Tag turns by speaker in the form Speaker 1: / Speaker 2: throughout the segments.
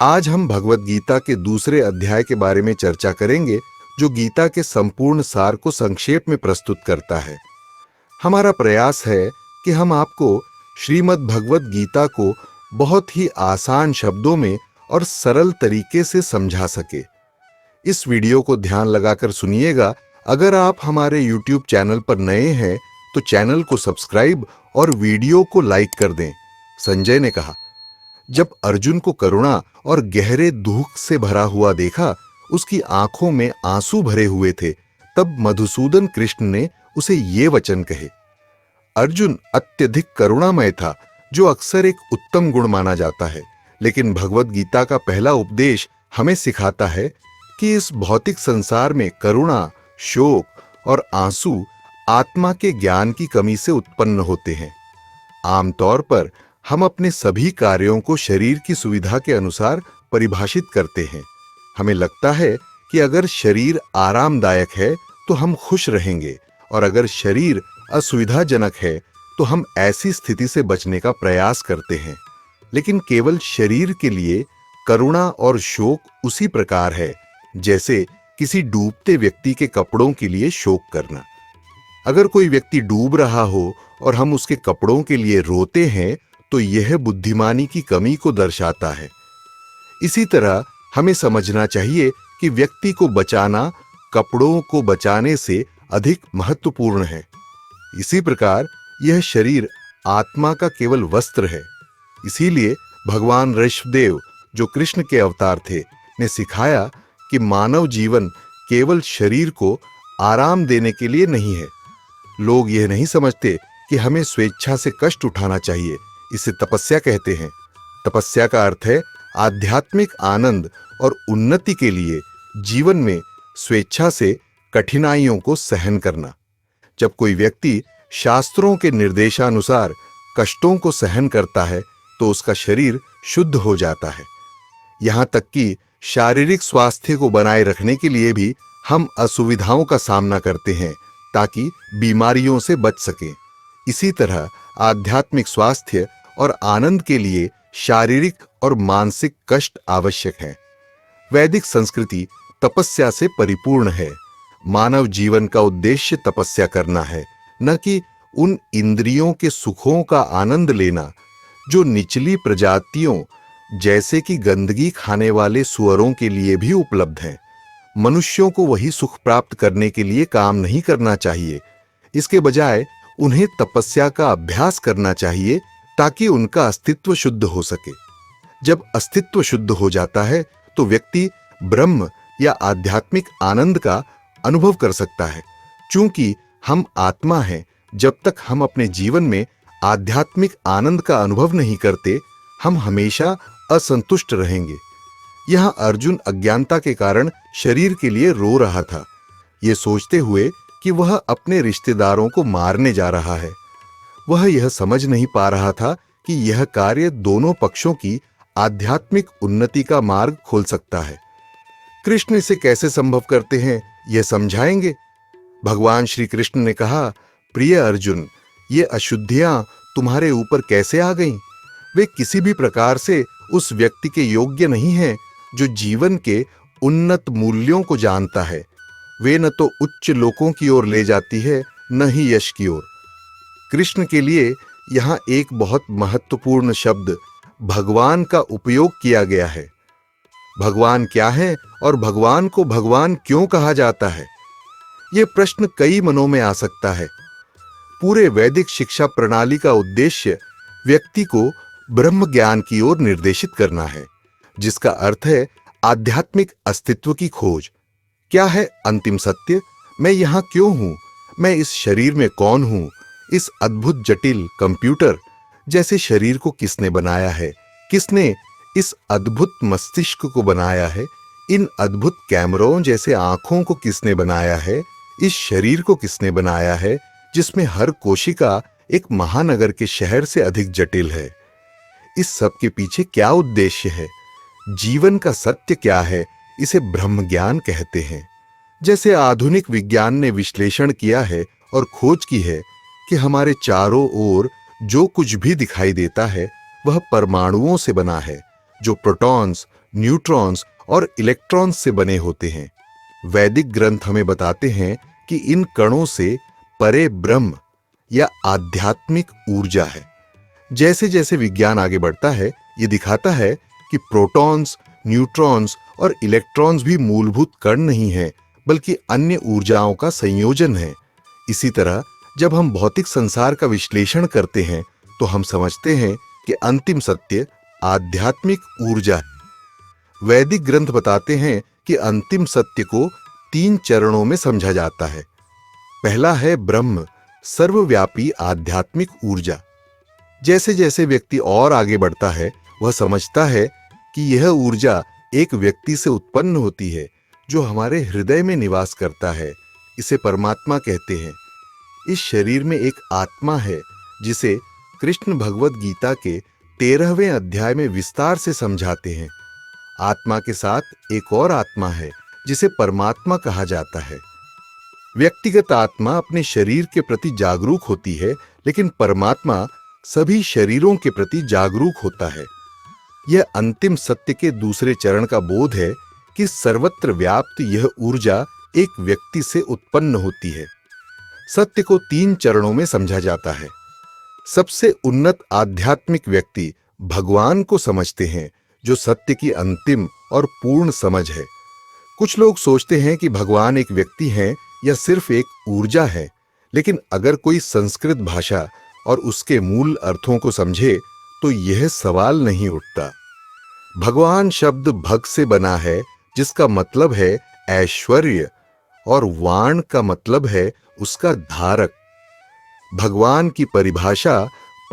Speaker 1: आज हम भगवत गीता के दूसरे अध्याय के बारे में चर्चा करेंगे, जो गीता के संपूर्ण सार को संक्षेप में प्रस्तुत करता है। हमारा प्रयास है कि हम आपको श्रीमद् भगवत गीता को बहुत ही आसान शब्दों में और सरल तरीके से समझा सके। इस वीडियो को ध्यान लगाकर सुनिएगा। अगर आप हमारे YouTube चैनल पर नए हैं तो चैनल को सब्सक्राइब और वीडियो को लाइक कर दें। संजय ने कहा, जब अर्जुन को करुणा और गहरे दुख से भरा हुआ देखा, उसकी आंखों में आंसू भरे हुए थे, तब मधुसूदन कृष्ण ने उसे ये वचन कहे। अर्जुन अत्यधिक करुणामय था, जो अक्सर एक उत्तम गुण माना जाता है, लेकिन भगवत गीता का पहला उपदेश हमें सिखाता है कि इस भौतिक संसार में करुणा, शोक और आंसू आत्मा के ज्ञान की कमी से उत्पन्न होते हैं। आमतौर पर हम अपने सभी कार्यों को शरीर की सुविधा के अनुसार परिभाषित करते हैं। हमें लगता है कि अगर शरीर आरामदायक है तो हम खुश रहेंगे, और अगर शरीर असुविधाजनक है तो हम ऐसी स्थिति से बचने का प्रयास करते हैं। लेकिन केवल शरीर के लिए करुणा और शोक उसी प्रकार है जैसे किसी डूबते व्यक्ति के कपड़ों के लिए शोक करना। अगर कोई व्यक्ति डूब रहा हो और हम उसके कपड़ों के लिए रोते हैं तो यह बुद्धिमानी की कमी को दर्शाता है। इसी तरह हमें समझना चाहिए कि व्यक्ति को बचाना कपड़ों को बचाने से अधिक महत्वपूर्ण है। इसी प्रकार यह शरीर आत्मा का केवल वस्त्र है। इसीलिए भगवान ऋषभदेव, जो कृष्ण के अवतार थे, ने सिखाया कि मानव जीवन केवल शरीर को आराम देने के लिए नहीं है। लोग यह नहीं समझते कि हमें स्वेच्छा से कष्ट उठाना चाहिए। इसे तपस्या कहते हैं। तपस्या का अर्थ है आध्यात्मिक आनंद और उन्नति के लिए जीवन में स्वेच्छा से कठिनाइयों को सहन करना। जब कोई व्यक्ति शास्त्रों के निर्देशानुसार कष्टों को सहन करता है तो उसका शरीर शुद्ध हो जाता है। यहां तक कि शारीरिक स्वास्थ्य को बनाए रखने के लिए भी हम असुविधाओं का सामना करते हैं ताकि बीमारियों से बच सकें। इसी तरह आध्यात्मिक स्वास्थ्य और आनंद के लिए शारीरिक और मानसिक कष्ट आवश्यक है। वैदिक संस्कृति तपस्या से परिपूर्ण है। मानव जीवन का उद्देश्य तपस्या करना है, न कि उन इंद्रियों के सुखों का आनंद लेना जो निचली प्रजातियों जैसे कि गंदगी खाने वाले सुअरों के लिए भी उपलब्ध हैं। मनुष्यों को वही सुख प्राप्त करने के लिए काम नहीं करना चाहिए। इसके बजाय उन्हें तपस्या का अभ्यास करना चाहिए ताकि उनका अस्तित्व शुद्ध हो सके। जब अस्तित्व शुद्ध हो जाता है तो व्यक्ति ब्रह्म या आध्यात्मिक आनंद का अनुभव कर सकता है। चूंकि हम आत्मा हैं, जब तक हम अपने जीवन में आध्यात्मिक आनंद का अनुभव नहीं करते, हम हमेशा असंतुष्ट रहेंगे। यहां अर्जुन अज्ञानता के कारण शरीर के लिए रो रहा था, ये सोचते हुए कि वह अपने रिश्तेदारों को मारने जा रहा है। वह यह समझ नहीं पा रहा था कि यह कार्य दोनों पक्षों की आध्यात्मिक उन्नति का मार्ग खोल सकता है। कृष्ण इसे कैसे संभव करते हैं, यह समझाएंगे। भगवान श्री कृष्ण ने कहा, प्रिय अर्जुन, ये अशुद्धियां तुम्हारे ऊपर कैसे आ गईं? वे किसी भी प्रकार से उस व्यक्ति के योग्य नहीं हैं जो जीवन के उन्नत मूल्यों को जानता है। वे न तो उच्च लोकों की ओर ले जाती है, न ही यश की ओर। कृष्ण के लिए यहां एक बहुत महत्वपूर्ण शब्द भगवान का उपयोग किया गया है। भगवान क्या है और भगवान को भगवान क्यों कहा जाता है? यह प्रश्न कई मनों में आ सकता है। पूरे वैदिक शिक्षा प्रणाली का उद्देश्य व्यक्ति को ब्रह्म ज्ञान की ओर निर्देशित करना है, जिसका अर्थ है आध्यात्मिक अस्तित्व की खोज। क्या है अंतिम सत्य? मैं यहां क्यों हूं? मैं इस शरीर में कौन हूं? इस अद्भुत जटिल कंप्यूटर जैसे शरीर को किसने बनाया है? किसने इस अद्भुत मस्तिष्क को बनाया है? इन अद्भुत कैमरों जैसे आंखों को किसने बनाया है? इस शरीर को किसने बनाया है जिसमें हर कोशिका एक महानगर के शहर से अधिक जटिल है? इस सब के पीछे क्या उद्देश्य है? जीवन का सत्य क्या है? इसे ब्रह्म ज्ञान कहते हैं। जैसे आधुनिक विज्ञान ने विश्लेषण किया है और खोज की है कि हमारे चारों ओर जो कुछ भी दिखाई देता है वह परमाणुओं से बना है, जो प्रोटॉन्स, न्यूट्रॉन्स और इलेक्ट्रॉन्स से बने होते हैं। वैदिक ग्रंथ हमें बताते हैं कि इन कणों से परे ब्रह्म या आध्यात्मिक ऊर्जा है। जैसे जैसे विज्ञान आगे बढ़ता है, ये दिखाता है कि प्रोटॉन्स, न्यूट्रॉन्स और इलेक्ट्रॉन्स भी मूलभूत कण नहीं हैं, बल्कि अन्य ऊर्जाओं का संयोजन है। इसी तरह जब हम भौतिक संसार का विश्लेषण करते हैं तो हम समझते हैं कि अंतिम सत्य आध्यात्मिक ऊर्जा है। वैदिक ग्रंथ बताते हैं कि अंतिम सत्य को 3 चरणों में समझा जाता है। पहला है ब्रह्म, सर्वव्यापी आध्यात्मिक ऊर्जा। जैसे जैसे व्यक्ति और आगे बढ़ता है, वह समझता है कि यह ऊर्जा एक व्यक्ति से उत्पन्न होती है जो हमारे हृदय में निवास करता है। इसे परमात्मा कहते हैं। इस शरीर में एक आत्मा है जिसे कृष्ण भगवद गीता के 13वें अध्याय में विस्तार से समझाते हैं। आत्मा के साथ एक और आत्मा है जिसे परमात्मा कहा जाता है। व्यक्तिगत आत्मा अपने शरीर के प्रति जागरूक होती है, लेकिन परमात्मा सभी शरीरों के प्रति जागरूक होता है। यह अंतिम सत्य के दूसरे चरण का बोध है कि सर्वत्र व्याप्त यह ऊर्जा एक व्यक्ति से उत्पन्न होती है। सत्य को 3 चरणों में समझा जाता है। सबसे उन्नत आध्यात्मिक व्यक्ति भगवान को समझते हैं, जो सत्य की अंतिम और पूर्ण समझ है। कुछ लोग सोचते हैं कि भगवान एक व्यक्ति हैं या सिर्फ एक ऊर्जा है, लेकिन अगर कोई संस्कृत भाषा और उसके मूल अर्थों को समझे तो यह सवाल नहीं उठता। भगवान शब्द भग से बना है, जिसका मतलब है ऐश्वर्य, और वाण का मतलब है उसका धारक। भगवान की परिभाषा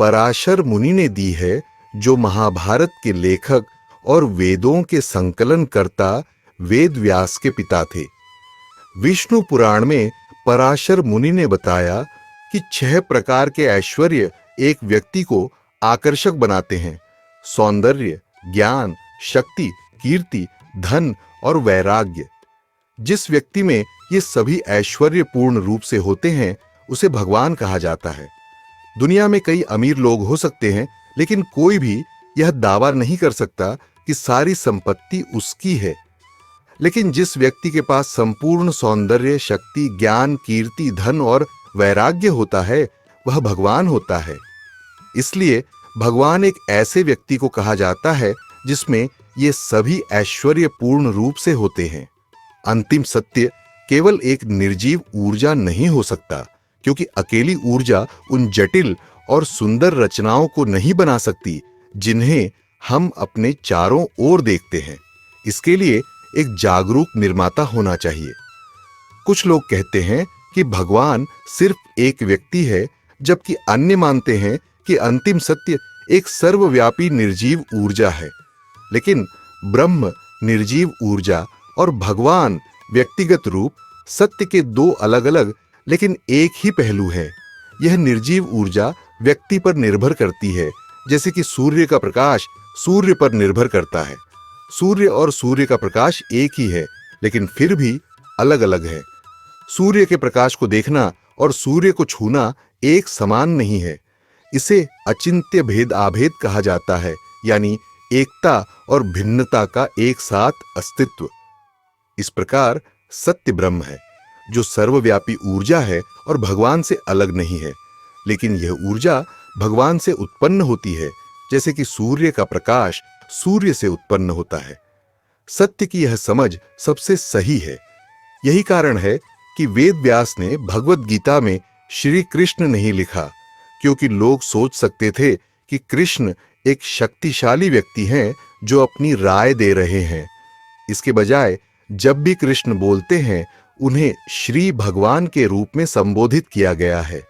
Speaker 1: पराशर मुनि ने दी है, जो महाभारत के लेखक और वेदों के संकलनकर्ता वेद व्यास के पिता थे। विष्णु पुराण में पराशर मुनि ने बताया कि 6 प्रकार के ऐश्वर्य एक व्यक्ति को आकर्षक बनाते हैं: सौंदर्य, ज्ञान, शक्ति, कीर्ति, धन और वैराग्य। जिस व्यक्ति में ये सभी ऐश्वर्य पूर्ण रूप से होते हैं, उसे भगवान कहा जाता है। दुनिया में कई अमीर लोग हो सकते हैं, लेकिन कोई भी यह दावा नहीं कर सकता कि सारी संपत्ति उसकी है। लेकिन जिस व्यक्ति के पास संपूर्ण सौंदर्य, शक्ति, ज्ञान, कीर्ति, धन और वैराग्य होता है, वह भगवान होता है। इसलिए भगवान एक ऐसे व्यक्ति को कहा जाता है जिसमें ये सभी ऐश्वर्य पूर्ण रूप से होते हैं। अंतिम सत्य केवल एक निर्जीव ऊर्जा नहीं हो सकता, क्योंकि अकेली ऊर्जा उन जटिल और सुंदर रचनाओं को नहीं बना सकती जिन्हें हम अपने चारों ओर देखते हैं। इसके लिए एक जागरूक निर्माता होना चाहिए। कुछ लोग कहते हैं कि भगवान सिर्फ एक व्यक्ति है, जबकि अन्य मानते हैं कि अंतिम सत्य एक सर्वव्यापी निर्जीव ऊर्जा है। लेकिन ब्रह्म निर्जीव ऊर्जा और भगवान व्यक्तिगत रूप सत्य के 2 अलग-अलग लेकिन एक ही पहलू हैं। यह निर्जीव ऊर्जा व्यक्ति पर निर्भर करती है, जैसे कि सूर्य का प्रकाश सूर्य पर निर्भर करता है। सूर्य और सूर्य का प्रकाश एक ही है, लेकिन फिर भी अलग-अलग है। सूर्य के प्रकाश को देखना और सूर्य को छूना एक समान नहीं है। इसे अचिंत्य भेद आभेद कहा जाता है, यानी एकता और भिन्नता का एक साथ अस्तित्व। इस प्रकार सत्य ब्रह्म है, जो सर्वव्यापी ऊर्जा है और भगवान से अलग नहीं है। लेकिन यह ऊर्जा भगवान से उत्पन्न होती है, जैसे कि सूर्य का प्रकाश सूर्य से उत्पन्न होता है। सत्य की यह समझ सबसे सही है। यही कारण है कि वेद व्यास ने भगवद गीता में श्री कृष्ण नहीं लिखा, क्योंकि लोग सोच सकते थे कि कृष्ण एक शक्तिशाली व्यक्ति हैं जो अपनी राय दे रहे हैं। इसके बजाय जब भी कृष्ण बोलते हैं, उन्हें श्री भगवान के रूप में संबोधित किया गया है।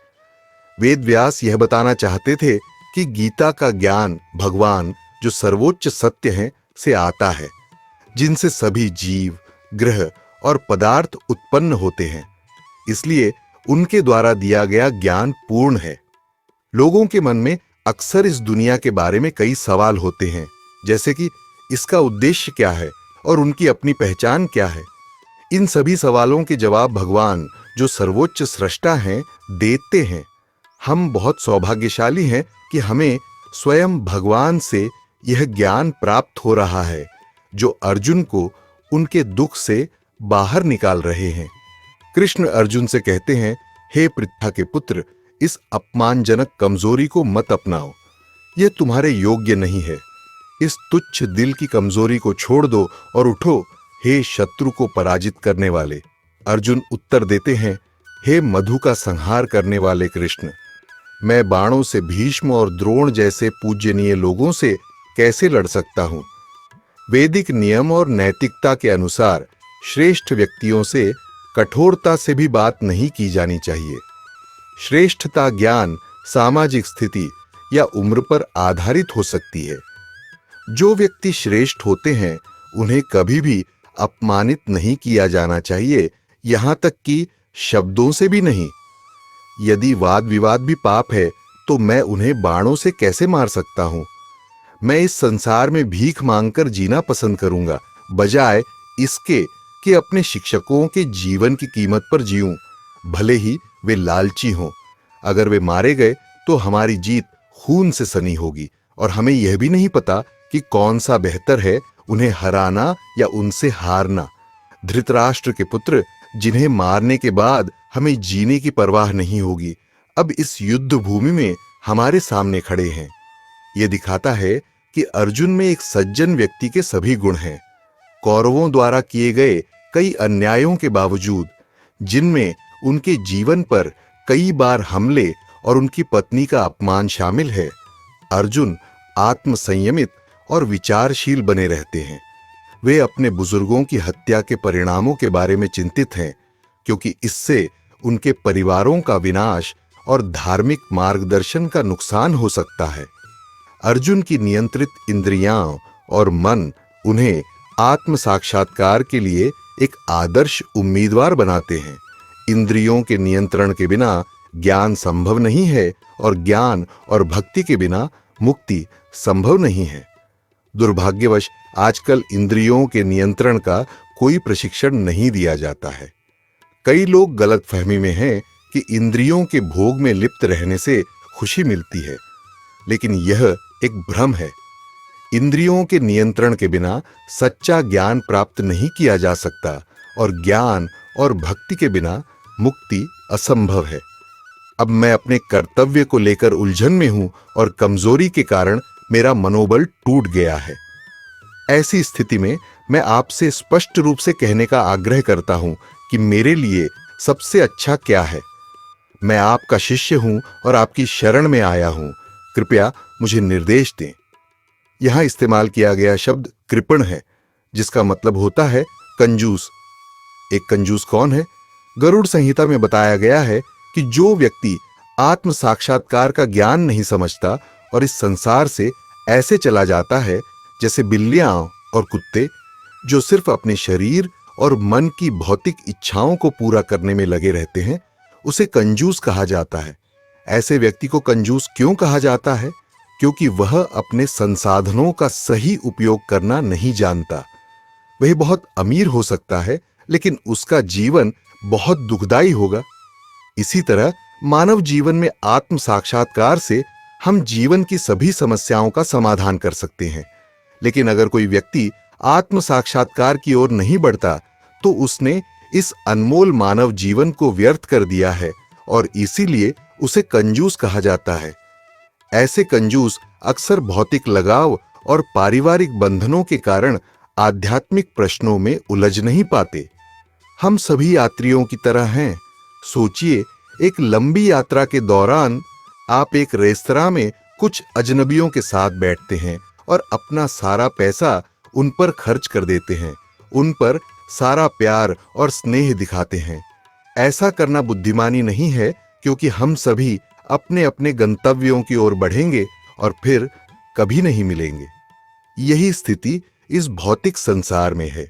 Speaker 1: वेद व्यास यह बताना चाहते थे कि गीता का ज्ञान भगवान, जो सर्वोच्च सत्य हैं, से आता है, जिनसे सभी जीव, ग्रह और पदार्थ उत्पन्न होते हैं। इसलिए उनके द्वारा दिया गया ज्ञान पूर्ण है। लोगों के मन में अक्सर इस दुनिया के बारे में कई सवाल होते हैं, जैसे कि इसका उद्देश्य क्या है और उनकी अपनी पहचान क्या है। इन सभी सवालों के जवाब भगवान, जो सर्वोच्च सृष्टा हैं, देते हैं। हम बहुत सौभाग्यशाली हैं कि हमें स्वयं भगवान से यह ज्ञान प्राप्त हो रहा है जो अर्जुन को उनके दुख से बाहर निकाल रहे हैं। कृष्ण अर्जुन से कहते हैं, हे पृथा के पुत्र, इस अपमानजनक कमजोरी को मत अपनाओ, यह तुम्हारे योग्य नहीं है। इस तुच्छ दिल की कमजोरी को छोड़ दो और उठो, हे शत्रु को पराजित करने वाले। अर्जुन उत्तर देते हैं, हे मधु का संहार करने वाले कृष्ण, मैं बाणों से भीष्म और द्रोण जैसे पूज्यनीय लोगों से कैसे लड़ सकता हूं? वैदिक नियम और नैतिकता के अनुसार श्रेष्ठ व्यक्तियों से कठोरता से भी बात नहीं की जानी चाहिए। श्रेष्ठता ज्ञान, सामाजिक स्थिति या उम्र पर आधारित हो सकती है। जो व्यक्ति श्रेष्ठ होते हैं उन्हें कभी भी अपमानित नहीं किया जाना चाहिए, यहां तक कि शब्दों से भी नहीं। यदि वाद विवाद भी पाप है तो मैं उन्हें बाणों से कैसे मार सकता हूं? मैं इस संसार में भीख मांगकर जीना पसंद करूंगा, बजाय इसके कि अपने शिक्षकों के जीवन की कीमत पर जीऊं, भले ही वे लालची हों। अगर वे मारे गए तो हमारी जीत खून से सनी होगी और हमें यह भी नहीं पता कि कौन सा बेहतर है, उन्हें हराना या उनसे हारना। धृतराष्ट्र के पुत्र, जिन्हें मारने के बाद हमें जीने की परवाह नहीं होगी, अब इस युद्ध भूमि में हमारे सामने खड़े हैं। यह दिखाता है कि अर्जुन में एक सज्जन व्यक्ति के सभी गुण हैं। कौरवों द्वारा किए गए कई अन्यायों के बावजूद, जिनमें उनके जीवन पर कई बार हमले और उनकी पत्नी का अपमान शामिल है, अर्जुन आत्मसंयमित और विचारशील बने रहते हैं। वे अपने बुजुर्गों की हत्या के परिणामों के बारे में चिंतित हैं, क्योंकि इससे उनके परिवारों का विनाश और धार्मिक मार्गदर्शन का नुकसान हो सकता है। अर्जुन की नियंत्रित इंद्रियां और मन उन्हें आत्म साक्षात्कार के लिए एक आदर्श उम्मीदवार बनाते हैं। इंद्रियों के नियंत्रण के बिना ज्ञान संभव नहीं है और ज्ञान और भक्ति के बिना मुक्ति संभव नहीं है। दुर्भाग्यवश आजकल इंद्रियों के नियंत्रण का कोई प्रशिक्षण नहीं दिया जाता है। कई लोग गलतफहमी में हैं कि इंद्रियों के भोग में लिप्त रहने से खुशी मिलती है, लेकिन यह एक भ्रम है। इंद्रियों के नियंत्रण के बिना सच्चा ज्ञान प्राप्त नहीं किया जा सकता और ज्ञान और भक्ति के बिना मुक्ति असंभव है। अब मैं अपने कर्तव्य को लेकर उलझन में हूं और कमजोरी के कारण मेरा मनोबल टूट गया है। ऐसी स्थिति में मैं आपसे स्पष्ट रूप से कहने का आग्रह करता हूं कि मेरे लिए सबसे अच्छा क्या है। मैं आपका शिष्य हूं और आपकी शरण में आया हूं, कृपया मुझे निर्देश दें। यहां इस्तेमाल किया गया शब्द कृपण है, जिसका मतलब होता है कंजूस। एक कंजूस कौन है? गरुड़ संहिता में बताया गया है कि जो व्यक्ति आत्म साक्षात्कार का ज्ञान नहीं समझता और इस संसार से ऐसे चला जाता है जैसे बिल्लियां और कुत्ते, जो सिर्फ अपने शरीर और मन की भौतिक इच्छाओं को पूरा करने में लगे रहते हैं, उसे कंजूस कहा जाता है। ऐसे व्यक्ति को कंजूस क्यों कहा जाता है? क्योंकि वह अपने संसाधनों का सही उपयोग करना नहीं जानता। वह बहुत अमीर हो सकता है, लेकिन उसका जीवन बहुत दुखदाई होगा। इसी तरह मानव जीवन में आत्म साक्षात्कार से हम जीवन की सभी समस्याओं का समाधान कर सकते हैं। लेकिन अगर कोई व्यक्ति आत्म साक्षात्कार की ओर नहीं बढ़ता, तो उसने इस अनमोल मानव जीवन को व्यर्थ कर दिया है और इसीलिए उसे कंजूस कहा जाता है। ऐसे कंजूस अक्सर भौतिक लगाव और पारिवारिक बंधनों के कारण आध्यात्मिक प्रश्नों में उलझ नहीं पाते। हम सभी यात्रियों की तरह हैं। सोचिए, एक लंबी यात्रा के दौरान आप एक रेस्तरां में कुछ अजनबियों के साथ बैठते हैं और अपना सारा पैसा उन पर खर्च कर देते हैं, उन पर सारा प्यार और स्नेह दिखाते हैं। ऐसा करना बुद्धिमानी नहीं है, क्योंकि हम सभी अपने अपने गंतव्यों की ओर बढ़ेंगे और फिर कभी नहीं मिलेंगे। यही स्थिति इस भौतिक संसार में है।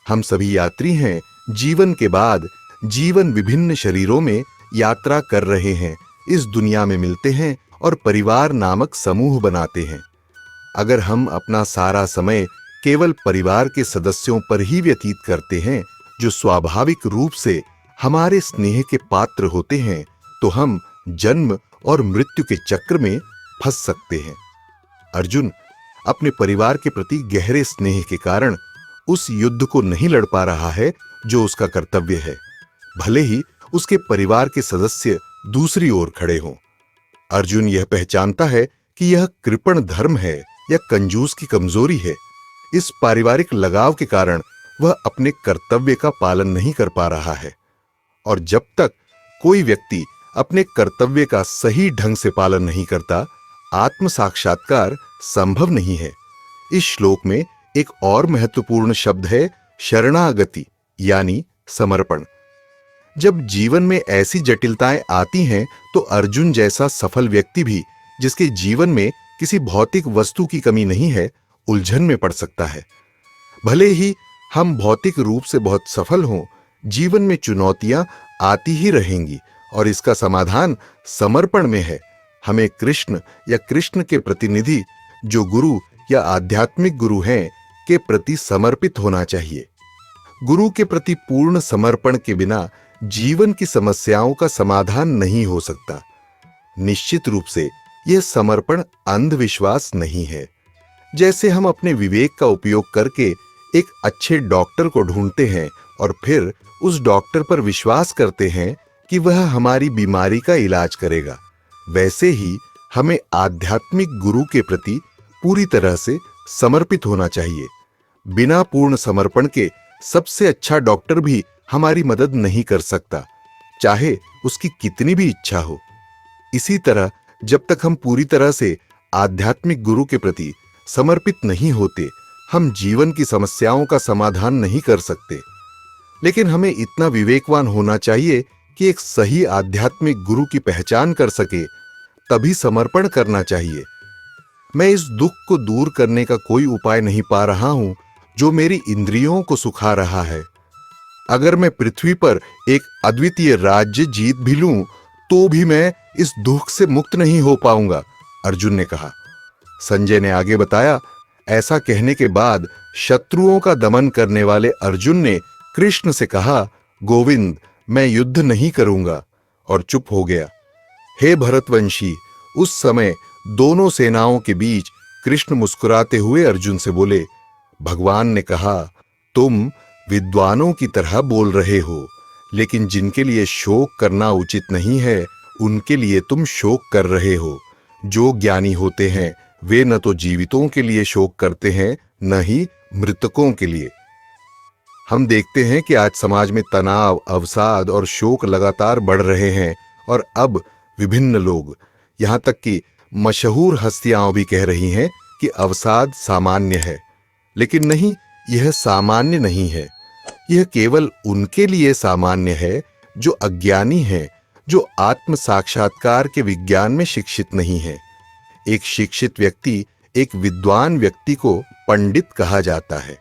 Speaker 1: हम सभी यात्री हैं। जीवन के बाद जीवन विभिन्न शरीरों में यात्रा कर रहे हैं, इस दुनिया में मिलते हैं और परिवार नामक समूह बनाते हैं। अगर हम अपना सारा समय केवल परिवार के सदस्यों पर ही व्यतीत करते हैं, जो स्वाभाविक रूप से हमारे स्नेह के पात्र होते हैं, तो हम जन्म और मृत्यु के चक्र में फंस सकते हैं। अर्जुन, अपने परिवार के प्रति गहरे स्नेह के कारण उस युद्ध को नहीं लड़ पा रहा है जो उसका कर्तव्य है, भले ही उसके परिवार के सदस्य दूसरी ओर खड़े हों। अर्जुन यह पहचानता है कि यह कृपण धर्म है या कंजूस की कमजोरी है। इस पारिवारिक लगाव के कारण वह अपने कर्तव्य का पालन नहीं कर पा रहा है, और जब तक कोई व्यक्ति अपने कर्तव्य का सही ढंग से पालन नहीं करता, आत्म साक्षात्कार संभव नहीं है। इस श्लोक में एक और महत्वपूर्ण शब्द है शरणागति, यानी समर्पण। जब जीवन में ऐसी जटिलताएं आती हैं तो अर्जुन जैसा सफल व्यक्ति भी, जिसके जीवन में किसी भौतिक वस्तु की कमी नहीं है, उलझन में पड़ सकता है। भले ही हम भौतिक रूप से बहुत सफल हों, जीवन में चुनौतियां आती ही रहेंगी, और इसका समाधान समर्पण में है। हमें कृष्ण या कृष्ण के प्रतिनिधि, जो गुरु या आध्यात्मिक गुरु हैं, के प्रति समर्पित होना चाहिए। गुरु के प्रति पूर्ण समर्पण के बिना जीवन की समस्याओं का समाधान नहीं हो सकता। निश्चित रूप से यह समर्पण अंधविश्वास नहीं है। जैसे हम अपने विवेक का उपयोग करके एक अच्छे डॉक्टर को ढूंढते हैं और फिर उस डॉक्टर पर विश्वास करते हैं कि वह हमारी बीमारी का इलाज करेगा, वैसे ही हमें आध्यात्मिक गुरु के प्रति पूरी तरह से समर्पित होना चाहिए। बिना पूर्ण समर्पण के सबसे अच्छा डॉक्टर भी हमारी मदद नहीं कर सकता, चाहे उसकी कितनी भी इच्छा हो। इसी तरह जब तक हम पूरी तरह से आध्यात्मिक गुरु के प्रति समर्पित नहीं होते, हम जीवन की समस्याओं का समाधान नहीं कर सकते। लेकिन हमें इतना विवेकवान होना चाहिए कि एक सही आध्यात्मिक गुरु की पहचान कर सके, तभी समर्पण करना चाहिए। मैं इस दुख को दूर करने का कोई उपाय नहीं पा रहा हूं जो मेरी इंद्रियों को सुखा रहा है। अगर मैं पृथ्वी पर एक अद्वितीय राज्य जीत भी लूं, तो भी मैं इस दुख से मुक्त नहीं हो पाऊंगा, अर्जुन ने कहा। संजय ने आगे बताया, ऐसा कहने के बाद शत्रुओं का दमन करने वाले अर्जुन ने कृष्ण से कहा, गोविंद, मैं युद्ध नहीं करूंगा, और चुप हो गया। हे भरतवंशी, उस समय दोनों सेनाओं के बीच कृष्ण मुस्कुराते हुए अर्जुन से बोले, भगवान ने कहा, तुम विद्वानों की तरह बोल रहे हो, लेकिन जिनके लिए शोक करना उचित नहीं है, उनके लिए तुम शोक कर रहे हो। जो ज्ञानी होते हैं वे न तो जीवितों के लिए शोक करते हैं, न ही मृतकों के लिए। हम देखते हैं कि आज समाज में तनाव, अवसाद और शोक लगातार बढ़ रहे हैं, और अब विभिन्न लोग, यहां तक कि मशहूर हस्तियां भी कह रही हैं कि अवसाद सामान्य है। लेकिन नहीं, यह सामान्य नहीं है। यह केवल उनके लिए सामान्य है जो अज्ञानी हैं, जो आत्म साक्षात्कार के विज्ञान में शिक्षित नहीं है। एक शिक्षित व्यक्ति, एक विद्वान व्यक्ति को पंडित कहा जाता है।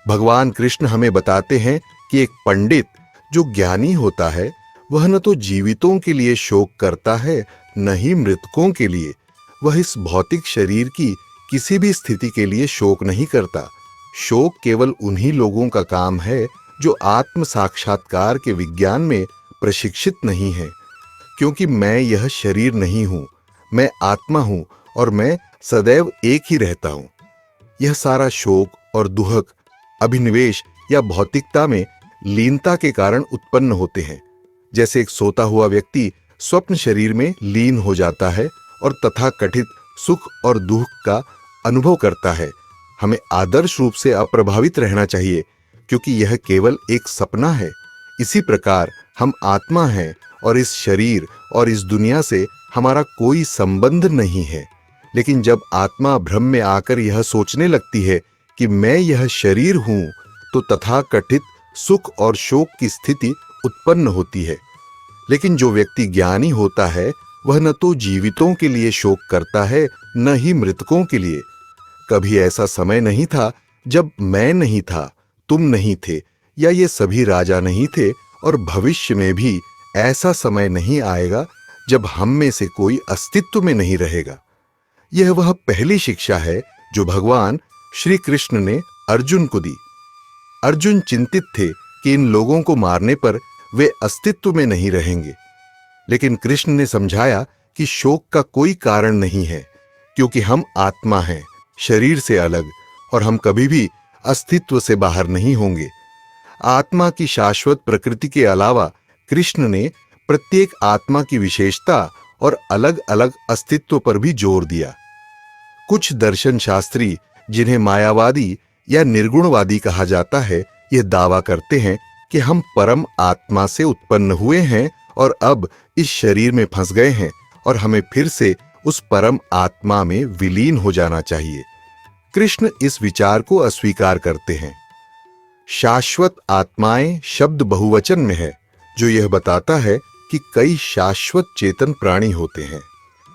Speaker 1: भगवान कृष्ण हमें बताते हैं कि एक पंडित जो ज्ञानी होता है, वह न तो जीवितों के लिए शोक करता है, न ही मृतकों के लिए। वह इस भौतिक शरीर की किसी भी स्थिति के लिए शोक नहीं करता। शोक केवल उन्हीं लोगों का काम है जो आत्म साक्षात्कार के विज्ञान में प्रशिक्षित नहीं है। क्योंकि मैं यह शरीर नहीं हूं, मैं आत्मा हूं, और मैं सदैव एक ही रहता हूं। यह सारा शोक और दुहक अभिनिवेश या भौतिकता में लीनता के कारण उत्पन्न होते हैं। जैसे एक सोता हुआ व्यक्ति स्वप्न शरीर में लीन हो जाता है और तथाकथित सुख और दुख का अनुभव करता है। हमें आदर्श रूप से अप्रभावित रहना चाहिए, क्योंकि यह केवल एक सपना है। इसी प्रकार हम आत्मा हैं, और इस शरीर और इस दुनिया से हमारा कोई संबंध नहीं है। लेकिन जब आत्मा भ्रम में आकर यह सोचने लगती है कि मैं यह शरीर हूं, तो तथाकथित सुख और शोक की स्थिति उत्पन्न होती है। लेकिन जो व्यक्ति ज्ञानी होता है, वह न तो जीवितों के लिए शोक करता है, न ही मृतकों के लिए। कभी ऐसा समय नहीं था जब मैं नहीं था, तुम नहीं थे, या ये सभी राजा नहीं थे, और भविष्य में भी ऐसा समय नहीं आएगा जब हम में से कोई अस्तित्व में नहीं रहेगा। यह वह पहली शिक्षा है जो भगवान श्री कृष्ण ने अर्जुन को दी। अर्जुन चिंतित थे कि इन लोगों को मारने पर वे अस्तित्व में नहीं रहेंगे, लेकिन कृष्ण ने समझाया कि शोक का कोई कारण नहीं है, क्योंकि हम आत्मा हैं, शरीर से अलग, और हम कभी भी अस्तित्व से बाहर नहीं होंगे। आत्मा की शाश्वत प्रकृति के अलावा कृष्ण ने प्रत्येक आत्मा की विशेषता और अलग अलग अस्तित्व पर भी जोर दिया। कुछ दर्शन शास्त्री, जिन्हें मायावादी या निर्गुणवादी कहा जाता है, यह दावा करते हैं कि हम परम आत्मा से उत्पन्न हुए हैं और अब इस शरीर में फंस गए हैं और हमें फिर से उस परम आत्मा में विलीन हो जाना चाहिए। कृष्ण इस विचार को अस्वीकार करते हैं। शाश्वत आत्माएं शब्द बहुवचन में है, जो यह बताता है कि कई शाश्वत चेतन प्राणी होते हैं।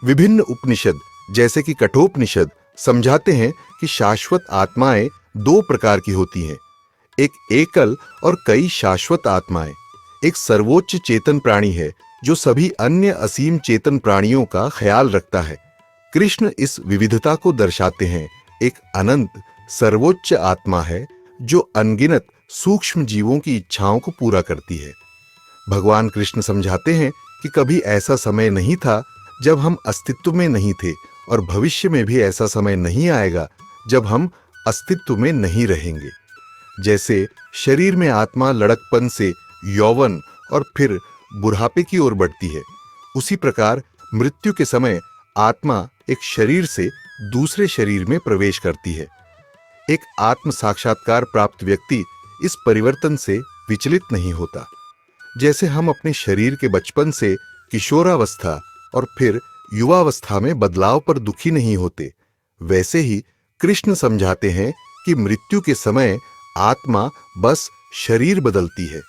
Speaker 1: विभिन्न उपनिषद जैसे कि कठोपनिषद समझाते हैं कि शाश्वत आत्माएं दो प्रकार की होती हैं, एक एकल और कई शाश्वत आत्माएं। एक सर्वोच्च चेतन प्राणी है जो सभी अन्य असीम चेतन प्राणियों का ख्याल रखता है। कृष्ण इस विविधता को दर्शाते हैं। एक अनंत सर्वोच्च आत्मा है जो अनगिनत सूक्ष्म जीवों की इच्छाओं को पूरा करती है। भगवान कृष्ण समझाते हैं कि कभी ऐसा समय नहीं था जब हम अस्तित्व में नहीं थे, और भविष्य में भी ऐसा समय नहीं आएगा जब हम अस्तित्व में नहीं रहेंगे। जैसे शरीर में आत्मा लड़कपन से यौवन और फिर बुढ़ापे की ओर बढ़ती है, उसी प्रकार मृत्यु के समय आत्मा एक शरीर से दूसरे शरीर में प्रवेश करती है। एक आत्म साक्षात्कार प्राप्त व्यक्ति इस परिवर्तन से विचलित नहीं होता। जैसे हम अपने शरीर के बचपन से किशोरावस्था और फिर युवावस्था में बदलाव पर दुखी नहीं होते, वैसे ही कृष्ण समझाते हैं कि मृत्यु के समय आत्मा बस शरीर बदलती है।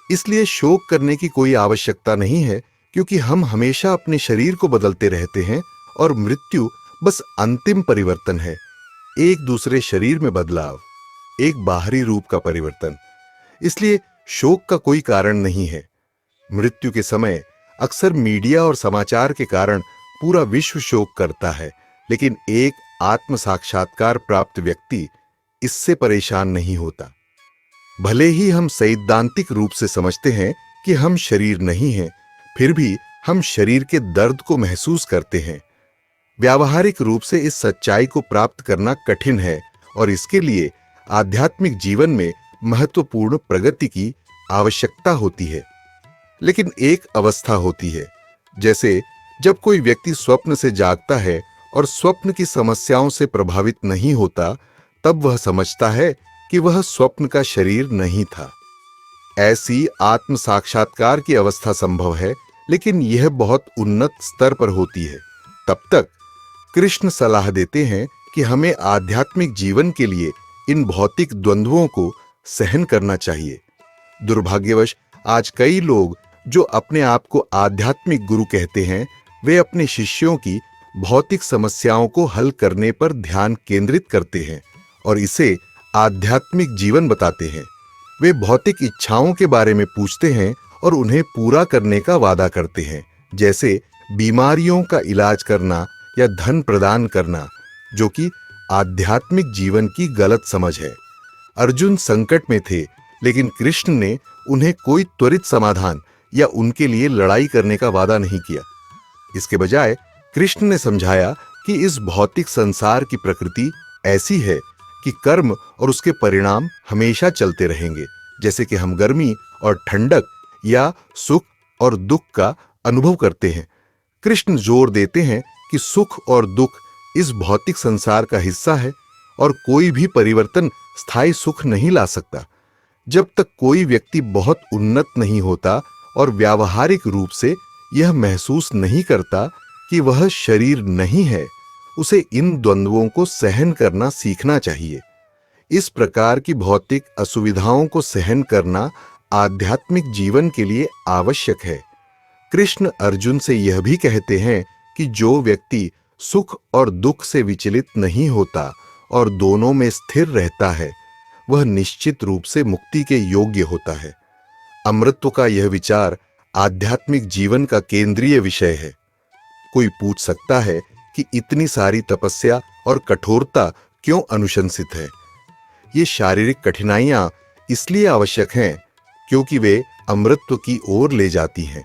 Speaker 1: इसलिए शोक करने की कोई आवश्यकता नहीं है, क्योंकि हम हमेशा अपने शरीर को बदलते रहते हैं और मृत्यु बस अंतिम परिवर्तन है, एक दूसरे शरीर में बदलाव, एक बाहरी रूप का परिवर्तन। इसलिए शोक का कोई कारण नहीं है। मृत्यु के समय अक्सर मीडिया और समाचार के कारण पूरा विश्व शोक करता है, लेकिन एक आत्म साक्षात्कार प्राप्त व्यक्ति इससे परेशान नहीं होता। भले ही हम सैद्धांतिक रूप से समझते हैं कि हम शरीर नहीं हैं, फिर भी हम शरीर के दर्द को महसूस करते हैं। व्यावहारिक रूप से इस सच्चाई को प्राप्त करना कठिन है और इसके लिए आध्यात्मिक जीवन में महत्वपूर्ण प्रगति की आवश्यकता होती है। लेकिन एक अवस्था होती है, जैसे जब कोई व्यक्ति स्वप्न से जागता है और स्वप्न की समस्याओं से प्रभावित नहीं होता, तब वह समझता है कि वह स्वप्न का शरीर नहीं था। ऐसी आत्म साक्षात्कार की अवस्था संभव है, लेकिन यह बहुत उन्नत स्तर पर होती है। तब तक कृष्ण सलाह देते हैं कि हमें आध्यात्मिक जीवन के लिए इन भौतिक द्वंद्वों को सहन करना चाहिए। दुर्भाग्यवश आज कई लोग जो अपने आप को आध्यात्मिक गुरु कहते हैं, वे अपने शिष्यों की भौतिक समस्याओं को हल करने पर ध्यान केंद्रित करते हैं और इसे आध्यात्मिक जीवन बताते हैं। वे भौतिक इच्छाओं के बारे में पूछते हैं और उन्हें पूरा करने का वादा करते हैं, जैसे बीमारियों का इलाज करना या धन प्रदान करना, जो कि आध्यात्मिक जीवन की गलत समझ है। अर्जुन संकट में थे, लेकिन कृष्ण ने उन्हें कोई त्वरित समाधान या उनके लिए लड़ाई करने का वादा नहीं किया। इसके बजाय कृष्ण ने समझाया कि इस भौतिक संसार की प्रकृति ऐसी है कि कर्म और उसके परिणाम हमेशा चलते रहेंगे, जैसे कि हम गर्मी और ठंडक या सुख और दुख का अनुभव करते हैं। कृष्ण जोर देते हैं कि सुख और दुख इस भौतिक संसार का हिस्सा है और कोई भी परिवर्तन स्थायी सुख नहीं ला सकता। जब तक कोई व्यक्ति बहुत उन्नत नहीं होता और व्यावहारिक रूप से यह महसूस नहीं करता कि वह शरीर नहीं है, उसे इन द्वंद्वों को सहन करना सीखना चाहिए। इस प्रकार की भौतिक असुविधाओं को सहन करना आध्यात्मिक जीवन के लिए आवश्यक है। कृष्ण अर्जुन से यह भी कहते हैं कि जो व्यक्ति सुख और दुख से विचलित नहीं होता और दोनों में स्थिर रहता है, वह निश्चित रूप से मुक्ति के योग्य होता है। अमृतत्व का यह विचार आध्यात्मिक जीवन का केंद्रीय विषय है। कोई पूछ सकता है कि इतनी सारी तपस्या और कठोरता क्यों अनुशंसित है? ये शारीरिक कठिनाइयां इसलिए आवश्यक हैं क्योंकि वे अमृतत्व की ओर ले जाती हैं।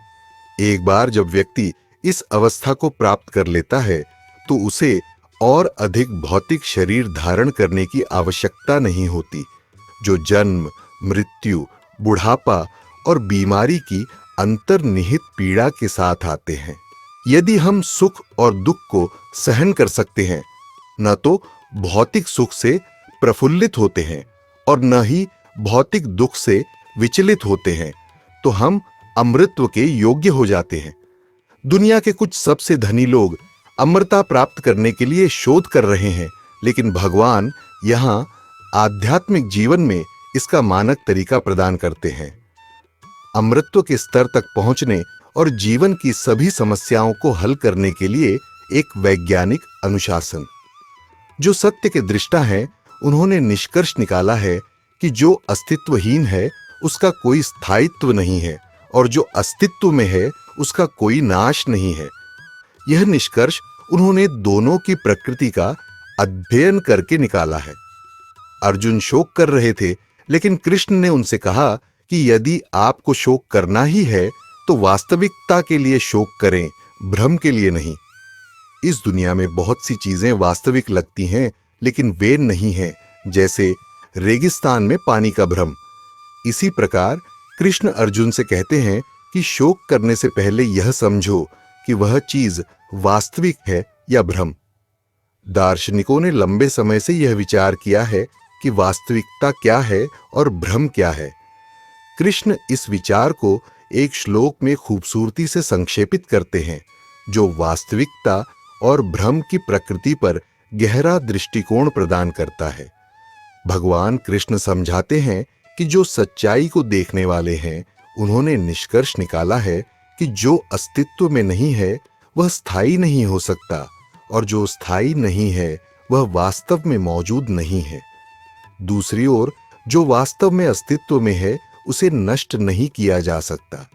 Speaker 1: एक बार जब व्यक्ति इस अवस्था को प्राप्त कर लेता है, तो उसे और अधिक भौतिक शरीर धारण करने की आवश्यकता नहीं होती, जो जन्म, मृत्यु, बुढ़ापा और बीमारी की अंतर्निहित पीड़ा के साथ आते हैं। यदि हम सुख और दुख को सहन कर सकते हैं, न तो भौतिक सुख से प्रफुल्लित होते हैं और न ही भौतिक दुख से विचलित होते हैं, तो हम अमृतत्व के योग्य हो जाते हैं। दुनिया के कुछ सबसे धनी लोग अमरता प्राप्त करने के लिए शोध कर रहे हैं, लेकिन भगवान यहाँ आध्यात्मिक जीवन में इसका मानक तरीका प्रदान करते हैं। अमृतत्व के स्तर तक पहुंचने और जीवन की सभी समस्याओं को हल करने के लिए एक वैज्ञानिक अनुशासन। जो सत्य के दृष्टा हैं, उन्होंने निष्कर्ष निकाला है कि जो अस्तित्वहीन है उसका कोई स्थायित्व नहीं है और जो अस्तित्व में है उसका कोई नाश नहीं है। यह निष्कर्ष उन्होंने दोनों की प्रकृति का अध्ययन करके निकाला है। अर्जुन शोक कर रहे थे, लेकिन कृष्ण ने उनसे कहा कि यदि आपको शोक करना ही है तो वास्तविकता के लिए शोक करें, भ्रम के लिए नहीं। इस दुनिया में बहुत सी चीजें वास्तविक लगती हैं, लेकिन वे नहीं हैं, जैसे रेगिस्तान में पानी का भ्रम। इसी प्रकार कृष्ण अर्जुन से कहते हैं कि शोक करने से पहले यह समझो कि वह चीज वास्तविक है या भ्रम। दार्शनिकों ने लंबे समय से यह विचार किया है कि वास्तविकता क्या है और भ्रम क्या है। कृष्ण इस विचार को एक श्लोक में खूबसूरती से संक्षेपित करते हैं, जो वास्तविकता और भ्रम की प्रकृति पर गहरा दृष्टिकोण प्रदान करता है। भगवान कृष्ण समझाते हैं कि जो सच्चाई को देखने वाले हैं, उन्होंने निष्कर्ष निकाला है कि जो अस्तित्व में नहीं है वह स्थायी नहीं हो सकता, और जो स्थायी नहीं है वह वास्तव में मौजूद नहीं है। दूसरी ओर जो वास्तव में अस्तित्व में है उसे नष्ट नहीं किया जा सकता।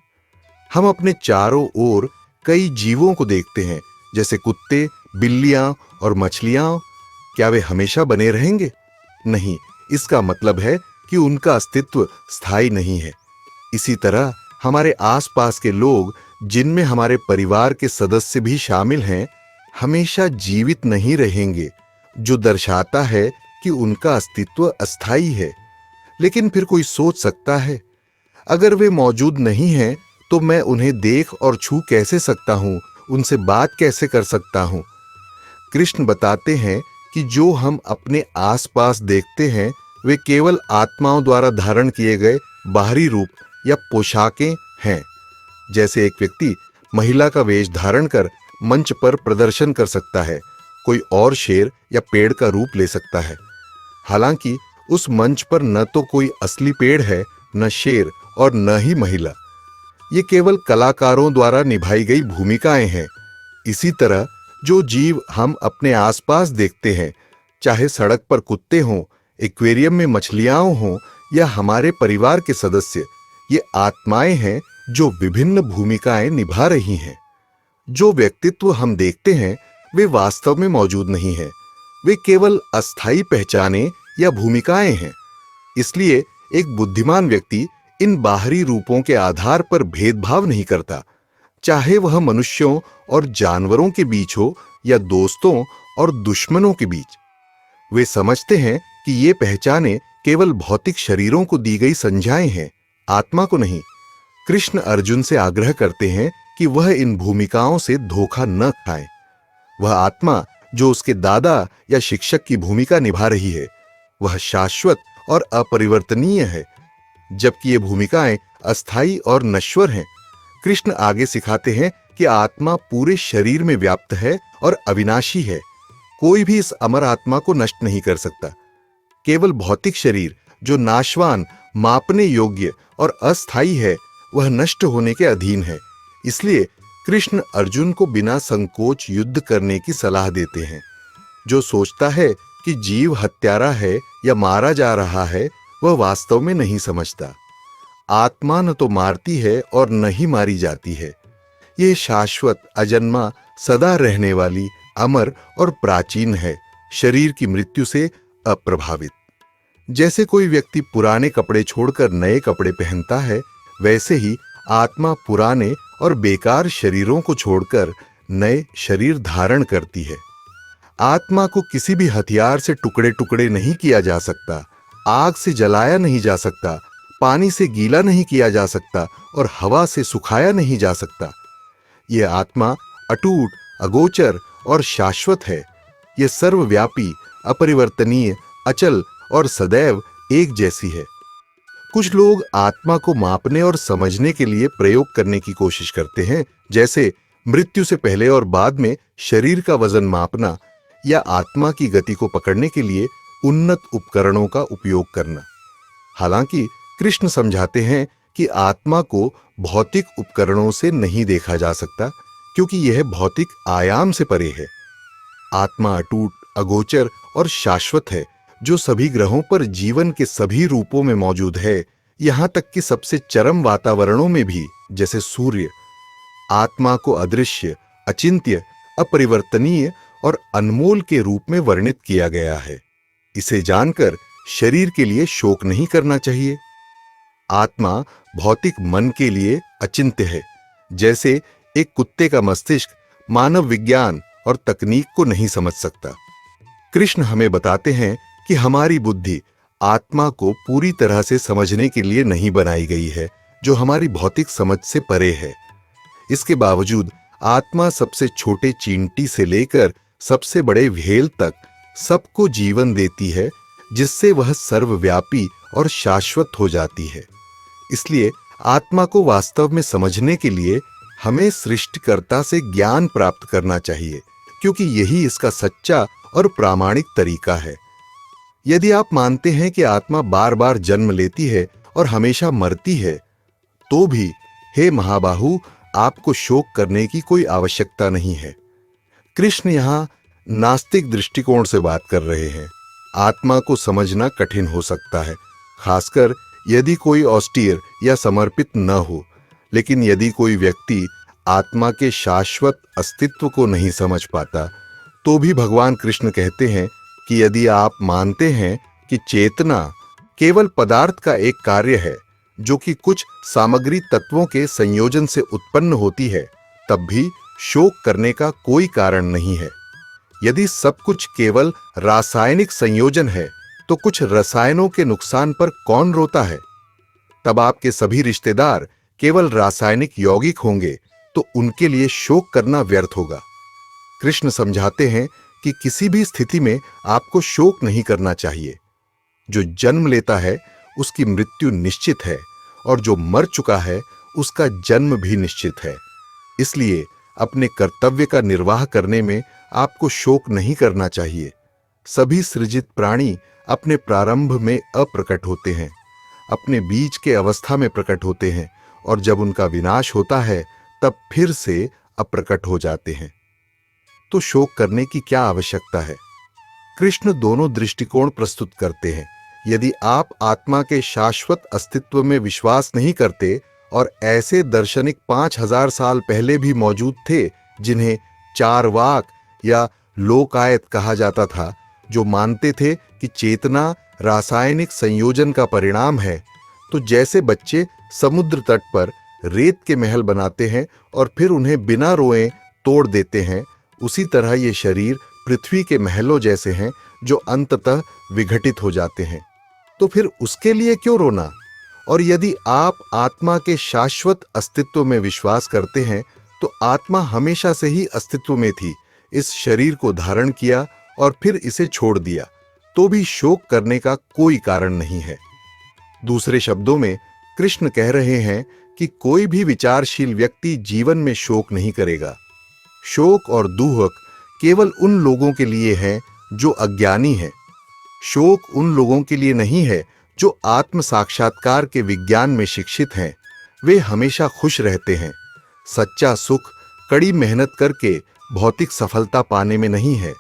Speaker 1: हम अपने चारों ओर कई जीवों को देखते हैं, जैसे कुत्ते, बिल्लियां और मछलियां। क्या वे हमेशा बने रहेंगे? नहीं। इसका मतलब है कि उनका अस्तित्व स्थायी नहीं है। इसी तरह हमारे आसपास के लोग, जिनमें हमारे परिवार के सदस्य भी शामिल हैं, हमेशा जीवित नहीं रहेंगे, जो दर्शाता है कि उनका अस्तित्व अस्थायी है। लेकिन फिर कोई सोच सकता है, अगर वे मौजूद नहीं हैं तो मैं उन्हें देख और छू कैसे सकता हूं, उनसे बात कैसे कर सकता हूं? कृष्ण बताते हैं कि जो हम अपने आसपास देखते हैं वे केवल आत्माओं द्वारा धारण किए गए बाहरी रूप या पोशाकें हैं। जैसे एक व्यक्ति महिला का वेश धारण कर मंच पर प्रदर्शन कर सकता है, कोई और शेर या पेड़ का रूप ले सकता है। हालांकि उस मंच पर न तो कोई असली पेड़ है, न शेर और न ही महिला। ये केवल कलाकारों द्वारा निभाई गई भूमिकाएं हैं। इसी तरह जो जीव हम अपने आसपास देखते हैं, चाहे सड़क पर कुत्ते हों, एक्वेरियम में मछलियां हों या हमारे परिवार के सदस्य, ये आत्माएं हैं जो विभिन्न भूमिकाएं निभा रही हैं। जो व्यक्तित्व हम देखते हैं वे वास्तव में मौजूद नहीं हैं, वे केवल अस्थायी पहचाने या भूमिकाएं हैं। इसलिए एक बुद्धिमान व्यक्ति इन बाहरी रूपों के आधार पर भेदभाव नहीं करता, चाहे वह मनुष्यों और जानवरों के बीच हो या दोस्तों और दुश्मनों के बीच। वे समझते हैं कि ये पहचाने केवल भौतिक शरीरों को दी गई संज्ञाएं हैं, आत्मा को नहीं। कृष्ण अर्जुन से आग्रह करते हैं कि वह इन भूमिकाओं से धोखा न खाए। वह आत्मा जो उसके दादा या शिक्षक की भूमिका निभा रही है, वह शाश्वत और अपरिवर्तनीय है, जबकि ये भूमिकाएं अस्थायी और नश्वर हैं। कृष्ण आगे सिखाते हैं कि आत्मा पूरे शरीर में व्याप्त है और अविनाशी है। कोई भी इस अमर आत्मा को नष्ट नहीं कर सकता। केवल भौतिक शरीर जो नाशवान, मापने योग्य और अस्थायी है, वह नष्ट होने के अधीन है। इसलिए कृष्ण अर्जुन को बिना संकोच युद्ध करने की सलाह देते हैं। जो सोचता है कि जीव हत्यारा है या मारा जा रहा है, वह वास्तव में नहीं समझता। आत्मा न तो मारती है और न ही मारी जाती है। यह शाश्वत, अजन्मा, सदा रहने वाली, अमर और प्राचीन है, शरीर की मृत्यु से अप्रभावित। जैसे कोई व्यक्ति पुराने कपड़े छोड़कर नए कपड़े पहनता है, वैसे ही आत्मा पुराने और बेकार शरीरों को छोड़कर नए शरीर धारण करती है। आत्मा को किसी भी हथियार से टुकड़े टुकड़े नहीं किया जा सकता, आग से जलाया नहीं जा सकता, पानी से गीला नहीं किया जा सकता और हवा से सुखाया नहीं जा सकता। यह आत्मा अटूट, अगोचर और शाश्वत है। यह सर्वव्यापी, अपरिवर्तनीय, अचल और सदैव एक जैसी है। कुछ लोग आत्मा को मापने और समझने के लिए प्रयोग करने की कोशिश करते हैं, जैसे मृत्यु से पहले और बाद में शरीर का वजन मापना या आत्मा की गति को पकड़ने के लिए उन्नत उपकरणों का उपयोग करना। हालांकि कृष्ण समझाते हैं कि आत्मा को भौतिक उपकरणों से नहीं देखा जा सकता, क्योंकि यह भौतिक आयाम से परे है। आत्मा अटूट, अगोचर और शाश्वत है, जो सभी ग्रहों पर जीवन के सभी रूपों में मौजूद है, यहां तक कि सबसे चरम वातावरणों में भी, जैसे सूर्य। आत्मा को अदृश्य, अचिंत्य, अपरिवर्तनीय और अनमोल के रूप में वर्णित किया गया है। इसे जानकर शरीर के लिए शोक नहीं करना चाहिए। आत्मा भौतिक मन के लिए अचिंत्य है, जैसे एक कुत्ते का मस्तिष्क मानव विज्ञान और तकनीक को नहीं समझ सकता। कृष्ण हमें बताते हैं कि हमारी बुद्धि आत्मा को पूरी तरह से समझने के लिए नहीं बनाई गई है, जो हमारी भौतिक समझ से परे है। इसके बावजूद आत्मा सबसे छोटे चींटी से लेकर सबसे बड़े व्हेल तक सबको जीवन देती है, जिससे वह सर्वव्यापी और शाश्वत हो जाती है। इसलिए आत्मा को वास्तव में समझने के लिए हमें सृष्टिकर्ता से ज्ञान प्राप्त करना चाहिए, क्योंकि यही इसका सच्चा और प्रामाणिक तरीका है। यदि आप मानते हैं कि आत्मा बार बार जन्म लेती है और हमेशा मरती है, तो भी हे महाबाहु, आपको शोक करने की कोई आवश्यकता नहीं है। कृष्ण यहां नास्तिक दृष्टिकोण से बात कर रहे हैं। आत्मा को समझना कठिन हो सकता है, खासकर यदि कोई ऑस्टियर या समर्पित न हो। लेकिन यदि कोई व्यक्ति आत्मा के शाश्वत अस्तित्व को नहीं समझ पाता, तो भी भगवान कृष्ण कहते हैं कि यदि आप मानते हैं कि चेतना केवल पदार्थ का एक कार्य है, जो कि कुछ सामग्री तत्वों के संयोजन से उत्पन्न होती है, तब भी शोक करने का कोई कारण नहीं है। यदि सब कुछ केवल रासायनिक संयोजन है, तो कुछ रसायनों के नुकसान पर कौन रोता है? तब आपके सभी रिश्तेदार केवल रासायनिक यौगिक होंगे, तो उनके लिए शोक करना व्यर्थ होगा। कृष्ण समझाते हैं कि किसी भी स्थिति में आपको शोक नहीं करना चाहिए। जो जन्म लेता है उसकी मृत्यु निश्चित है, और जो मर चुका है उसका जन्म भी निश्चित है। इसलिए अपने कर्तव्य का निर्वाह करने में आपको शोक नहीं करना चाहिए। सभी सृजित प्राणी अपने प्रारंभ में अप्रकट होते हैं, अपने बीच के अवस्था में प्रकट होते हैं, और जब उनका विनाश होता है तब फिर से अप्रकट हो जाते हैं। तो शोक करने की क्या आवश्यकता है? कृष्ण दोनों दृष्टिकोण प्रस्तुत करते हैं। यदि आप आत्मा के शाश्वत अस्तित्व में विश्वास नहीं करते, और ऐसे दार्शनिक 5000 साल पहले भी मौजूद थे, जिन्हें चारवाक या लोकायत कहा जाता था, जो मानते थे कि चेतना रासायनिक संयोजन का परिणाम है, तो जैसे बच्चे समुद्र तट पर रेत के महल बनाते हैं और फिर उन्हें बिना रोए तोड़ देते हैं, उसी तरह ये शरीर पृथ्वी के महलों जैसे हैं, जो अंततः विघटित हो जाते हैं। तो फिर उसके लिए क्यों रोना? और यदि आप आत्मा के शाश्वत अस्तित्व में विश्वास करते हैं, तो आत्मा हमेशा से ही अस्तित्व में थी, इस शरीर को धारण किया और फिर इसे छोड़ दिया, तो भी शोक करने का कोई कारण नहीं है। दूसरे शब्दों में कृष्ण कह रहे हैं कि कोई भी विचारशील व्यक्ति जीवन में शोक नहीं करेगा। शोक और दुहक केवल उन लोगों के लिए है जो अज्ञानी हैं। शोक उन लोगों के लिए नहीं है जो आत्म साक्षात्कार के विज्ञान में शिक्षित हैं। वे हमेशा खुश रहते हैं। सच्चा सुख कड़ी मेहनत करके भौतिक सफलता पाने में नहीं है।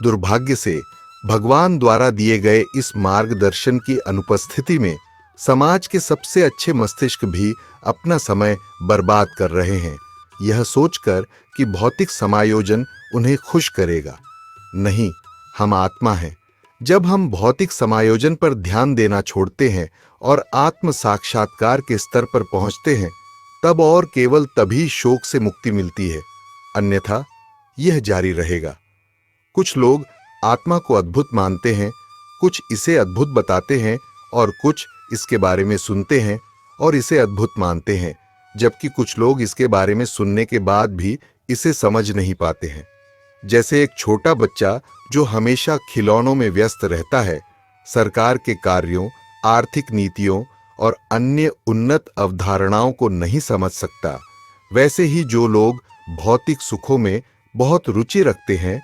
Speaker 1: दुर्भाग्य से भगवान द्वारा दिए गए इस मार्गदर्शन की अनुपस्थिति में समाज के सबसे अच्छे मस्तिष्क भी अपना समय बर्बाद कर रहे हैं, यह सोचकर कि भौतिक समायोजन उन्हें खुश करेगा। नहीं, हम आत्मा हैं। जब हम भौतिक समायोजन पर ध्यान देना छोड़ते हैं और आत्म साक्षात्कार के स्तर पर पहुंचते हैं, तब और केवल तभी शोक से मुक्ति मिलती है, अन्यथा यह जारी रहेगा। कुछ लोग आत्मा को अद्भुत मानते हैं, कुछ इसे अद्भुत बताते हैं और कुछ इसके बारे में सुनते हैं और इसे अद्भुत मानते हैं, जबकि कुछ लोग इसके बारे में सुनने के बाद भी इसे समझ नहीं पाते हैं। जैसे एक छोटा बच्चा जो हमेशा खिलौनों में व्यस्त रहता है, सरकार के कार्यों, आर्थिक नीतियों और अन्य उन्नत अवधारणाओं को नहीं समझ सकता, वैसे ही जो लोग भौतिक सुखों में बहुत रुचि रखते हैं,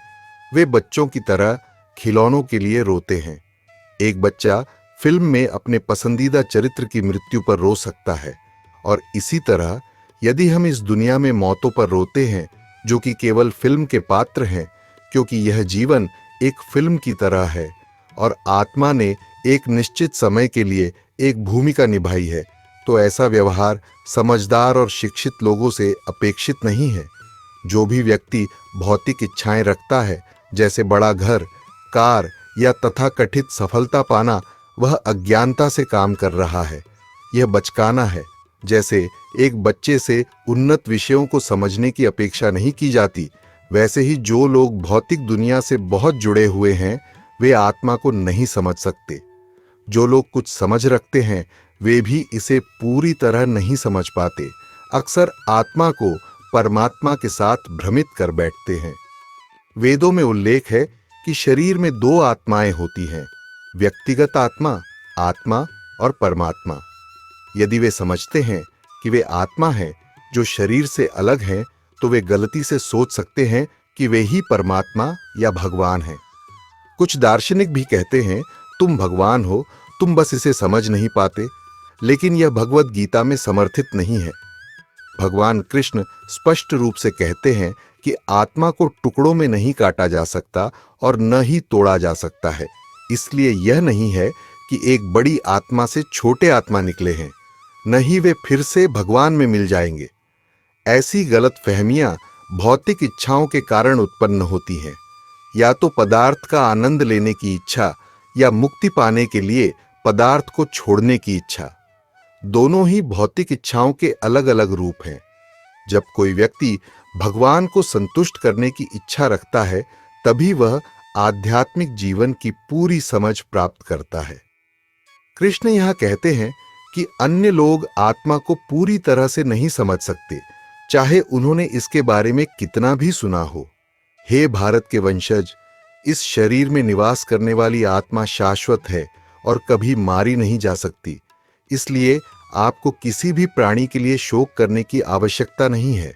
Speaker 1: वे बच्चों की तरह खिलौनों के लिए रोते हैं। एक बच्चा फिल्म में अपने पसंदीदा चरित्र की मृत्यु पर रो सकता है, और इसी तरह यदि हम इस दुनिया में मौतों पर रोते हैं जो कि केवल फिल्म के पात्र हैं, क्योंकि यह जीवन एक फिल्म की तरह है और आत्मा ने एक निश्चित समय के लिए एक भूमिका निभाई है, तो ऐसा व्यवहार समझदार और शिक्षित लोगों से अपेक्षित नहीं है। जो भी व्यक्ति भौतिक इच्छाएं रखता है, जैसे बड़ा घर, कार या तथाकथित सफलता पाना, वह अज्ञानता से काम कर रहा है। यह बचकाना है। जैसे एक बच्चे से उन्नत विषयों को समझने की अपेक्षा नहीं की जाती, वैसे ही जो लोग भौतिक दुनिया से बहुत जुड़े हुए हैं, वे आत्मा को नहीं समझ सकते। जो लोग कुछ समझ रखते हैं, वे भी इसे पूरी तरह नहीं समझ पाते। अक्सर आत्मा को परमात्मा के साथ भ्रमित कर बैठते हैं। वेदों में उल्लेख है कि शरीर में दो आत्माएं होती हैं, व्यक्तिगत आत्मा, आत्मा और परमात्मा। यदि वे समझते हैं कि वे आत्मा हैं जो शरीर से अलग हैं, तो वे गलती से सोच सकते हैं कि वे ही परमात्मा या भगवान हैं। कुछ दार्शनिक भी कहते हैं, तुम भगवान हो, तुम बस इसे समझ नहीं पाते। लेकिन यह भगवद गीता में समर्थित नहीं है। भगवान कृष्ण स्पष्ट रूप से कहते हैं कि आत्मा को टुकड़ों में नहीं काटा जा सकता और न ही तोड़ा जा सकता है। इसलिए यह नहीं है कि एक बड़ी आत्मा से छोटे आत्मा निकले हैं, न ही वे फिर से भगवान में मिल जाएंगे। ऐसी गलत फहमियां भौतिक इच्छाओं के कारण उत्पन्न होती हैं, या तो पदार्थ का आनंद लेने की इच्छा या मुक्ति पाने के लिए पदार्थ को छोड़ने की इच्छा। दोनों ही भौतिक इच्छाओं के अलग अलग रूप हैं। जब कोई व्यक्ति भगवान को संतुष्ट करने की इच्छा रखता है, तभी वह आध्यात्मिक जीवन की पूरी समझ प्राप्त करता है। कृष्ण यहां कहते हैं कि अन्य लोग आत्मा को पूरी तरह से नहीं समझ सकते, चाहे उन्होंने इसके बारे में कितना भी सुना हो। हे भारत के वंशज, इस शरीर में निवास करने वाली आत्मा शाश्वत है और कभी मारी नहीं जा सकती। इसलिए आपको किसी भी प्राणी के लिए शोक करने की आवश्यकता नहीं है।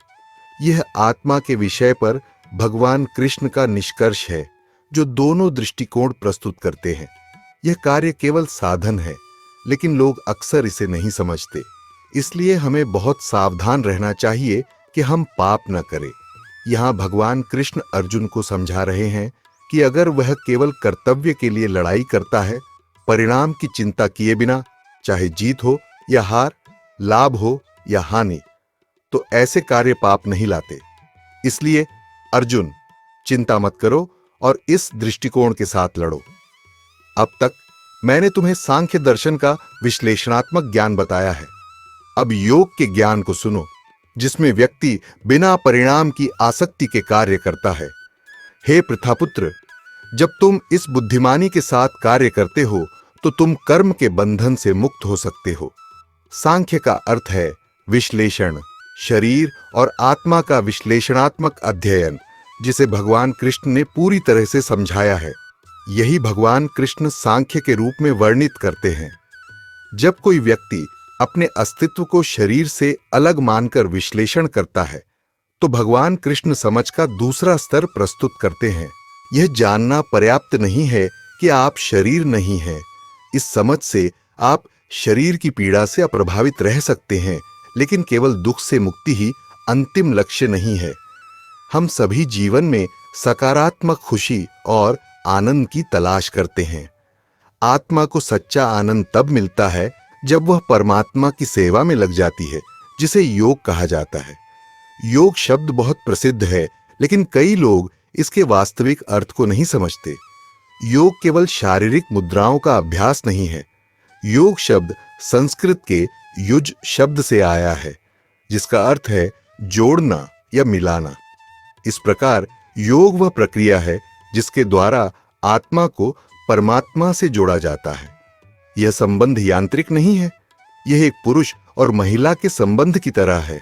Speaker 1: यह आत्मा के विषय पर भगवान कृष्ण का निष्कर्ष है, जो दोनों दृष्टिकोण प्रस्तुत करते हैं। यह कार्य केवल साधन है, लेकिन लोग अक्सर इसे नहीं समझते। इसलिए हमें बहुत सावधान रहना चाहिए कि हम पाप न करें। यहाँ भगवान कृष्ण अर्जुन को समझा रहे हैं कि अगर वह केवल कर्तव्य के लिए लड़ाई करता है, परिणाम की चिंता किए बिना, चाहे जीत हो या हार, लाभ हो या हानि, तो ऐसे कार्य पाप नहीं लाते। इसलिए अर्जुन, चिंता मत करो और इस दृष्टिकोण के साथ लड़ो। अब तक मैंने तुम्हें सांख्य दर्शन का विश्लेषणात्मक ज्ञान बताया है। अब योग के ज्ञान को सुनो, जिसमें व्यक्ति बिना परिणाम की आसक्ति के कार्य करता है। हे प्रथापुत्र, जब तुम इस बुद्धिमानी के साथ कार्य करते हो, तो तुम कर्म के बंधन से मुक्त हो सकते हो। सांख्य का अर्थ है विश्लेषण, शरीर और आत्मा का विश्लेषणात्मक अध्ययन, जिसे भगवान कृष्ण ने पूरी तरह से समझाया है। यही भगवान कृष्ण सांख्य के रूप में वर्णित करते हैं। जब कोई व्यक्ति अपने अस्तित्व को शरीर से अलग मानकर विश्लेषण करता है, तो भगवान कृष्ण समझ का दूसरा स्तर प्रस्तुत करते हैं। यह जानना पर्याप्त नहीं है कि आप शरीर नहीं हैं। इस समझ से आप शरीर की पीड़ा से अप्रभावित रह सकते हैं, लेकिन केवल दुख से मुक्ति ही अंतिम लक्ष्य नहीं है। हम सभी जीवन में सकारात्मक खुशी और आनंद की तलाश करते हैं। आत्मा को सच्चा आनंद तब मिलता है जब वह परमात्मा की सेवा में लग जाती है, जिसे योग कहा जाता है। योग शब्द बहुत प्रसिद्ध है, लेकिन कई लोग इसके वास्तविक अर्थ को नहीं समझते। योग केवल शारीरिक मुद्राओं का अभ्यास नहीं है। योग शब्द संस्कृत के युज शब्द से आया है, जिसका अर्थ है जोड़ना या मिलाना। इस प्रकार योग वह प्रक्रिया है जिसके द्वारा आत्मा को परमात्मा से जोड़ा जाता है। यह संबंध यांत्रिक नहीं है, यह एक पुरुष और महिला के संबंध की तरह है।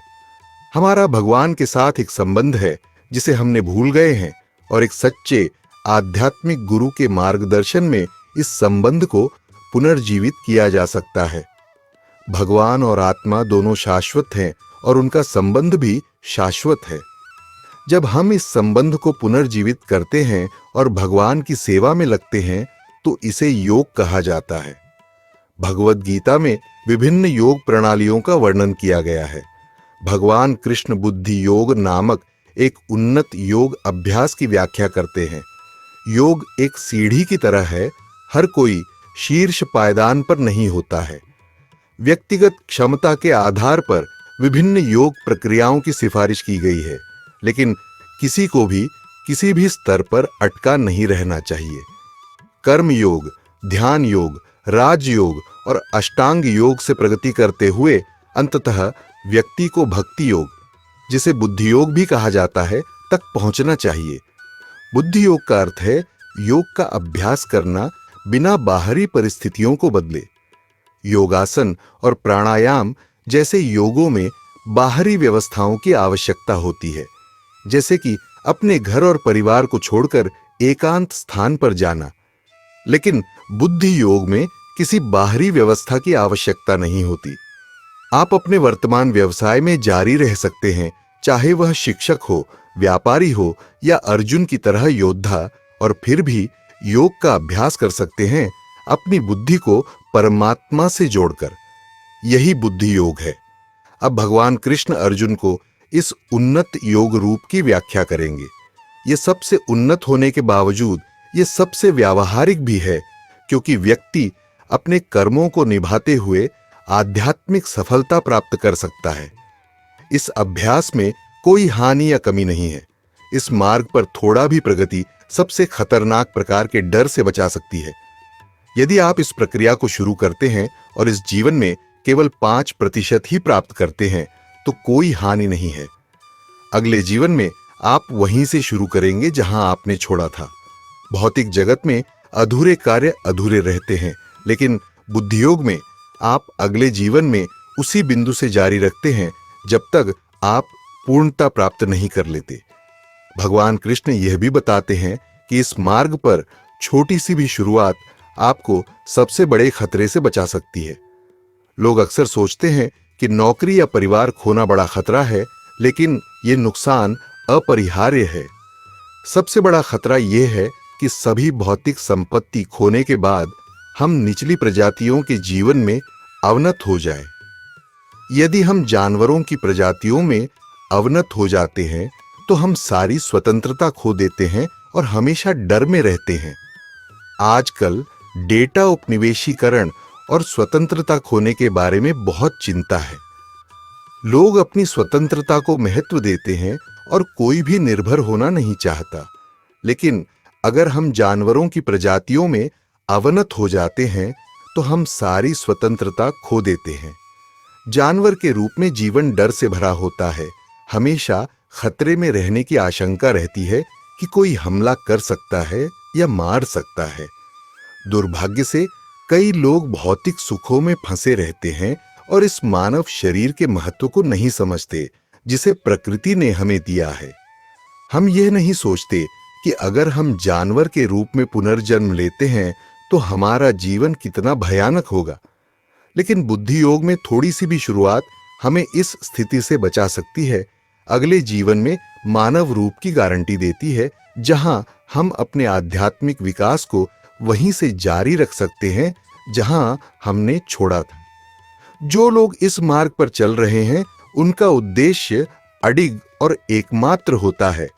Speaker 1: हमारा भगवान के साथ एक संबंध है जिसे हमने भूल गए हैं, और एक सच्चे आध्यात्मिक गुरु के मार्गदर्शन में इस संबंध को पुनर्जीवित किया जा सकता है। भगवान और आत्मा दोनों शाश्वत हैं और उनका संबंध भी शाश्वत है। जब हम इस संबंध को पुनर्जीवित करते हैं और भगवान की सेवा में लगते हैं तो इसे योग कहा जाता है। भगवद गीता में विभिन्न योग प्रणालियों का वर्णन किया गया है। भगवान कृष्ण बुद्धि योग नामक एक उन्नत योग अभ्यास की व्याख्या करते हैं। योग एक सीढ़ी की तरह है, हर कोई शीर्ष पायदान पर नहीं होता है। व्यक्तिगत क्षमता के आधार पर विभिन्न योग प्रक्रियाओं की सिफारिश की गई है, लेकिन किसी को भी किसी भी स्तर पर अटका नहीं रहना चाहिए। कर्म योग, ध्यान योग, राजयोग और अष्टांग योग से प्रगति करते हुए अंततः व्यक्ति को भक्ति योग, जिसे बुद्धि योग भी कहा जाता है, तक पहुंचना चाहिए। बुद्धि योग का अर्थ है योग का अभ्यास करना बिना बाहरी परिस्थितियों को बदले। योगासन और प्राणायाम जैसे योगों में बाहरी व्यवस्थाओं की आवश्यकता होती है, जैसे कि अपने घर और परिवार को छोड़कर एकांत स्थान पर जाना। लेकिन बुद्धि योग में किसी बाहरी व्यवस्था की आवश्यकता नहीं होती। आप अपने वर्तमान व्यवसाय में जारी रह सकते हैं, चाहे वह शिक्षक हो, व्यापारी हो या अर्जुन की तरह योद्धा, और फिर भी योग का अभ्यास कर सकते हैं अपनी बुद्धि को परमात्मा से जोड़कर। यही बुद्धि योग है। अब भगवान कृष्ण अर्जुन को इस उन्नत योग रूप की व्याख्या करेंगे। ये सबसे उन्नत होने के बावजूद ये सबसे व्यावहारिक भी है, क्योंकि व्यक्ति अपने कर्मों को निभाते हुए आध्यात्मिक सफलता प्राप्त कर सकता है। इस अभ्यास में कोई हानि या कमी नहीं है। इस मार्ग पर थोड़ा भी प्रगति सबसे खतरनाक प्रकार के डर से बचा सकती है। यदि आप इस प्रक्रिया को शुरू करते हैं और इस जीवन में केवल 5% ही प्राप्त करते हैं तो कोई हानि नहीं है। अगले जीवन में आप वहीं से शुरू करेंगे जहां आपने छोड़ा था। भौतिक जगत में अधूरे कार्य अधूरे रहते हैं, लेकिन बुद्धियोग में आप अगले जीवन में उसी बिंदु से जारी रखते हैं जब तक आप पूर्णता प्राप्त नहीं कर लेते। भगवान कृष्ण यह भी बताते हैं कि इस मार्ग पर छोटी सी भी शुरुआत आपको सबसे बड़े खतरे से बचा सकती है। लोग अक्सर सोचते हैं कि नौकरी या परिवार खोना बड़ा खतरा है, लेकिन यह नुकसान अपरिहार्य है। सबसे बड़ा खतरा यह है कि सभी भौतिक संपत्ति खोने के बाद हम निचली प्रजातियों के जीवन में अवनत हो जाए। यदि हम जानवरों की प्रजातियों में अवनत हो जाते हैं तो हम सारी स्वतंत्रता खो देते हैं और हमेशा डर में रहते हैं। आजकल डेटा उपनिवेशीकरण और स्वतंत्रता खोने के बारे में बहुत चिंता है। लोग अपनी स्वतंत्रता को महत्व देते हैं और कोई भी निर्भर होना नहीं चाहता। लेकिन अगर हम जानवरों की प्रजातियों में अवनत हो जाते हैं तो हम सारी स्वतंत्रता खो देते हैं। जानवर के रूप में जीवन डर से भरा होता है। हमेशा खतरे में रहने की आशंका रहती है कि कोई हमला कर सकता है या मार सकता है। दुर्भाग्य से कई लोग भौतिक सुखों में फंसे रहते हैं और इस मानव शरीर के महत्व को नहीं समझते जिसे प्रकृति ने हमें दिया है। हम यह नहीं सोचते कि अगर हम जानवर के रूप में पुनर्जन्म लेते हैं तो हमारा जीवन कितना भयानक होगा। लेकिन बुद्धि योग में थोड़ी सी भी शुरुआत हमें इस स्थिति से बचा सकती है। अगले जीवन में मानव रूप की गारंटी देती है, जहां हम अपने आध्यात्मिक विकास को वहीं से जारी रख सकते हैं जहां हमने छोड़ा था। जो लोग इस मार्ग पर चल रहे हैं उनका उद्देश्य अडिग और एकमात्र होता है।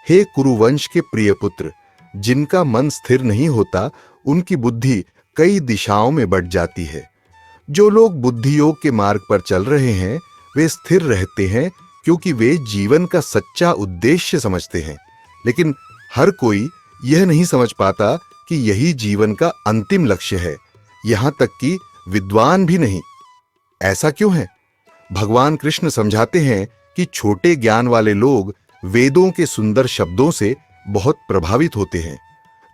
Speaker 1: हे कुरुवंश के प्रिय पुत्र, जिनका मन स्थिर नहीं होता उनकी बुद्धि कई दिशाओं में बढ़ जाती है। जो लोग बुद्धि योग के मार्ग पर चल रहे हैं वे स्थिर रहते हैं क्योंकि वे जीवन का सच्चा उद्देश्य समझते हैं। लेकिन हर कोई यह नहीं समझ पाता कि यही जीवन का अंतिम लक्ष्य है, यहां तक कि विद्वान भी नहीं। ऐसा क्यों है? भगवान कृष्ण समझाते हैं कि छोटे ज्ञान वाले लोग वेदों के सुंदर शब्दों से बहुत प्रभावित होते हैं,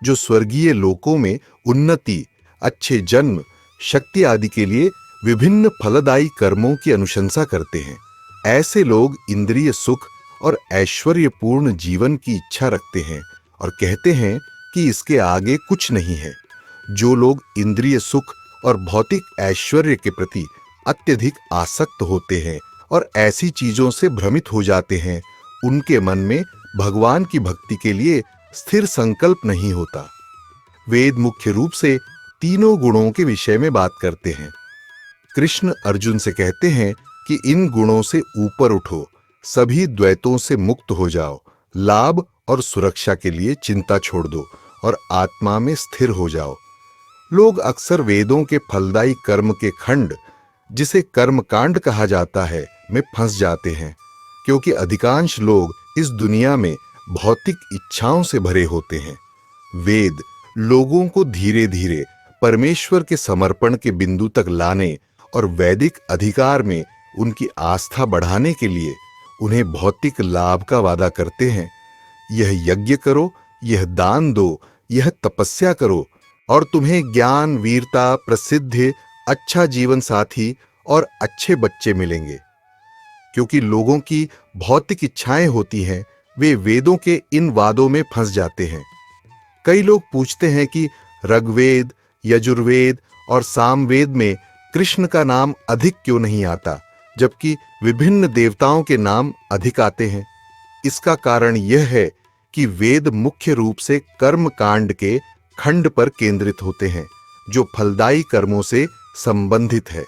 Speaker 1: जो स्वर्गीय लोकों में उन्नति, अच्छे जन्म, शक्ति आदि के लिए विभिन्न फलदायी कर्मों की अनुशंसा करते हैं। ऐसे लोग इंद्रिय सुख और ऐश्वर्यपूर्ण जीवन की इच्छा रखते हैं और कहते हैं कि इसके आगे कुछ नहीं है। जो लोग इंद्रिय सुख और भौतिक ऐश्वर्य के प्रति अत्यधिक आसक्त होते हैं और ऐसी चीजों से भ्रमित हो जाते हैं, उनके मन में भगवान की भक्ति के लिए स्थिर संकल्प नहीं होता। वेद मुख्य रूप से तीनों गुणों के विषय में बात करते हैं। कृष्ण अर्जुन से कहते हैं कि इन गुणों से ऊपर उठो, सभी द्वैतों से मुक्त हो जाओ, लाभ और सुरक्षा के लिए चिंता छोड़ दो और आत्मा में स्थिर हो जाओ। लोग अक्सर वेदों के फलदायी कर्म के खंड, जिसे कर्मकांड कहा जाता है, में फंस जाते हैं, क्योंकि अधिकांश लोग इस दुनिया में भौतिक इच्छाओं से भरे होते हैं। वेद लोगों को धीरे धीरे परमेश्वर के समर्पण के बिंदु तक लाने और वैदिक अधिकार में उनकी आस्था बढ़ाने के लिए उन्हें भौतिक लाभ का वादा करते हैं। यह यज्ञ करो, यह दान दो, यह तपस्या करो और तुम्हें ज्ञान, वीरता, प्रसिद्धि, अच्छा जीवन साथी और अच्छे बच्चे मिलेंगे। क्योंकि लोगों की भौतिक इच्छाएं होती हैं, वे वेदों के इन वादों में फंस जाते हैं। कई लोग पूछते हैं कि ऋग्वेद, यजुर्वेद और सामवेद में कृष्ण का नाम अधिक क्यों नहीं आता, जबकि विभिन्न देवताओं के नाम अधिक आते हैं। इसका कारण यह है कि वेद मुख्य रूप से कर्म कांड के खंड पर केंद्रित होते हैं, जो फलदायी कर्मों से संबंधित है।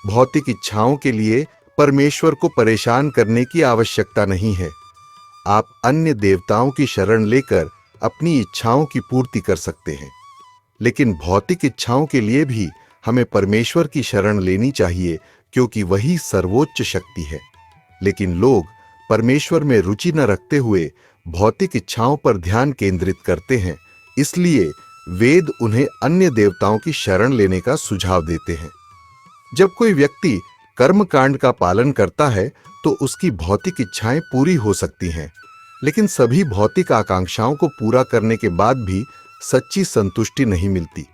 Speaker 1: भौतिक इच्छाओं के लिए परमेश्वर को परेशान करने की आवश्यकता नहीं है। आप अन्य देवताओं की शरण लेकर अपनी इच्छाओं की पूर्ति कर सकते हैं, लेकिन भौतिक इच्छाओं के लिए भी हमें परमेश्वर की शरण लेनी चाहिए, क्योंकि वही सर्वोच्च शक्ति है। लेकिन लोग परमेश्वर में रुचि न रखते हुए भौतिक इच्छाओं पर ध्यान केंद्रित करते हैं, इसलिए वेद उन्हें अन्य देवताओं की शरण लेने का सुझाव देते हैं। जब कोई व्यक्ति कर्मकांड का पालन करता है तो उसकी भौतिक इच्छाएं पूरी हो सकती हैं, लेकिन सभी भौतिक आकांक्षाओं को पूरा करने के बाद भी सच्ची संतुष्टि नहीं मिलती।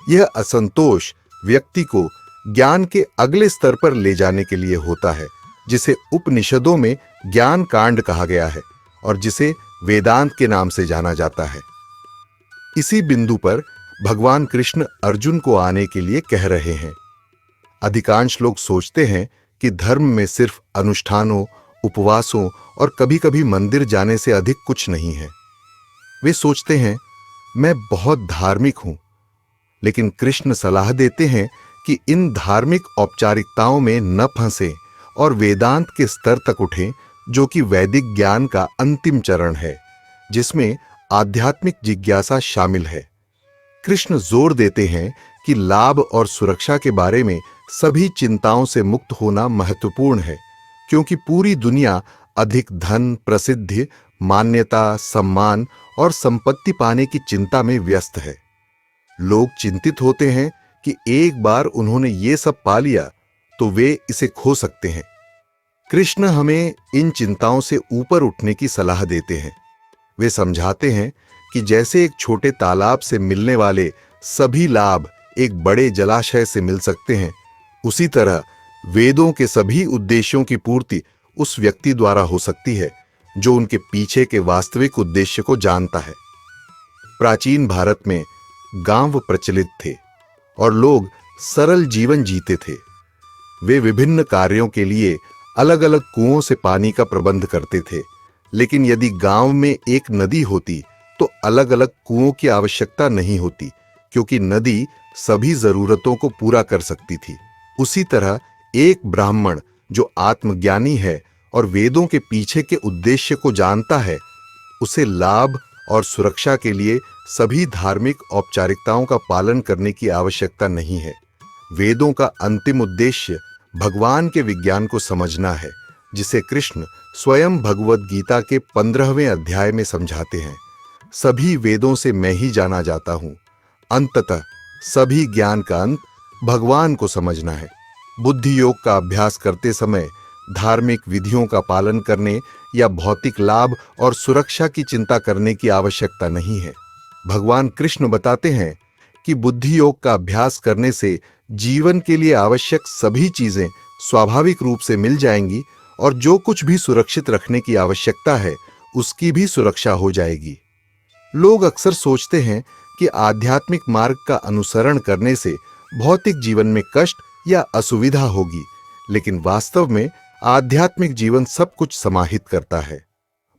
Speaker 1: यह असंतोष व्यक्ति को ज्ञान के अगले स्तर पर ले जाने के लिए होता है, जिसे उपनिषदों में ज्ञान कांड कहा गया है और जिसे वेदांत के नाम से जाना जाता है। इसी बिंदु पर भगवान कृष्ण अर्जुन को आने के लिए कह रहे हैं। अधिकांश लोग सोचते हैं कि धर्म में सिर्फ अनुष्ठानों, उपवासों और कभी-कभी मंदिर जाने से अधिक कुछ नहीं है। वे सोचते हैं, मैं बहुत धार्मिक हूं, लेकिन कृष्ण सलाह देते हैं कि इन धार्मिक औपचारिकताओं में न फंसें और वेदांत के स्तर तक उठें, जो कि वैदिक ज्ञान का अंतिम चरण है, जिसमें आध्यात्मिक जिज्ञासा शामिल है। कृष्ण जोर देते हैं कि लाभ और सुरक्षा के बारे में सभी चिंताओं से मुक्त होना महत्वपूर्ण है, क्योंकि पूरी दुनिया अधिक धन, प्रसिद्धि, मान्यता, सम्मान और संपत्ति पाने की चिंता में व्यस्त है। लोग चिंतित होते हैं कि एक बार उन्होंने ये सब पा लिया तो वे इसे खो सकते हैं। कृष्ण हमें इन चिंताओं से ऊपर उठने की सलाह देते हैं। वे समझाते हैं कि जैसे एक छोटे तालाब से मिलने वाले सभी लाभ एक बड़े जलाशय से मिल सकते हैं, उसी तरह वेदों के सभी उद्देश्यों की पूर्ति उस व्यक्ति द्वारा हो सकती है जो उनके पीछे के वास्तविक उद्देश्य को जानता है। प्राचीन भारत में गांव प्रचलित थे और लोग सरल जीवन जीते थे। वे विभिन्न कार्यों के लिए अलग-अलग कुओं से पानी का प्रबंध करते थे, लेकिन यदि गांव में एक नदी होती तो अलग-अलग कुओं की आवश्यकता नहीं होती, क्योंकि नदी सभी जरूरतों को पूरा कर सकती थी। उसी तरह एक ब्राह्मण जो आत्मज्ञानी है और वेदों के पीछे के उद्देश्य को जानता है, उसे लाभ और सुरक्षा के लिए सभी धार्मिक औपचारिकताओं का पालन करने की आवश्यकता नहीं है। वेदों का अंतिम उद्देश्य भगवान के विज्ञान को समझना है, जिसे कृष्ण स्वयं भगवद गीता के 15वें अध्याय में समझाते हैं। सभी वेदों से मैं ही जाना जाता हूं। अंततः सभी ज्ञान का अंत भगवान को समझना है। बुद्धि योग का अभ्यास करते समय धार्मिक विधियों का पालन करने या भौतिक लाभ और सुरक्षा की चिंता करने की आवश्यकता नहीं है। भगवान कृष्ण बताते हैं कि बुद्धि योग का अभ्यास करने से जीवन के लिए आवश्यक सभी चीजें स्वाभाविक रूप से मिल जाएंगी और जो कुछ भी सुरक्षित रखने की आवश्यकता है उसकी भी सुरक्षा हो जाएगी। लोग अक्सर सोचते हैं कि आध्यात्मिक मार्ग का अनुसरण करने से भौतिक जीवन में कष्ट या असुविधा होगी, लेकिन वास्तव में आध्यात्मिक जीवन सब कुछ समाहित करता है।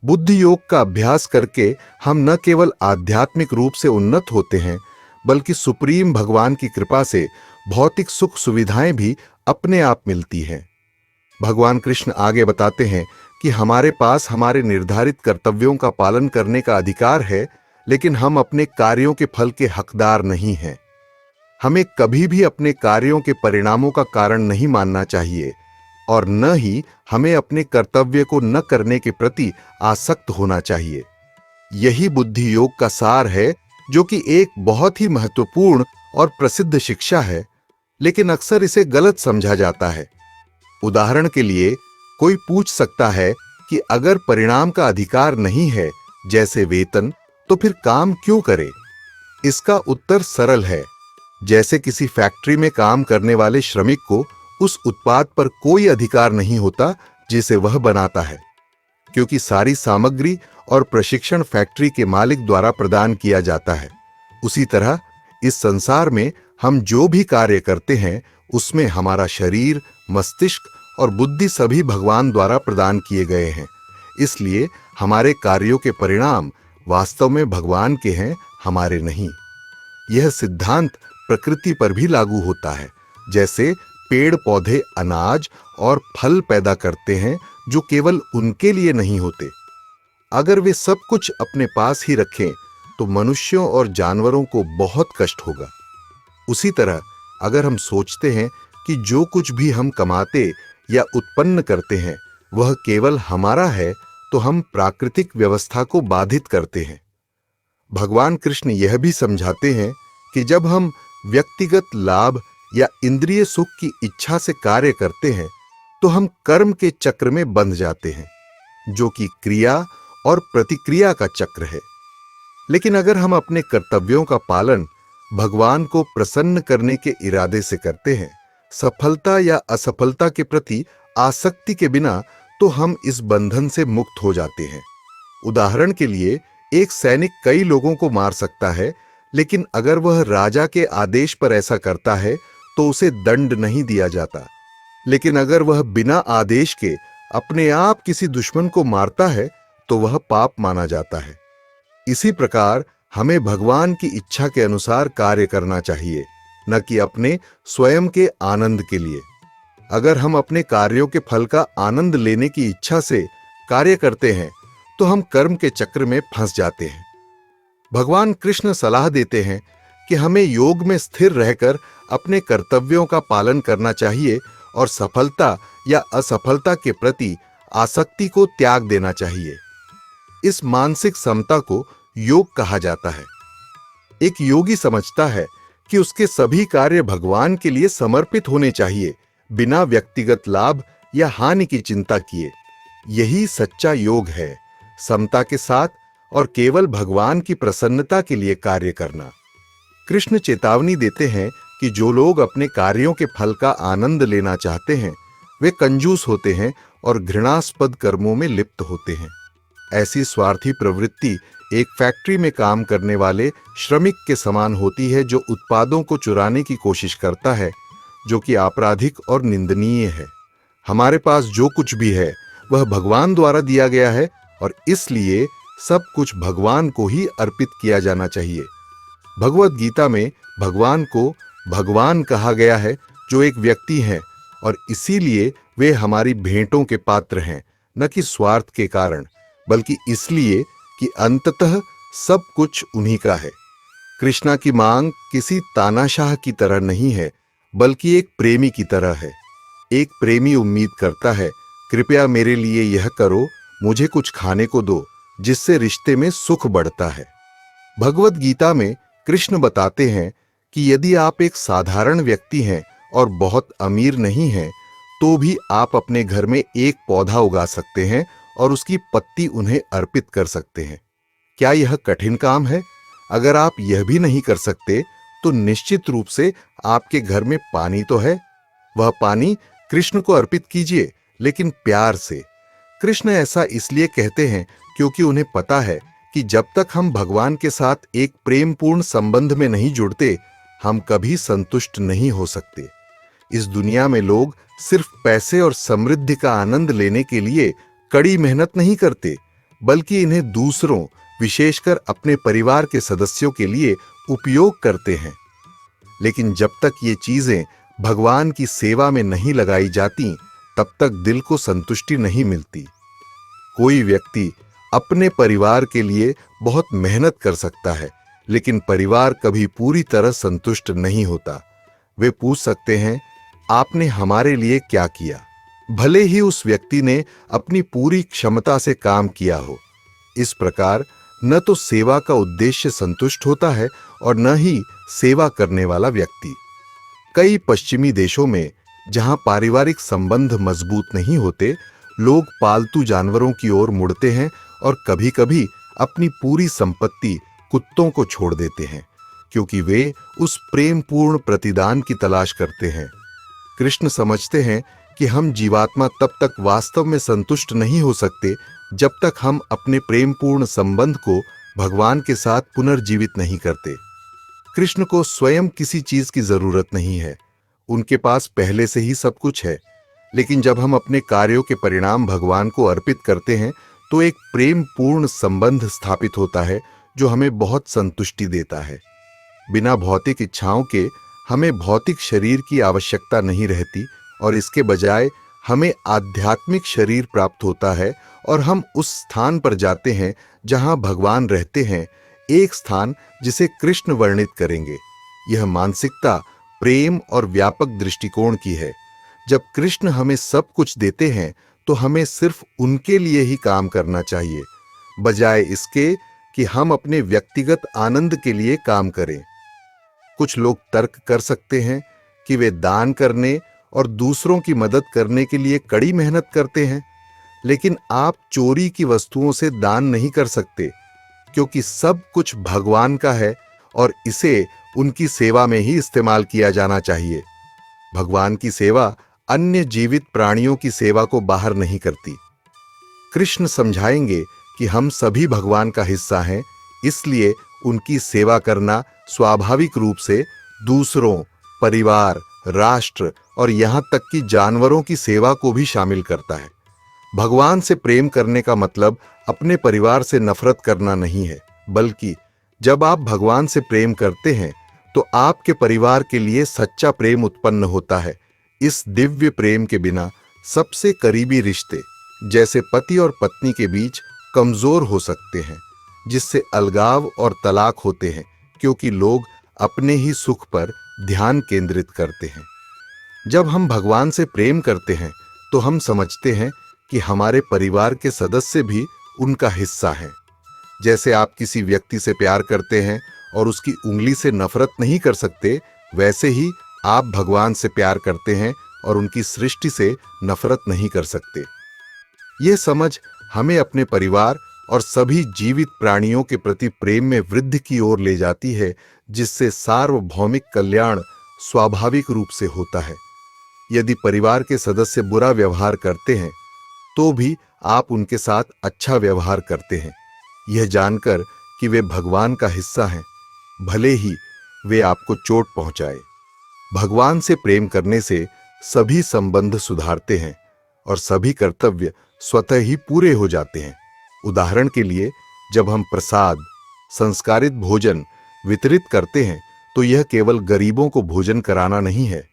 Speaker 1: बुद्धि योग का अभ्यास करके हम न केवल आध्यात्मिक रूप से उन्नत होते हैं, बल्कि सुप्रीम भगवान की कृपा से भौतिक सुख सुविधाएं भी अपने आप मिलती हैं। भगवान कृष्ण आगे बताते हैं कि हमारे पास हमारे निर्धारित कर्तव्यों का पालन करने का अधिकार है, लेकिन हम अपने कार्यों के फल के हकदार नहीं हैं। हमें कभी भी अपने कार्यों के परिणामों का कारण नहीं मानना चाहिए और न ही हमें अपने कर्तव्य को न करने के प्रति आसक्त होना चाहिए। यही बुद्धि योग का सार है, जो कि एक बहुत ही महत्वपूर्ण और प्रसिद्ध शिक्षा है, लेकिन अक्सर इसे गलत समझा जाता है। उदाहरण के लिए कोई पूछ सकता है कि अगर परिणाम का अधिकार नहीं है, जैसे वेतन, तो फिर काम क्यों करे? इसका उत्तर सरल है। जैसे किसी फैक्ट्री में काम करने वाले श्रमिक को उस उत्पाद पर कोई अधिकार नहीं होता जिसे वह बनाता है, क्योंकि सारी सामग्री और प्रशिक्षण फैक्ट्री के मालिक द्वारा प्रदान किया जाता है। उसी तरह इस संसार में हम जो भी कार्य करते हैं उसमें हमारा शरीर, मस्तिष्क और बुद्धि सभी भगवान द्वारा प्रदान किए गए हैं। इसलिए हमारे कार्यों के परिणाम वास्तव में भगवान के हैं, हमारे नहीं। यह सिद्धांत प्रकृति पर भी लागू होता है। जैसे पेड़ पौधे अनाज और फल पैदा करते हैं जो केवल उनके लिए नहीं होते। अगर वे सब कुछ अपने पास ही रखें तो मनुष्यों और जानवरों को बहुत कष्ट होगा। उसी तरह अगर हम सोचते हैं कि जो कुछ भी हम कमाते या उत्पन्न करते हैं वह केवल हमारा है, तो हम प्राकृतिक व्यवस्था को बाधित करते हैं। भगवान कृष्ण यह भी समझाते हैं कि जब हम व्यक्तिगत लाभ या इंद्रिय सुख की इच्छा से कार्य करते हैं तो हम कर्म के चक्र में बंध जाते हैं, जो कि क्रिया और प्रतिक्रिया का चक्र है। लेकिन अगर हम अपने कर्तव्यों का पालन भगवान को प्रसन्न करने के इरादे से करते हैं, सफलता या असफलता के प्रति आसक्ति के बिना, तो हम इस बंधन से मुक्त हो जाते हैं। उदाहरण के लिए एक सैनिक कई लोगों को मार सकता है, लेकिन अगर वह राजा के आदेश पर ऐसा करता है तो उसे दंड नहीं दिया जाता। लेकिन अगर वह बिना आदेश के अपने आप किसी दुश्मन को मारता है तो वह पाप माना जाता है। इसी प्रकार हमें भगवान की इच्छा के अनुसार कार्य करना चाहिए, न कि अपने स्वयं के आनंद के लिए। अगर हम अपने कार्यों के फल का आनंद लेने की इच्छा से कार्य करते हैं तो हम कर्म के चक्र में फंस जाते हैं। भगवान कृष्ण सलाह देते हैं कि हमें योग में स्थिर रहकर अपने कर्तव्यों का पालन करना चाहिए और सफलता या असफलता के प्रति आसक्ति को त्याग देना चाहिए। इस मानसिक समता को योग कहा जाता है। एक योगी समझता है कि उसके सभी कार्य भगवान के लिए समर्पित होने चाहिए, बिना व्यक्तिगत लाभ या हानि की चिंता किए। यही सच्चा योग है, समता के साथ और केवल भगवान की प्रसन्नता के लिए कार्य करना। कृष्ण चेतावनी देते हैं कि जो लोग अपने कार्यों के फल का आनंद लेना चाहते हैं वे कंजूस होते हैं और घृणास्पद कर्मों में लिप्त होते हैं। ऐसी स्वार्थी प्रवृत्ति एक फैक्ट्री में काम करने वाले श्रमिक के समान होती है, जो उत्पादों को चुराने की कोशिश करता है, जो कि आपराधिक और निंदनीय है। हमारे पास जो कुछ भी है वह भगवान द्वारा दिया गया है और इसलिए सब कुछ भगवान को ही अर्पित किया जाना चाहिए। भगवद गीता में भगवान को भगवान कहा गया है, जो एक व्यक्ति हैं, और इसीलिए वे हमारी भेंटों के पात्र हैं, न कि स्वार्थ के कारण, बल्कि इसलिए कि अंततः सब कुछ उन्हीं का है। कृष्णा की मांग किसी तानाशाह की तरह नहीं है, बल्कि एक प्रेमी की तरह है। एक प्रेमी उम्मीद करता है, कृपया मेरे लिए यह करो, मुझे कुछ खाने को दो, जिससे रिश्ते में सुख बढ़ता है। भगवद गीता में कृष्ण बताते हैं कि यदि आप एक साधारण व्यक्ति हैं और बहुत अमीर नहीं हैं, तो भी आप अपने घर में एक पौधा उगा सकते हैं और उसकी पत्ती उन्हें अर्पित कर सकते हैं। क्या यह कठिन काम है? अगर आप यह भी नहीं कर सकते तो निश्चित रूप से आपके घर में पानी तो है। वह पानी कृष्ण को अर्पित कीजिए, लेकिन प्यार से। कृष्ण ऐसा इसलिए कहते हैं क्योंकि उन्हें पता है कि जब तक हम भगवान के साथ एक प्रेमपूर्ण संबंध में नहीं जुड़ते, हम कभी संतुष्ट नहीं हो सकते। इस दुनिया में लोग सिर्फ पैसे और समृद्धि का आनंद लेने के लिए कड़ी मेहनत नहीं करते, बल्कि इन्हें दूसरों, विशेषकर अपने परिवार के सदस्यों के लिए उपयोग करते हैं। लेकिन जब तक ये चीजें भगवान की सेवा में नहीं लगाई जाती, तब तक दिल को संतुष्टि नहीं मिलती। कोई व्यक्ति अपने परिवार के लिए बहुत मेहनत कर सकता है, लेकिन परिवार कभी पूरी तरह संतुष्ट नहीं होता। वे पूछ सकते हैं, आपने हमारे लिए क्या किया? भले ही उस व्यक्ति ने अपनी पूरी क्षमता से काम किया हो। इस प्रकार न तो सेवा का उद्देश्य संतुष्ट होता है और न ही सेवा करने वाला व्यक्ति। कई पश्चिमी देशों में, जहां पारिवारिक संबंध मजबूत नहीं होते, लोग पालतू जानवरों की ओर मुड़ते हैं और कभी-कभी अपनी पूरी संपत्ति कुत्तों को छोड़ देते हैं, क्योंकि वे उस प्रेमपूर्ण प्रतिदान की तलाश करते हैं। कृष्ण समझते हैं कि हम जीवात्मा तब तक वास्तव में संतुष्ट नहीं हो सकते जब तक हम अपने प्रेमपूर्ण संबंध को भगवान के साथ पुनर्जीवित नहीं करते। कृष्ण को स्वयं किसी चीज की जरूरत नहीं है, उनके पास पहले से ही सब कुछ है। लेकिन जब हम अपने कार्यों के परिणाम भगवान को अर्पित करते हैं, तो एक प्रेमपूर्ण संबंध स्थापित होता है जो हमें बहुत संतुष्टि देता है। बिना भौतिक इच्छाओं के हमें भौतिक शरीर की आवश्यकता नहीं रहती और इसके बजाय हमें आध्यात्मिक शरीर प्राप्त होता है और हम उस स्थान पर जाते हैं जहां भगवान रहते हैं, एक स्थान जिसे कृष्ण वर्णित करेंगे। यह मानसिकता प्रेम और व्यापक दृष्टिकोण की है। जब कृष्ण हमें सब कुछ देते हैं तो हमें सिर्फ उनके लिए ही काम करना चाहिए, बजाय इसके कि हम अपने व्यक्तिगत आनंद के लिए काम करें। कुछ लोग तर्क कर सकते हैं कि वे दान करने और दूसरों की मदद करने के लिए कड़ी मेहनत करते हैं, लेकिन आप चोरी की वस्तुओं से दान नहीं कर सकते, क्योंकि सब कुछ भगवान का है और इसे उनकी सेवा में ही इस्तेमाल किया जाना चाहिए। भगवान की सेवा अन्य जीवित प्राणियों की सेवा को बाहर नहीं करती। कृष्ण समझाएंगे कि हम सभी भगवान का हिस्सा हैं, इसलिए उनकी सेवा करना स्वाभाविक रूप से दूसरों, परिवार, राष्ट्र और यहां तक कि जानवरों की सेवा को भी शामिल करता है। भगवान से प्रेम करने का मतलब अपने परिवार से नफरत करना नहीं है, बल्कि जब आप भगवान से प्रेम करते हैं तो आपके परिवार के लिए सच्चा प्रेम उत्पन्न होता है। इस दिव्य प्रेम के बिना सबसे करीबी रिश्ते, जैसे पति और पत्नी के बीच, कमजोर हो सकते हैं, जिससे अलगाव और तलाक होते हैं, क्योंकि लोग अपने ही सुख पर ध्यान केंद्रित करते हैं। जब हम भगवान से प्रेम करते हैं तो हम समझते हैं कि हमारे परिवार के सदस्य भी उनका हिस्सा हैं। जैसे आप किसी व्यक्ति से प्यार करते हैं और उसकी उंगली से नफरत नहीं कर सकते, वैसे ही आप भगवान से प्यार करते हैं और उनकी सृष्टि से नफरत नहीं कर सकते। यह समझ हमें अपने परिवार और सभी जीवित प्राणियों के प्रति प्रेम में वृद्धि की ओर ले जाती है, जिससे सार्वभौमिक कल्याण स्वाभाविक रूप से होता है। यदि परिवार के सदस्य बुरा व्यवहार करते हैं तो भी आप उनके साथ अच्छा व्यवहार करते हैं, यह जानकर कि वे भगवान का हिस्सा हैं, भले ही वे आपको चोट पहुंचाए। भगवान से प्रेम करने से सभी संबंध सुधारते हैं और सभी कर्तव्य स्वतः ही पूरे हो जाते हैं। उदाहरण के लिए, जब हम प्रसाद, संस्कारित भोजन वितरित करते हैं तो यह केवल गरीबों को भोजन कराना नहीं है,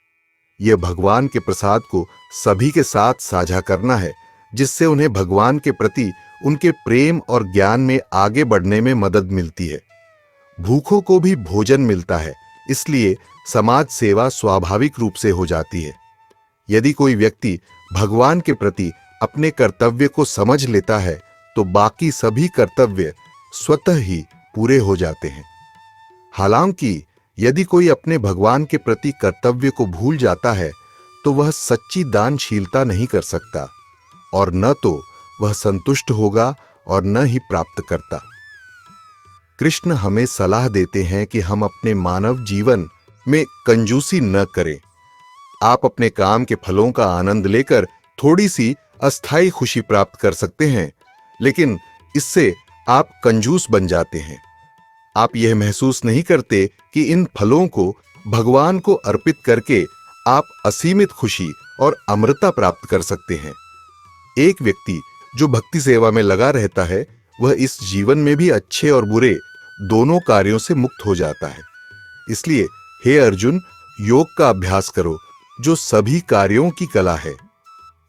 Speaker 1: यह भगवान के प्रसाद को सभी के साथ साझा करना है, जिससे उन्हें भगवान के प्रति उनके प्रेम और ज्ञान में आगे बढ़ने में मदद मिलती है। भूखों को भी भोजन मिलता है, इसलिए समाज सेवा स्वाभाविक रूप से हो जाती है। यदि कोई व्यक्ति भगवान के प्रति अपने कर्तव्य को समझ लेता है तो बाकी सभी कर्तव्य स्वतः ही पूरे हो जाते हैं। हालांकि यदि कोई अपने भगवान के प्रति कर्तव्य को भूल जाता है तो वह सच्ची दानशीलता नहीं कर सकता, और न तो वह संतुष्ट होगा और न ही प्राप्त करता। कृष्ण हमें सलाह देते हैं कि हम अपने मानव जीवन में कंजूसी न करें। आप अपने काम के फलों का आनंद लेकर थोड़ी सी अस्थायी खुशी प्राप्त कर सकते हैं, लेकिन इससे आप कंजूस बन जाते हैं। आप यह महसूस नहीं करते कि इन फलों को भगवान को अर्पित करके आप असीमित खुशी और अमृता प्राप्त कर सकते हैं। एक व्यक्ति जो भक्ति सेवा में लगा रहता है, वह इस जीवन में भी अच्छे और बुरे दोनों कार्यों से मुक्त हो जाता है। इसलिए हे अर्जुन, योग का अभ्यास करो, जो सभी कार्यों की कला है।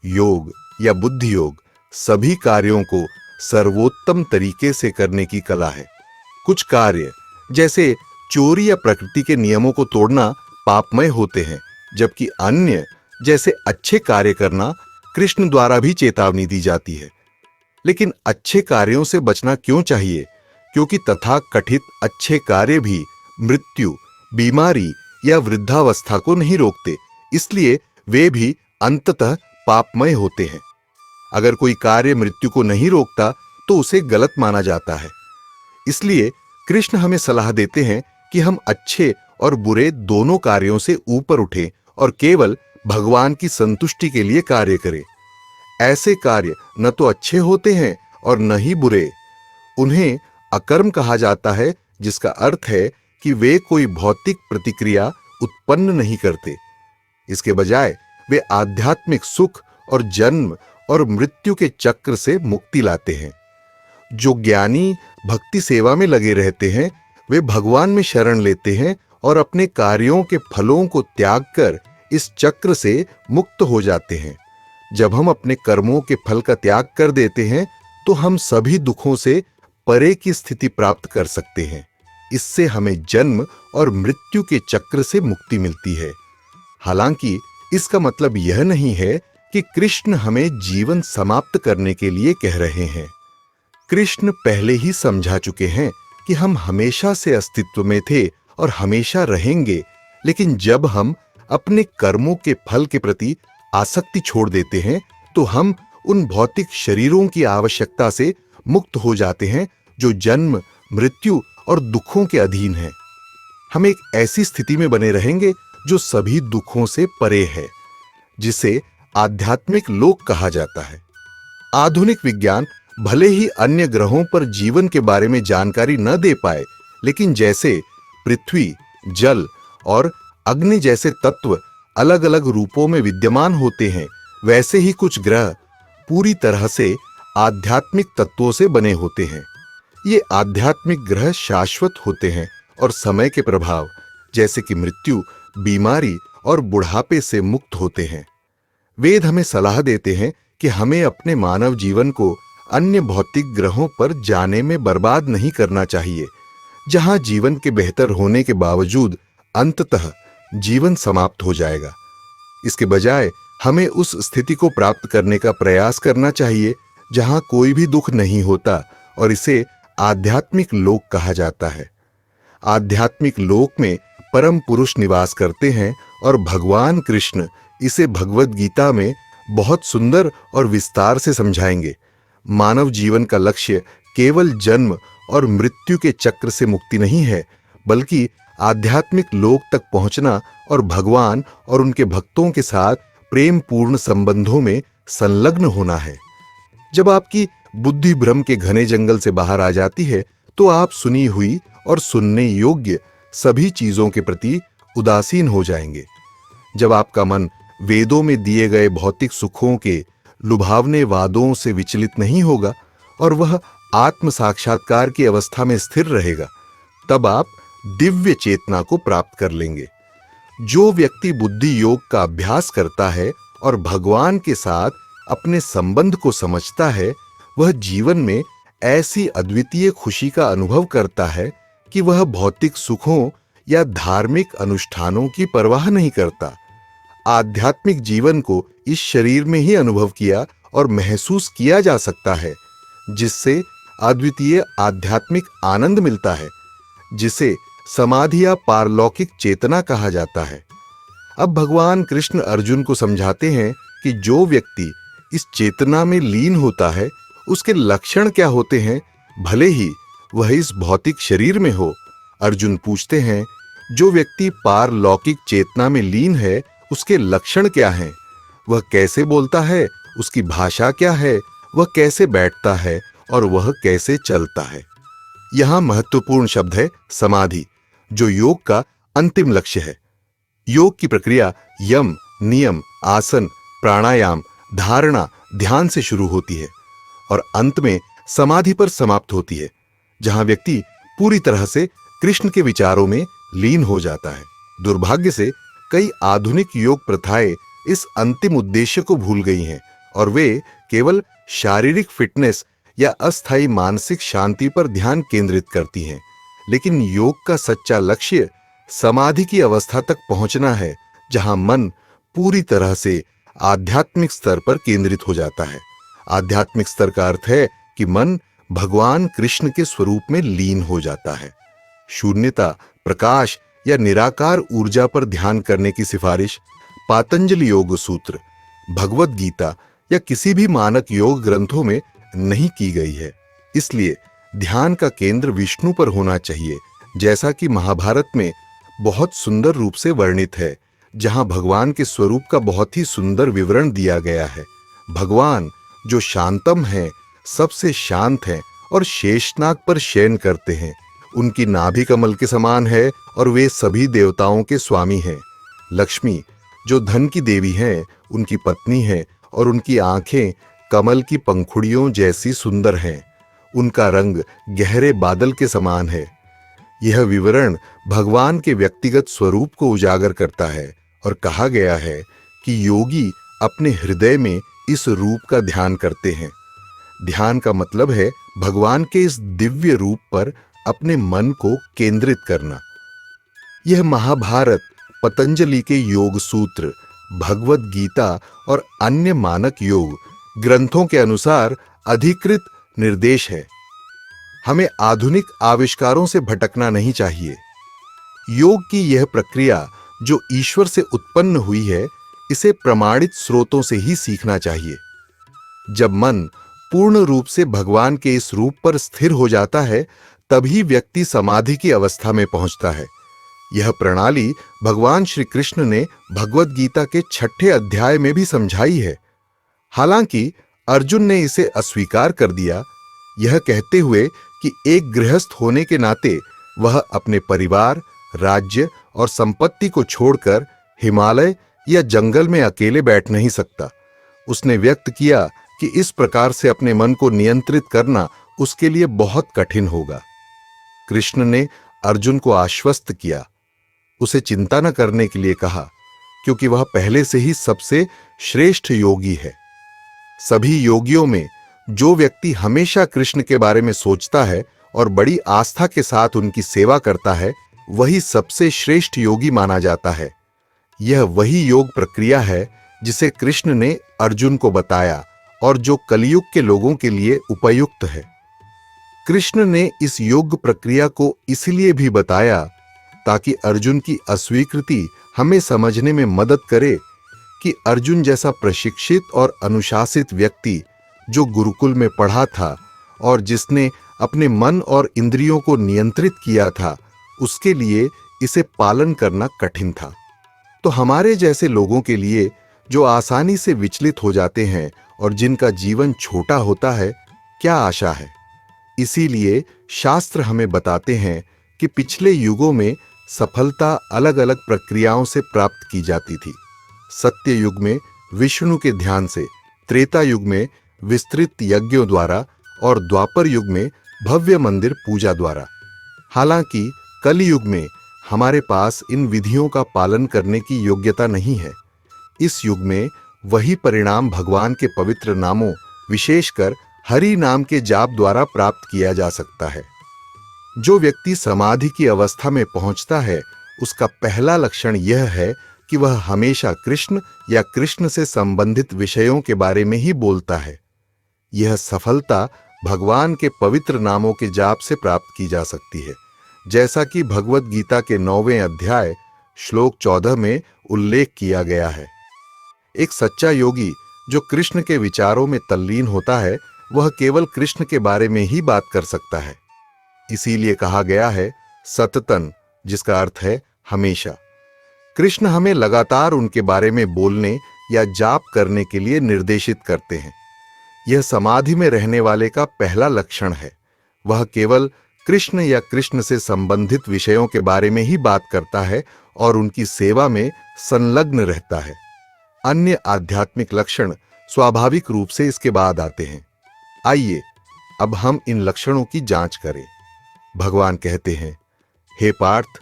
Speaker 1: योग या बुद्धि योग सभी कार्यों को सर्वोत्तम तरीके से करने की कला है। कुछ कार्य जैसे चोरी या प्रकृति के नियमों को तोड़ना पापमय होते हैं, जबकि अन्य जैसे अच्छे कार्य करना कृष्ण द्वारा भी चेतावनी दी जाती है। लेकिन अच्छे कार्यों से बचना क्यों चाहिए? क्योंकि तथाकथित अच्छे कार्य भी मृत्यु, बीमारी या वृद्धावस्था को नहीं रोकते, इसलिए वे भी अंततः पापमय होते हैं। अगर कोई कार्य मृत्यु को नहीं रोकता तो उसे गलत माना जाता है। इसलिए कृष्ण हमें सलाह देते हैं कि हम अच्छे और बुरे दोनों कार्यों से ऊपर उठें और केवल भगवान की संतुष्टि के लिए कार्य करें। ऐसे कार्य न तो अच्छे होते हैं और न ही बुरे। उन्हें अकर्म कहा जाता है, जिसका अर्थ है कि वे कोई भौतिक प्रतिक्रिया उत्पन्न नहीं करते। इसके बजाय वे आध्यात्मिक सुख और जन्म और मृत्यु के चक्र से मुक्ति लाते हैं। जो ज्ञानी भक्ति सेवा में लगे रहते हैं, वे भगवान में शरण लेते हैं और अपने कार्यों के फलों को त्याग कर इस चक्र से मुक्त हो जाते हैं। जब हम अपने कर्मों के फल का त्याग कर देते हैं, तो हम सभी दुखों से परे की स्थिति प्राप्त कर सकते हैं। इससे हमें जन्म और मृत्यु के चक्र से मुक्ति मिलती है। हालांकि इसका मतलब यह नहीं है कि कृष्ण हमें जीवन समाप्त करने के लिए कह रहे हैं। कृष्ण पहले ही समझा चुके हैं कि हम हमेशा से अस्तित्व में थे और हमेशा रहेंगे, लेकिन जब हम अपने कर्मों के फल के प्रति आसक्ति छोड़ देते हैं, तो हम उन भौतिक शरीरों की आवश्यकता से मुक्त हो जाते हैं जो जन्म, मृत्यु और दुखों के अधीन हैं। हम एक ऐसी स्थिति में बने रहेंगे जो सभी दुखों से परे है, जिसे आध्यात्मिक लोक कहा जाता है। आधुनिक विज्ञान भले ही अन्य ग्रहों पर जीवन के बारे में जानकारी न दे पाए, लेकिन जैसे पृथ्वी, जल और अग्नि जैसे तत्व अलग अलग रूपों में विद्यमान होते हैं, वैसे ही कुछ ग्रह पूरी तरह से आध्यात्मिक तत्वों से बने होते हैं। ये आध्यात्मिक ग्रह शाश्वत होते हैं और समय के प्रभाव जैसे कि मृत्यु, बीमारी और बुढ़ापे से मुक्त होते हैं। वेद हमें सलाह देते हैं कि हमें अपने मानव जीवन को अन्य भौतिक ग्रहों पर जाने में बर्बाद नहीं करना चाहिए, जहां जीवन के बेहतर होने के बावजूद अंततः जीवन समाप्त हो जाएगा। इसके बजाय हमें उस स्थिति को प्राप्त करने का प्रयास करना चाहिए जहां कोई भी दुख नहीं होता, और इसे आध्यात्मिक लोक कहा जाता है। आध्यात्मिक लोक में परम पुरुष निवास करते हैं और भगवान कृष्ण इसे भगवद गीता में बहुत सुंदर और विस्तार से समझाएंगे। मानव जीवन का लक्ष्य केवल जन्म और मृत्यु के चक्र से मुक्ति नहीं है, बल्कि आध्यात्मिक लोक तक पहुंचना और भगवान और उनके भक्तों के साथ प्रेम पूर्ण संबंधों में संलग्न होना है। जब आपकी बुद्धि भ्रम के घने जंगल से बाहर आ जाती है, तो आप सुनी हुई और सुनने योग्य सभी चीजों के प्रति उदासीन हो जाएंगे। जब आपका मन वेदों में दिए गए भौतिक सुखों के लुभावने वादों से विचलित नहीं होगा और वह आत्म साक्षात्कार की अवस्था में स्थिर रहेगा, तब आप दिव्य चेतना को प्राप्त कर लेंगे। जो व्यक्ति बुद्धि योग का अभ्यास करता है और भगवान के साथ अपने संबंध को समझता है, वह जीवन में ऐसी अद्वितीय खुशी का अनुभव करता है कि वह भौतिक सुखों या धार्मिक अनुष्ठानों की परवाह नहीं करता। आध्यात्मिक जीवन को इस शरीर में ही अनुभव किया और महसूस किया जा सकता है, जिससे अद्वितीय आध्यात्मिक आनंद मिलता है, जिसे समाधि या पारलौकिक चेतना कहा जाता है। अब भगवान कृष्ण अर्जुन को समझाते हैं कि जो व्यक्ति इस चेतना में लीन होता है उसके लक्षण क्या होते हैं, भले ही वह इस भौतिक शरीर में हो। अर्जुन पूछते हैं, जो व्यक्ति पारलौकिक चेतना में लीन है उसके लक्षण क्या हैं? वह कैसे बोलता है, उसकी भाषा क्या है, वह कैसे बैठता है और वह कैसे चलता है? यहां महत्वपूर्ण शब्द है समाधि, जो योग का अंतिम लक्ष्य है। योग की प्रक्रिया यम, नियम, आसन, प्राणायाम, धारणा, ध्यान से शुरू होती है और अंत में समाधि पर समाप्त होती है, जहां व्यक्ति पूरी तरह से कृष्ण के विचारों में लीन हो जाता है। दुर्भाग्य से कई आधुनिक योग प्रथाएं इस अंतिम उद्देश्य को भूल गई हैं और वे केवल शारीरिक फिटनेस या अस्थायी मानसिक शांति पर ध्यान केंद्रित करती हैं। लेकिन योग का सच्चा लक्ष्य समाधि की अवस्था तक पहुंचना है, जहां मन पूरी तरह से आध्यात्मिक स्तर पर केंद्रित हो जाता है। आध्यात्मिक स्तर का अर्थ है कि मन भगवान कृष्ण के स्वरूप में लीन हो जाता है। शून्यता, प्रकाश या निराकार ऊर्जा पर ध्यान करने की सिफारिश पातंजलि योग सूत्र, भगवद गीता या किसी भी मानक योग ग्रंथों में नहीं की गई है। इसलिए ध्यान का केंद्र विष्णु पर होना चाहिए, जैसा कि महाभारत में बहुत सुंदर रूप से वर्णित है, जहां भगवान के स्वरूप का बहुत ही सुंदर विवरण दिया गया है। भगवान जो शांतम है, सबसे शांत है और शेषनाग पर शयन करते हैं। उनकी नाभि कमल के समान है और वे सभी देवताओं के स्वामी हैं। लक्ष्मी जो धन की देवी हैं, उनकी पत्नी है और उनकी आंखें कमल की पंखुड़ियों जैसी सुंदर हैं। उनका रंग गहरे बादल के समान है। यह विवरण भगवान के व्यक्तिगत स्वरूप को उजागर करता है और कहा गया है कि योगी अपने हृदय में इस रूप का ध्यान करते हैं। ध्यान का मतलब है भगवान के इस दिव्य रूप पर अपने मन को केंद्रित करना। यह महाभारत, पतंजलि के योग सूत्र, भगवद गीता और अन्य मानक योग ग्रंथों के अनुसार अधिकृत निर्देश है। हमें आधुनिक आविष्कारों से भटकना नहीं चाहिए। योग की यह प्रक्रिया जो ईश्वर से उत्पन्न हुई है, इसे प्रमाणित स्रोतों से ही सीखना चाहिए। जब मन पूर्ण रूप से भगवान के इस रूप पर स्थिर हो जाता है, तभी व्यक्ति समाधि की अवस्था में पहुंचता है। यह प्रणाली भगवान श्री कृष्ण ने भगवद गीता के 6ठे अध्याय में भी समझाई है। हालांकि अर्जुन ने इसे अस्वीकार कर दिया, यह कहते हुए कि एक गृहस्थ होने के नाते वह अपने परिवार, राज्य और संपत्ति को छोड़कर हिमालय या जंगल में अकेले बैठ नहीं सकता। उसने व्यक्त किया कि इस प्रकार से अपने मन को नियंत्रित करना उसके लिए बहुत कठिन होगा। कृष्ण ने अर्जुन को आश्वस्त किया, उसे चिंता न करने के लिए कहा, क्योंकि वह पहले से ही सबसे श्रेष्ठ योगी है। सभी योगियों में जो व्यक्ति हमेशा कृष्ण के बारे में सोचता है और बड़ी आस्था के साथ उनकी सेवा करता है, वही सबसे श्रेष्ठ योगी माना जाता है। यह वही योग प्रक्रिया है जिसे कृष्ण ने अर्जुन को बताया और जो कलयुग के लोगों के लिए उपयुक्त है। कृष्ण ने इस योग प्रक्रिया को इसलिए भी बताया ताकि अर्जुन की अस्वीकृति हमें समझने में मदद करे कि अर्जुन जैसा प्रशिक्षित और अनुशासित व्यक्ति जो गुरुकुल में पढ़ा था और जिसने अपने मन और इंद्रियों को नियंत्रित किया था, उसके लिए इसे पालन करना कठिन था। तो हमारे जैसे लोगों के लिए जो आसानी से विचलित हो जाते हैं और जिनका जीवन छोटा होता है, क्या आशा है? इसीलिए शास्त्र हमें बताते हैं कि पिछले युगों में सफलता अलग अलग प्रक्रियाओं से प्राप्त की जाती थी। सत्य युग में विष्णु के ध्यान से, त्रेता युग में विस्तृत यज्ञों द्वारा और द्वापर युग में भव्य मंदिर पूजा द्वारा। हालांकि कलयुग में हमारे पास इन विधियों का पालन करने की योग्यता नहीं है। इस युग में वही परिणाम भगवान के पवित्र नामों, विशेषकर हरि नाम के जाप द्वारा प्राप्त किया जा सकता है। जो व्यक्ति समाधि की अवस्था में पहुंचता है, उसका पहला लक्षण यह है कि वह हमेशा कृष्ण या कृष्ण से संबंधित विषयों के बारे में ही बोलता है। यह सफलता भगवान के पवित्र नामों के जाप से प्राप्त की जा सकती है, जैसा कि भगवद गीता के 9वें अध्याय श्लोक 14 में उल्लेख किया गया है। एक सच्चा योगी जो कृष्ण के विचारों में तल्लीन होता है, वह केवल कृष्ण के बारे में ही बात कर सकता है। इसीलिए कहा गया है सततन, जिसका अर्थ है हमेशा। कृष्ण हमें लगातार उनके बारे में बोलने या जाप करने के लिए निर्देशित करते हैं। यह समाधि में रहने वाले का पहला लक्षण है। वह केवल कृष्ण या कृष्ण से संबंधित विषयों के बारे में ही बात करता है और उनकी सेवा में संलग्न रहता है। अन्य आध्यात्मिक लक्षण स्वाभाविक रूप से इसके बाद आते हैं। आइए अब हम इन लक्षणों की जांच करें। भगवान कहते हैं, हे पार्थ,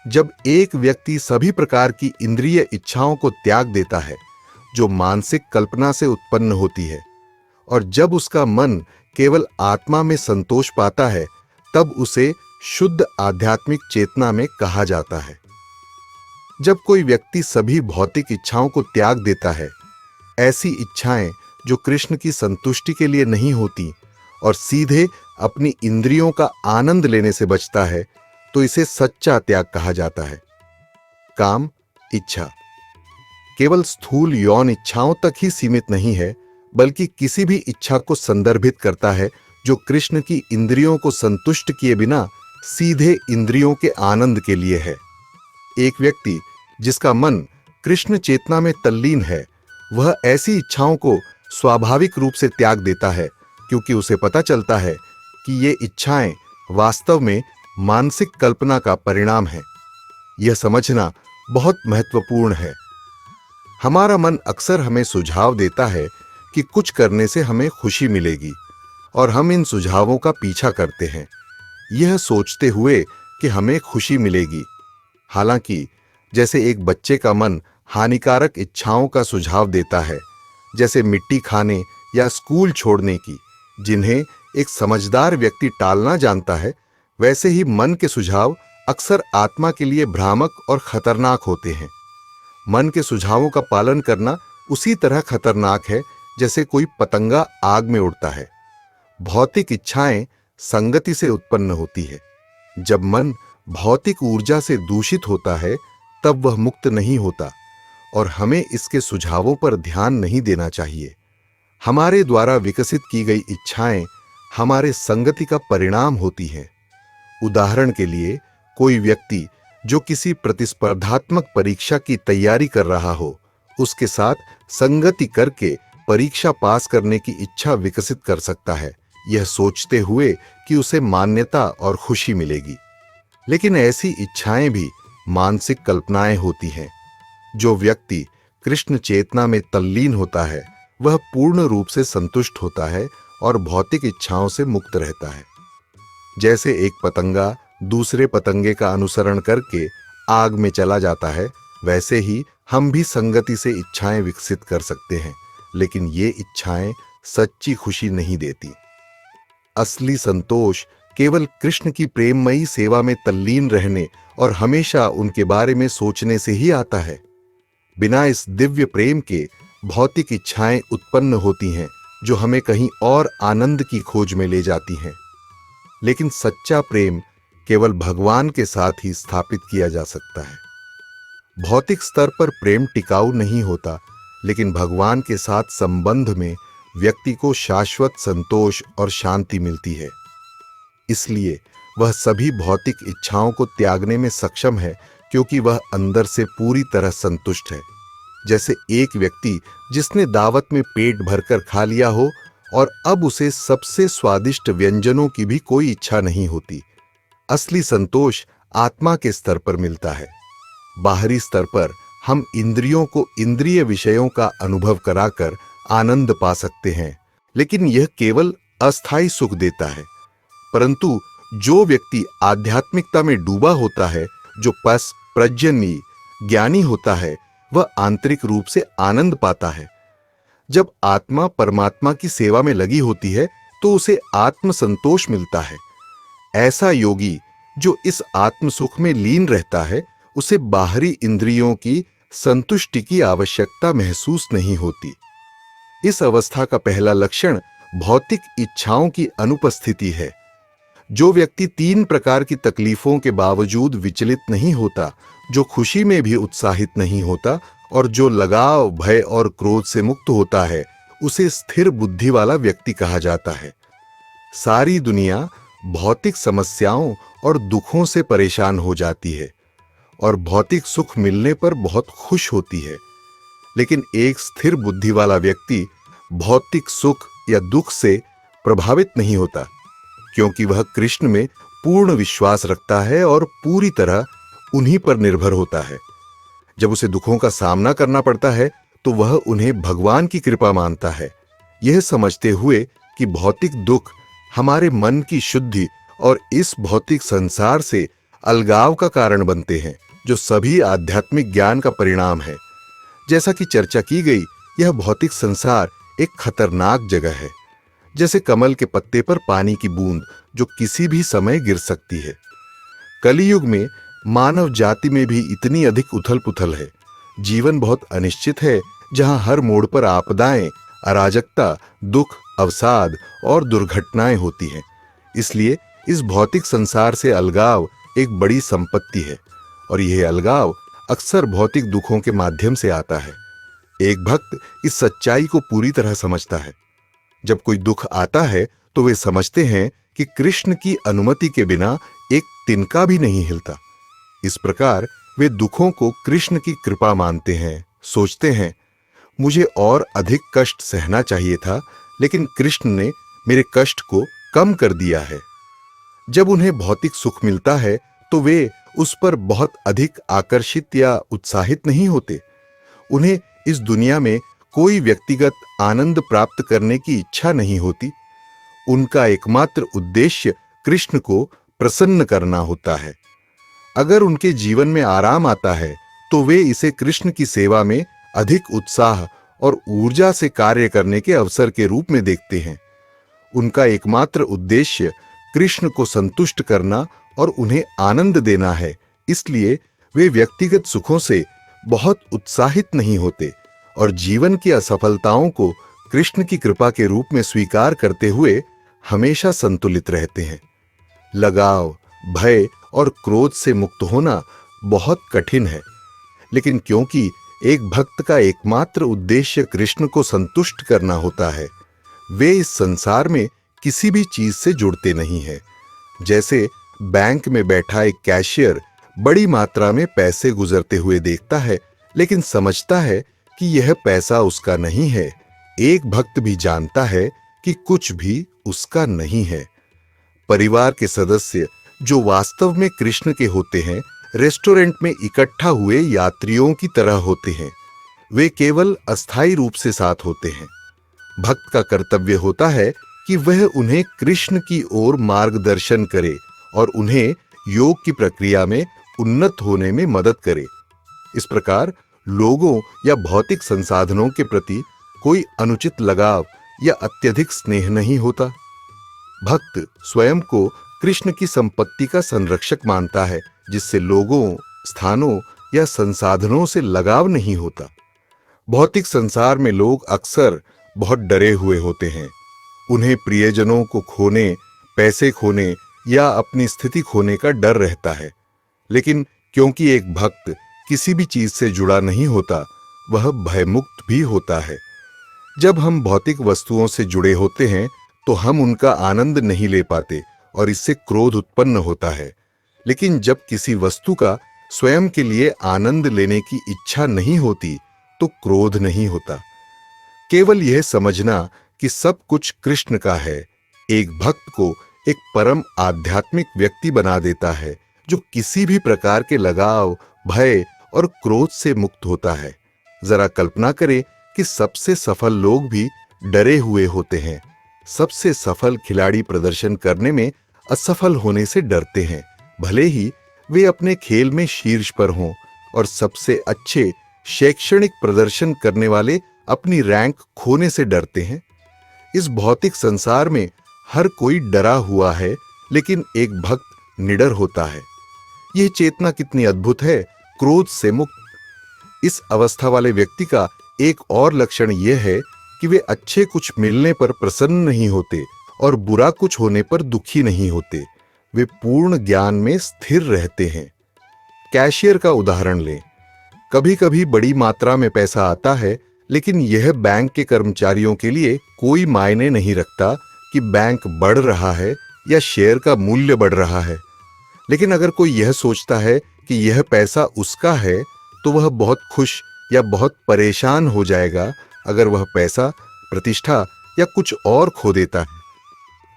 Speaker 1: जब एक व्यक्ति सभी प्रकार की इंद्रिय इच्छाओं को त्याग देता है जो मानसिक कल्पना से उत्पन्न होती है, और जब उसका मन केवल आत्मा में संतोष पाता है, तब उसे शुद्ध आध्यात्मिक चेतना में कहा जाता है। जब कोई व्यक्ति सभी भौतिक इच्छाओं को त्याग देता है, ऐसी इच्छाएं जो कृष्ण की संतुष्टि के लिए नहीं होती, और सीधे अपनी इंद्रियों का आनंद लेने से बचता है, तो इसे सच्चा त्याग कहा जाता है। काम इच्छा केवल स्थूल यौन इच्छाओं तक ही सीमित नहीं है, बल्कि किसी भी इच्छा को संदर्भित करता है जो कृष्ण की इंद्रियों को संतुष्ट किए बिना सीधे इंद्रियों के आनंद के लिए है। एक व्यक्ति जिसका मन कृष्ण चेतना में तल्लीन है, वह ऐसी इच्छाओं को स्वाभाविक रूप से त्याग देता है, क्योंकि उसे पता चलता है कि ये इच्छाएं वास्तव में मानसिक कल्पना का परिणाम है। यह समझना बहुत महत्वपूर्ण है। हमारा मन अक्सर हमें सुझाव देता है कि कुछ करने से हमें खुशी मिलेगी, और हम इन सुझावों का पीछा करते हैं, यह सोचते हुए कि हमें खुशी मिलेगी। हालांकि जैसे एक बच्चे का मन हानिकारक इच्छाओं का सुझाव देता है, जैसे मिट्टी खाने या स्कूल छोड़ने की, जिन्हें एक समझदार व्यक्ति टालना जानता है, वैसे ही मन के सुझाव अक्सर आत्मा के लिए भ्रामक और खतरनाक होते हैं। मन के सुझावों का पालन करना उसी तरह खतरनाक है जैसे कोई पतंगा आग में उड़ता है। भौतिक इच्छाएं संगति से उत्पन्न होती है। जब मन भौतिक ऊर्जा से दूषित होता है, तब वह मुक्त नहीं होता, और हमें इसके सुझावों पर ध्यान नहीं देना चाहिए। हमारे द्वारा विकसित की गई इच्छाएं हमारे संगति का परिणाम होती हैं। उदाहरण के लिए, कोई व्यक्ति जो किसी प्रतिस्पर्धात्मक परीक्षा की तैयारी कर रहा हो, उसके साथ संगति करके परीक्षा पास करने की इच्छा विकसित कर सकता है, यह सोचते हुए कि उसे मान्यता और खुशी मिलेगी। लेकिन ऐसी इच्छाएं भी मानसिक कल्पनाएं होती हैं। जो व्यक्ति कृष्ण चेतना में तल्लीन होता है, वह पूर्ण रूप से संतुष्ट होता है और भौतिक इच्छाओं से मुक्त रहता है। जैसे एक पतंगा दूसरे पतंगे का अनुसरण करके आग में चला जाता है, वैसे ही हम भी संगति से इच्छाएं विकसित कर सकते हैं, लेकिन ये इच्छाएं सच्ची खुशी नहीं देती। असली संतोष केवल कृष्ण की प्रेममयी सेवा में तल्लीन रहने और हमेशा उनके बारे में सोचने से ही आता है। बिना इस दिव्य प्रेम के भौतिक इच्छाएं उत्पन्न होती हैं, जो हमें कहीं और आनंद की खोज में ले जाती हैं। लेकिन सच्चा प्रेम केवल भगवान के साथ ही स्थापित किया जा सकता है। भौतिक स्तर पर प्रेम टिकाऊ नहीं होता, लेकिन भगवान के साथ संबंध में व्यक्ति को शाश्वत संतोष और शांति मिलती है। इसलिए वह सभी भौतिक इच्छाओं को त्यागने में सक्षम है, क्योंकि वह अंदर से पूरी तरह संतुष्ट है। जैसे एक व्यक्ति जिसने दावत में पेट भरकर खा लिया हो और अब उसे सबसे स्वादिष्ट व्यंजनों की भी कोई इच्छा नहीं होती। असली संतोष आत्मा के स्तर पर मिलता है। बाहरी स्तर पर हम इंद्रियों को इंद्रिय विषयों का अनुभव कराकर आनंद पा सकते हैं, लेकिन यह केवल अस्थायी सुख देता है। परंतु जो व्यक्ति आध्यात्मिकता में डूबा होता है, जो प्रज्ञनी ज्ञानी होता है, वह आंतरिक रूप से आनंद पाता है। जब आत्मा परमात्मा की सेवा में लगी होती है, तो उसे आत्म संतोष मिलता है। ऐसा योगी जो इस आत्म सुख में लीन रहता है, उसे बाहरी इंद्रियों की संतुष्टि की आवश्यकता महसूस नहीं होती। इस अवस्था का पहला लक्षण भौतिक इच्छाओं की अनुपस्थिति है। जो व्यक्ति 3 प्रकार की तकलीफों के बावजूद विचलित नहीं होता, जो खुशी में भी उत्साहित नहीं होता और जो लगाव, भय और क्रोध से मुक्त होता है, उसे स्थिर बुद्धि वाला व्यक्ति कहा जाता है। सारी दुनिया भौतिक समस्याओं और दुखों से परेशान हो जाती है और भौतिक सुख मिलने पर बहुत खुश होती है, लेकिन एक स्थिर बुद्धि वाला व्यक्ति भौतिक सुख या दुख से प्रभावित नहीं होता, क्योंकि वह कृष्ण में पूर्ण विश्वास रखता है और पूरी तरह उन्हीं पर निर्भर होता है। जब उसे दुखों का सामना करना पड़ता है तो वह उन्हें भगवान की कृपा मानता है, यह समझते हुए कि भौतिक दुख हमारे मन की शुद्धि और इस भौतिक संसार से अलगाव का कारण बनते हैं, जो सभी आध्यात्मिक ज्ञान का परिणाम है। जैसा कि चर्चा की गई, यह भौतिक संसार एक खतरनाक जगह है, जैसे कमल के पत्ते पर पानी की बूंद जो किसी भी समय गिर सकती है। कलियुग में मानव जाति में भी इतनी अधिक उथल-पुथल है। जीवन बहुत अनिश्चित है, जहां हर मोड़ पर आपदाएं, अराजकता, दुख, अवसाद और दुर्घटनाएं होती हैं। इसलिए इस भौतिक संसार से अलगाव एक बड़ी संपत्ति है और यह अलगाव अक्सर भौतिक दुखों के माध्यम से आता है। एक भक्त इस सच्चाई को पूरी तरह समझता है। जब कोई दुख आता है तो वे समझते हैं कि कृष्ण की अनुमति के बिना एक तिनका भी नहीं हिलता। इस प्रकार वे दुखों को कृष्ण की कृपा मानते हैं, सोचते हैं, मुझे और अधिक कष्ट सहना चाहिए था, लेकिन कृष्ण ने मेरे कष्ट को कम कर दिया है। जब उन्हें भौतिक सुख मिलता है तो वे उस पर बहुत अधिक आकर्षित या उत्साहित नहीं होते। उन्हें इस दुनिया में कोई व्यक्तिगत आनंद प्राप्त करने की इच्छा नहीं होती। उनका एकमात्र उद्देश्य कृष्ण को प्रसन्न करना होता है। अगर उनके जीवन में आराम आता है तो वे इसे कृष्ण की सेवा में अधिक उत्साह और ऊर्जा से कार्य करने के अवसर के रूप में देखते हैं। उनका एकमात्र उद्देश्य कृष्ण को संतुष्ट करना और उन्हें आनंद देना है, इसलिए वे व्यक्तिगत सुखों से बहुत उत्साहित नहीं होते और जीवन की असफलताओं को कृष्ण की कृपा के रूप में स्वीकार करते हुए हमेशा संतुलित रहते हैं। लगाव, भय और क्रोध से मुक्त होना बहुत कठिन है, लेकिन क्योंकि एक भक्त का एकमात्र उद्देश्य कृष्ण को संतुष्ट करना होता है, वे इस संसार में किसी भी चीज से जुड़ते नहीं हैं। जैसे बैंक में बैठा एक कैशियर बड़ी मात्रा में पैसे गुजरते हुए देखता है, लेकिन समझता है कि यह पैसा उसका नहीं है। एक भक्त भी जानता है कि कुछ भी उसका नहीं है। परिवार के सदस्य जो वास्तव में कृष्ण के होते हैं, रेस्टोरेंट में इकट्ठा हुए यात्रियों की तरह होते हैं। वे केवल अस्थायी रूप से साथ होते हैं। भक्त का कर्तव्य होता है कि वह उन्हें कृष्ण की ओर मार्गदर्शन करे और उन्हें योग की प्रक्रिया में उन्नत होने में मदद करे। इस प्रकार लोगों या भौतिक संसाधनों के प्रति कोई अनुचित लगाव या अत्यधिक स्नेह नहीं होता। भक्त स्वयं को कृष्ण की संपत्ति का संरक्षक मानता है, जिससे लोगों, स्थानों या संसाधनों से लगाव नहीं होता। भौतिक संसार में लोग अक्सर बहुत डरे हुए होते हैं। उन्हें प्रियजनों को खोने, पैसे खोने या अपनी स्थिति खोने का डर रहता है, लेकिन क्योंकि एक भक्त किसी भी चीज से जुड़ा नहीं होता, वह भयमुक्त भी होता है। जब हम भौतिक वस्तुओं से जुड़े होते हैं तो हम उनका आनंद नहीं ले पाते और इससे क्रोध उत्पन्न होता है, लेकिन जब किसी वस्तु का स्वयं के लिए आनंद लेने की इच्छा नहीं होती तो क्रोध नहीं होता। केवल यह समझना कि सब कुछ कृष्ण का है, एक भक्त को एक परम आध्यात्मिक व्यक्ति बना देता है, जो किसी भी प्रकार के लगाव, भय और क्रोध से मुक्त होता है। जरा कल्पना करें कि सबसे सफल लोग भी डरे हुए होते हैं। सबसे सफल खिलाड़ी प्रदर्शन करने में असफल होने से डरते हैं, भले ही वे अपने खेल में शीर्ष पर हों, और सबसे अच्छे शैक्षणिक प्रदर्शन करने वाले अपनी रैंक खोने से डरते हैं। इस भौतिक संसार में हर कोई डरा हुआ है, लेकिन एक भक्त निडर होता है। यह चेतना कितनी अद्भुत है, क्रोध से मुक्त। इस अवस्था वाले व्यक्ति का एक और लक्षण यह है कि वे अच्छे कुछ मिलने पर प्रसन्न नहीं होते और बुरा कुछ होने पर दुखी नहीं होते। वे पूर्ण ज्ञान में स्थिर रहते हैं। कैशियर का उदाहरण लें। कभी कभी बड़ी मात्रा में पैसा आता है, लेकिन यह बैंक के कर्मचारियों के लिए कोई मायने नहीं रखता कि बैंक बढ़ रहा है या शेयर का मूल्य बढ़ रहा है। लेकिन अगर कोई यह सोचता है कि यह पैसा उसका है, तो वह बहुत खुश या बहुत परेशान हो जाएगा अगर वह पैसा, प्रतिष्ठा या कुछ और खो देता है।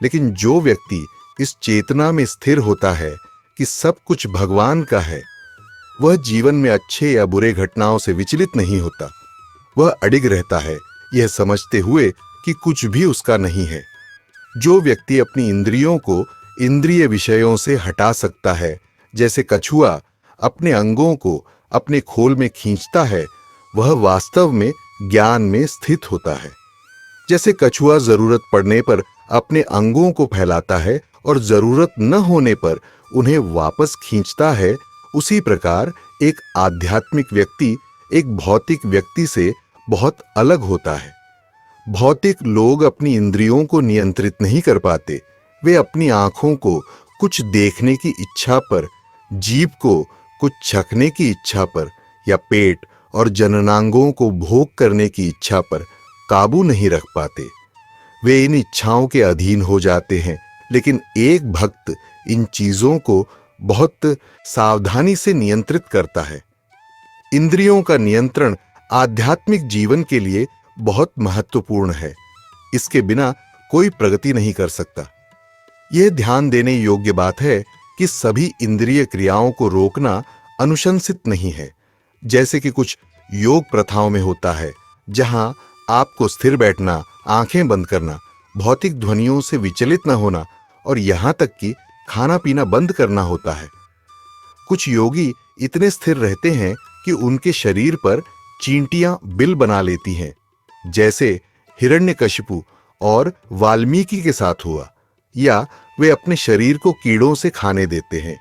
Speaker 1: लेकिन जो व्यक्ति इस चेतना में स्थिर होता है कि सब कुछ भगवान का है, वह जीवन में अच्छे या बुरे घटनाओं से विचलित नहीं होता। वह अडिग रहता है, यह समझते हुए कि कुछ भी उसका नहीं है। जो व्यक्ति अपनी इंद्रियों को इंद्रिय विषयों से हटा सकता है, जैसे कछुआ अपने अंगों को अपने खोल में खींचता है, वह वास्तव में ज्ञान में स्थित होता है। जैसे कछुआ जरूरत पड़ने पर अपने अंगों को फैलाता है और जरूरत न होने पर उन्हें वापस खींचता है, उसी प्रकार एक आध्यात्मिक व्यक्ति एक भौतिक व्यक्ति से बहुत अलग होता है। भौतिक लोग अपनी इंद्रियों को नियंत्रित नहीं कर पाते। वे अपनी आंखों को कुछ देखने की इच्छा पर, जीभ को कुछ चखने की इच्छा पर या पेट और जननांगों को भोग करने की इच्छा पर काबू नहीं रख पाते। वे इन इच्छाओं के अधीन हो जाते हैं। लेकिन एक भक्त इन चीजों को बहुत सावधानी से नियंत्रित करता है। इंद्रियों का नियंत्रण आध्यात्मिक जीवन के लिए बहुत महत्वपूर्ण है। इसके बिना कोई प्रगति नहीं कर सकता। यह ध्यान देने योग्य बात है कि सभी इंद्रिय क्रियाओं को रोकना अनुशंसित नहीं है। जैसे कि कुछ योग प्रथाओं में होता है, जहां आपको स्थिर बैठना, आंखें बंद करना, भौतिक ध्वनियों से विचलित न होना और यहां तक कि खाना पीना बंद करना होता है। कुछ योगी इतने स्थिर रहते हैं कि उनके शरीर पर चींटियां बिल बना लेती हैं, जैसे हिरण्यकशिपु और वाल्मीकि के साथ हुआ, या वे अपने शरीर को कीड़ों से खाने देते हैं।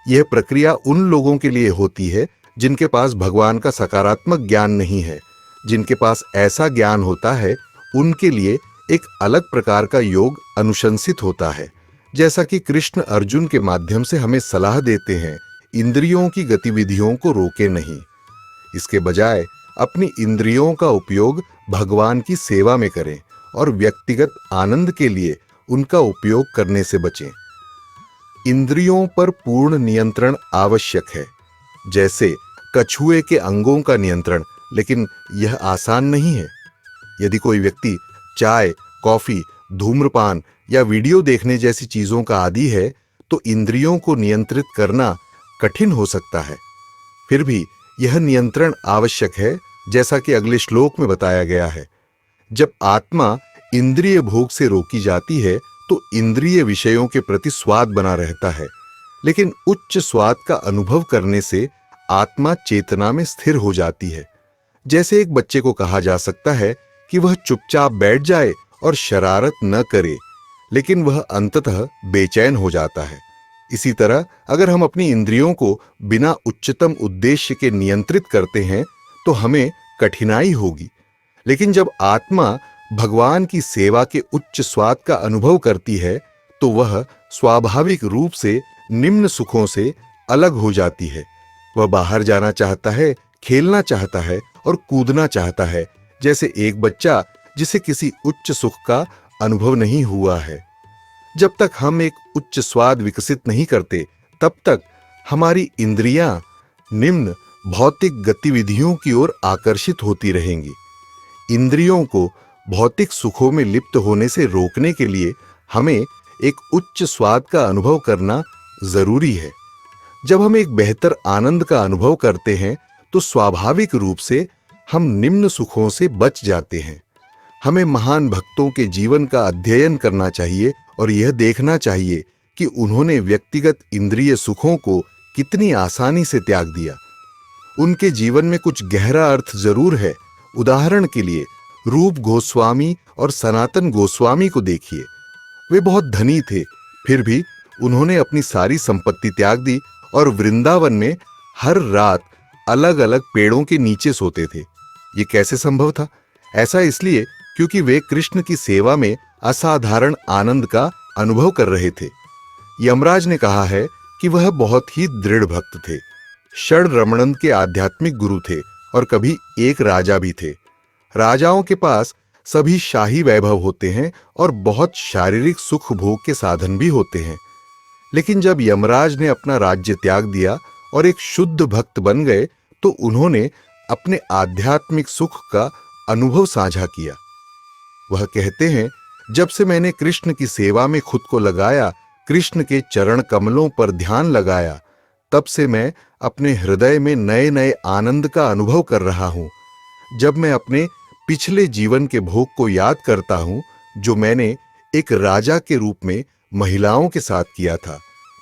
Speaker 1: यह प्रक्रिया उन लोगों के लिए होती है जिनके पास भगवान का सकारात्मक ज्ञान नहीं है। जिनके पास ऐसा ज्ञान होता है, उनके लिए एक अलग प्रकार का योग अनुशंसित होता है। जैसा कि कृष्ण अर्जुन के माध्यम से हमें सलाह देते हैं, इंद्रियों की गतिविधियों को रोके नहीं, इसके बजाय अपनी इंद्रियों का उपयोग भगवान की सेवा में करें और व्यक्तिगत आनंद के लिए उनका उपयोग करने से बचें। इंद्रियों पर पूर्ण नियंत्रण आवश्यक है, जैसे कछुए के अंगों का नियंत्रण, लेकिन यह आसान नहीं है। यदि कोई व्यक्ति चाय, कॉफी, धूम्रपान या वीडियो देखने जैसी चीजों का आदी है, तो इंद्रियों को नियंत्रित करना कठिन हो सकता है। फिर भी यह नियंत्रण आवश्यक है, जैसा कि अगले श्लोक में बताया गया है। जब आत्मा इंद्रिय भोग से रोकी जाती है, तो इंद्रिय विषयों के प्रति स्वाद बना रहता है, लेकिन उच्च स्वाद का अनुभव करने से आत्मा चेतना में स्थिर हो जाती है। जैसे एक बच्चे को कहा जा सकता है कि वह चुपचाप बैठ जाए और शरारत न करे, लेकिन वह अंततः बेचैन हो जाता है। इसी तरह अगर हम अपनी इंद्रियों को बिना उच्चतम उद्देश्य के नियंत्रित करते हैं, तो हमें कठिनाई होगी। लेकिन जब आत्मा भगवान की सेवा के उच्च स्वाद का अनुभव करती है, तो वह स्वाभाविक रूप से निम्न सुखों से अलग हो जाती है। वह बाहर जाना चाहता है, खेलना चाहता है और कूदना चाहता है, जैसे एक बच्चा जिसे किसी उच्च सुख का अनुभव नहीं हुआ है। जब तक हम एक उच्च स्वाद विकसित नहीं करते, तब तक हमारी इंद्रियां निम्न भौतिक गतिविधियों की ओर आकर्षित होती रहेंगी। इंद्रियों को भौतिक सुखों में लिप्त होने से रोकने के लिए हमें एक उच्च स्वाद का अनुभव करना जरूरी है। जब हम एक बेहतर आनंद का अनुभव करते हैं, तो स्वाभाविक रूप से हम निम्न सुखों से बच जाते हैं। हमें महान भक्तों के जीवन का अध्ययन करना चाहिए और यह देखना चाहिए कि उन्होंने व्यक्तिगत इंद्रिय सुखों को कितनी आसानी से त्याग दिया। उनके जीवन में कुछ गहरा अर्थ जरूर है। उदाहरण के लिए रूप गोस्वामी और सनातन गोस्वामी को देखिए। वे बहुत धनी थे, फिर भी उन्होंने अपनी सारी संपत्ति त्याग दी और वृंदावन में हर रात अलग अलग पेड़ों के नीचे सोते थे। ये कैसे संभव था? ऐसा इसलिए क्योंकि वे कृष्ण की सेवा में असाधारण आनंद का अनुभव कर रहे थे। यमराज ने कहा है कि वह बहुत ही दृढ़ भक्त थे। षड के आध्यात्मिक गुरु थे और कभी एक राजा भी थे। राजाओं के पास सभी शाही वैभव होते हैं और बहुत शारीरिक सुख भोग के साधन भी होते हैं, लेकिन जब यमराज ने अपना राज्य त्याग दिया और एक शुद्ध भक्त बन गए तो उन्होंने अपने आध्यात्मिक सुख का अनुभव साझा किया। वह कहते हैं, जब से मैंने कृष्ण की सेवा में खुद को लगाया, कृष्ण के चरण कमलों पर ध्यान लगाया, तब से मैं अपने हृदय में नए नए आनंद का अनुभव कर रहा हूं। जब मैं अपने पिछले जीवन के भोग को याद करता हूं, जो मैंने एक राजा के रूप में महिलाओं के साथ किया था,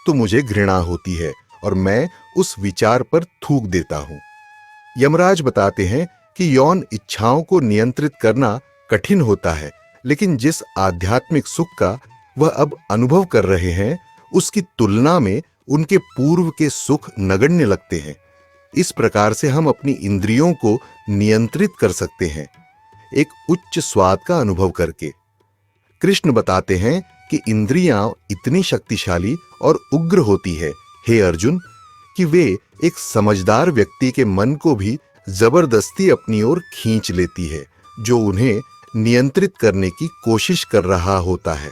Speaker 1: तो मुझे घृणा होती है और मैं उस विचार पर थूक देता हूं। यमराज बताते हैं कि यौन इच्छाओं को नियंत्रित करना कठिन होता है, लेकिन जिस आध्यात्मिक सुख का वह अब अनुभव कर रहे हैं, उसकी तुलना में उनके पूर्व के सुख नगण्य लगते हैं। इस प्रकार से हम अपनी इंद्रियों को नियंत्रित कर सकते हैं, एक उच्च स्वाद का अनुभव करके। कृष्ण बताते हैं कि इंद्रियां इतनी शक्तिशाली और उग्र होती है, हे अर्जुन, कि वे एक समझदार व्यक्ति के मन को भी जबरदस्ती अपनी ओर खींच लेती है, जो उन्हें नियंत्रित करने की कोशिश कर रहा होता है।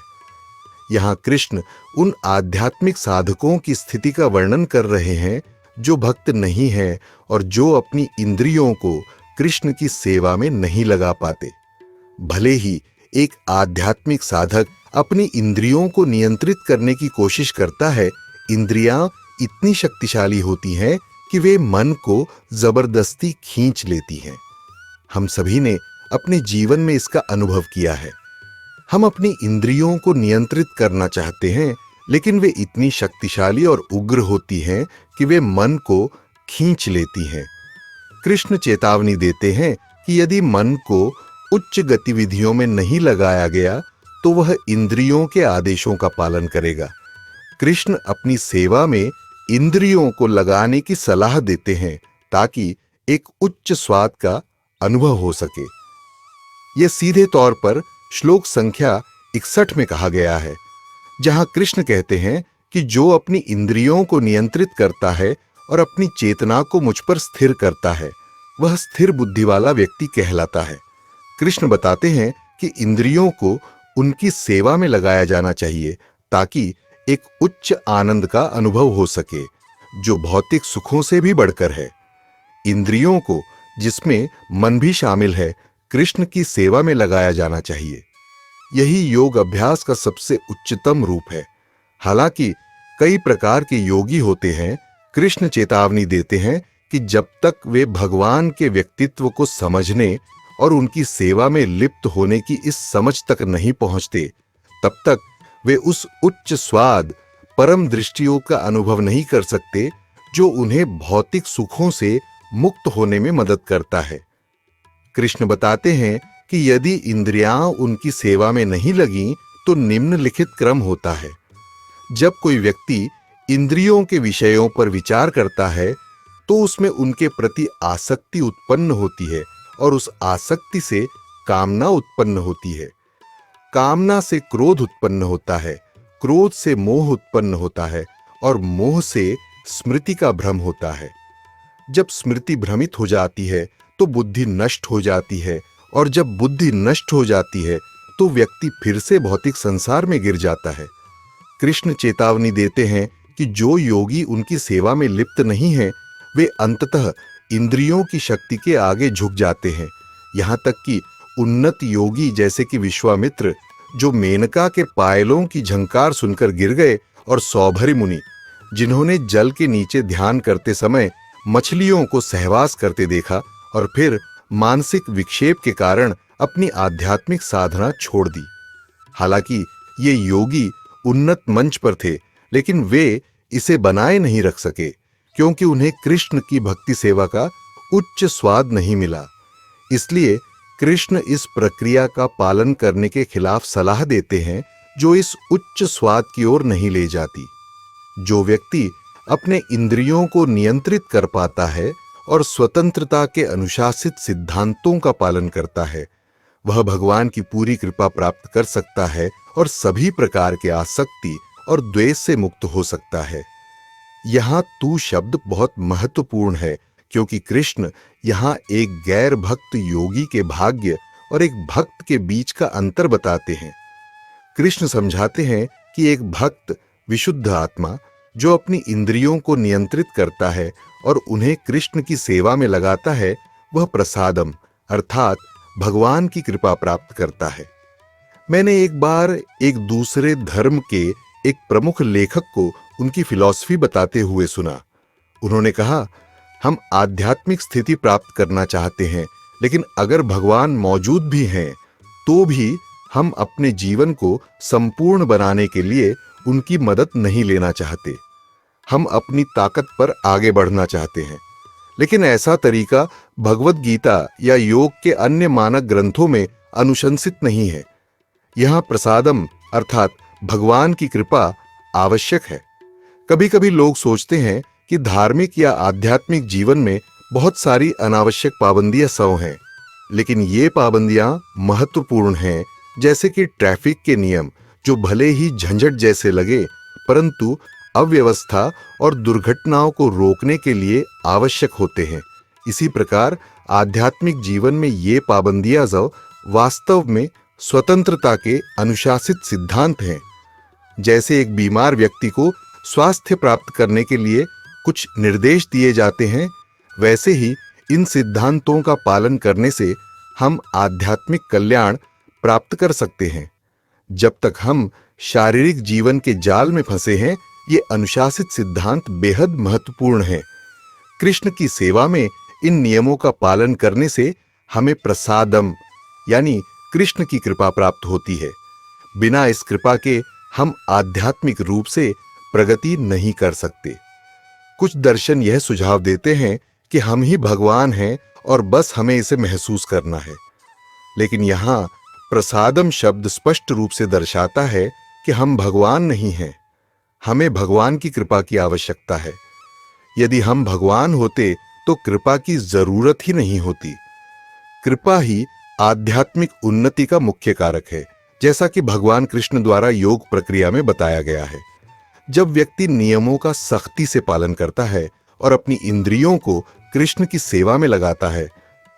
Speaker 1: यहां कृष्ण उन आध्यात्मिक साधकों की स्थिति का वर्णन कर रहे हैं जो भक्त नहीं हैं और जो अपनी इंद्रियों को कृष्ण की सेवा में नहीं लगा पाते। भले ही एक आध्यात्मिक साधक अपनी इंद्रियों को नियंत्रित करने की कोशिश करता है, इंद्रियां इतनी शक्तिशाली होती हैं कि वे मन को जबरदस्ती खींच लेती हैं। हम सभी ने अपने जीवन में इसका अनुभव किया है। हम अपनी इंद्रियों को नियंत्रित करना चाहते हैं, लेकिन वे इतनी शक्तिशाली और उग्र होती हैं कि वे मन को खींच लेती हैं। कृष्ण चेतावनी देते हैं कि यदि मन को उच्च गतिविधियों में नहीं लगाया गया तो वह इंद्रियों के आदेशों का पालन करेगा। कृष्ण अपनी सेवा में इंद्रियों को लगाने की सलाह देते हैं ताकि एक उच्च स्वाद का अनुभव हो सके। यह सीधे तौर पर श्लोक संख्या 61 में कहा गया है, जहां कृष्ण कहते हैं कि जो अपनी इंद्रियों को नियंत्रित करता है और अपनी चेतना को मुझ पर स्थिर करता है, वह स्थिर बुद्धि वाला व्यक्ति कहलाता है। कृष्ण बताते हैं कि इंद्रियों को उनकी सेवा में लगाया जाना चाहिए ताकि एक उच्च आनंद का अनुभव हो सके, जो भौतिक सुखों से भी बढ़कर है। इंद्रियों को, जिसमें मन भी शामिल है, कृष्ण की सेवा में लगाया जाना चाहिए। यही योग अभ्यास का सबसे उच्चतम रूप है। हालांकि कई प्रकार के योगी होते हैं, कृष्ण चेतावनी देते हैं कि जब तक वे भगवान के व्यक्तित्व को समझने और उनकी सेवा में लिप्त होने की इस समझ तक नहीं पहुंचते, तब तक वे उस उच्च स्वाद, परम दृष्टियों का अनुभव नहीं कर सकते जो उन्हें भौतिक सुखों से मुक्त होने में मदद करता है। कृष्ण बताते हैं कि यदि इंद्रियां उनकी सेवा में नहीं लगीं तो निम्नलिखित क्रम होता है। जब कोई व्यक्ति इंद्रियों के विषयों पर विचार करता है तो उसमें उनके प्रति आसक्ति उत्पन्न होती है और उस आसक्ति से कामना उत्पन्न होती है। कामना से क्रोध उत्पन्न होता है, क्रोध से मोह उत्पन्न होता है और मोह से स्मृति का भ्रम होता है। जब स्मृति भ्रमित हो जाती है तो बुद्धि नष्ट हो जाती है और जब बुद्धि नष्ट हो जाती है तो व्यक्ति फिर से भौतिक संसार में गिर जाता है। कृष्ण चेतावनी देते हैं कि जो योगी उनकी सेवा में लिप्त नहीं हैं, वे अंततः इंद्रियों की शक्ति के आगे झुक जाते हैं। यहाँ तक कि उन्नत योगी जैसे कि विश्वामित्र, जो मेनका के पायलों की झंकार सुनकर गिर गए, और सौभरी मुनि, जिन्होंने जल के नीचे ध्यान करते समय मछलियों को सहवास करते देखा और फिर मानसिक विक्षेप के कारण अपनी आध्यात्मिक साधना छोड़ दी। हालांकि ये योगी उन्नत मंच पर थे, लेकिन वे इसे बनाए नहीं रख सके क्योंकि उन्हें कृष्ण की भक्ति सेवा का उच्च स्वाद नहीं मिला। इसलिए कृष्ण इस प्रक्रिया का पालन करने के खिलाफ सलाह देते हैं जो इस उच्च स्वाद की ओर नहीं ले जाती। जो व्यक्ति अपने इंद्रियों को नियंत्रित कर पाता है और स्वतंत्रता के अनुशासित सिद्धांतों का पालन करता है, वह भगवान की पूरी कृपा प्राप्त कर सकता है और सभी प्रकार के आसक्ति और द्वेष से मुक्त हो सकता है। यहाँ तू शब्द बहुत महत्वपूर्ण है, क्योंकि कृष्ण यहाँ एक गैर भक्त योगी के भाग्य और एक भक्त के बीच का अंतर बताते हैं। कृष्ण समझाते हैं कि एक भक्त विशुद्ध आत्मा जो अपनी इंद्रियों को नियंत्रित करता है और उन्हें कृष्ण की सेवा में लगाता है, वह प्रसादम अर्थात भगवान की कृपा प्राप्त करता है। मैंने एक बार एक दूसरे धर्म के एक प्रमुख लेखक को उनकी फिलॉसफी बताते हुए सुना। उन्होंने कहा, हम आध्यात्मिक स्थिति प्राप्त करना चाहते हैं, लेकिन अगर भगवान मौजूद भी हैं तो भी हम अपने जीवन को संपूर्ण बनाने के लिए उनकी मदद नहीं लेना चाहते। हम अपनी ताकत पर आगे बढ़ना चाहते हैं, लेकिन ऐसा तरीका भगवत गीता या योग के अन्य मानक ग्रंथों में अनुशंसित नहीं है। यहां प्रसादम अर्थात भगवान की कृपा आवश्यक है। कभी-कभी लोग सोचते हैं कि धार्मिक या आध्यात्मिक जीवन में बहुत सारी अनावश्यक पाबंदियां सौ हैं, लेकिन ये पाबंदियां महत्वपूर्ण हैं, जैसे कि ट्रैफिक के नियम, जो भले ही झंझट जैसे लगे परंतु अव्यवस्था और दुर्घटनाओं को रोकने के लिए आवश्यक होते हैं। इसी प्रकार आध्यात्मिक जीवन में ये पाबंदियां वास्तव में स्वतंत्रता के अनुशासित सिद्धांत हैं। जैसे एक बीमार व्यक्ति को स्वास्थ्य प्राप्त करने के लिए कुछ निर्देश दिए जाते हैं, वैसे ही इन सिद्धांतों का पालन करने से हम आध्यात्मिक कल्याण प्राप्त कर सकते हैं। जब तक हम शारीरिक जीवन के जाल में फंसे हैं, ये अनुशासित सिद्धांत बेहद महत्वपूर्ण हैं। कृष्ण की सेवा में इन नियमों का पालन करने से हमें प्रसादम यानी कृष्ण की कृपा प्राप्त होती है। बिना इस कृपा के हम आध्यात्मिक रूप से प्रगति नहीं कर सकते। कुछ दर्शन यह सुझाव देते हैं कि हम ही भगवान हैं और बस हमें इसे महसूस करना है, लेकिन यहां प्रसादम शब्द स्पष्ट रूप से दर्शाता है कि हम भगवान नहीं हैं। हमें भगवान की कृपा की आवश्यकता है। यदि हम भगवान होते तो कृपा की जरूरत ही नहीं होती। कृपा ही आध्यात्मिक उन्नति का मुख्य कारक है, जैसा कि भगवान कृष्ण द्वारा योग प्रक्रिया में बताया गया है। जब व्यक्ति नियमों का सख्ती से पालन करता है और अपनी इंद्रियों को कृष्ण की सेवा में लगाता है,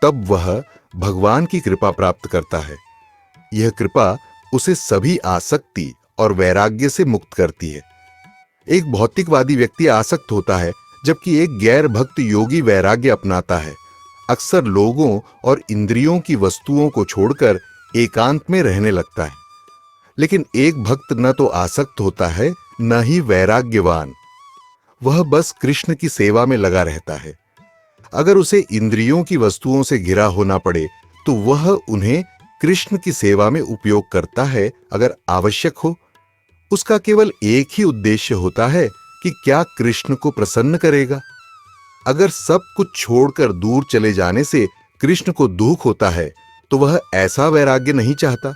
Speaker 1: तब वह भगवान की कृपा प्राप्त करता है। यह कृपा उसे सभी आसक्ति और वैराग्य से मुक्त करती है। एक भौतिकवादी व्यक्ति आसक्त होता है, जबकि एक गैर भक्त योगी वैराग्य अपनाता है। अक्सर लोगों और इंद्रियों की वस्तुओं को छोड़कर एकांत में रहने लगता है। लेकिन एक भक्त न तो आसक्त होता है, न ही वैराग्यवान। वह बस कृष्ण की सेवा में लगा रहता है। अगर उसे इंद्रियों की वस्तुओं से घिरा होना पड़े तो वह उन्हें कृष्ण की सेवा में उपयोग करता है। अगर आवश्यक हो, उसका केवल एक ही उद्देश्य होता है कि क्या कृष्ण को प्रसन्न करेगा। अगर सब कुछ छोड़कर दूर चले जाने से कृष्ण को दुख होता है, तो वह ऐसा वैराग्य नहीं चाहता।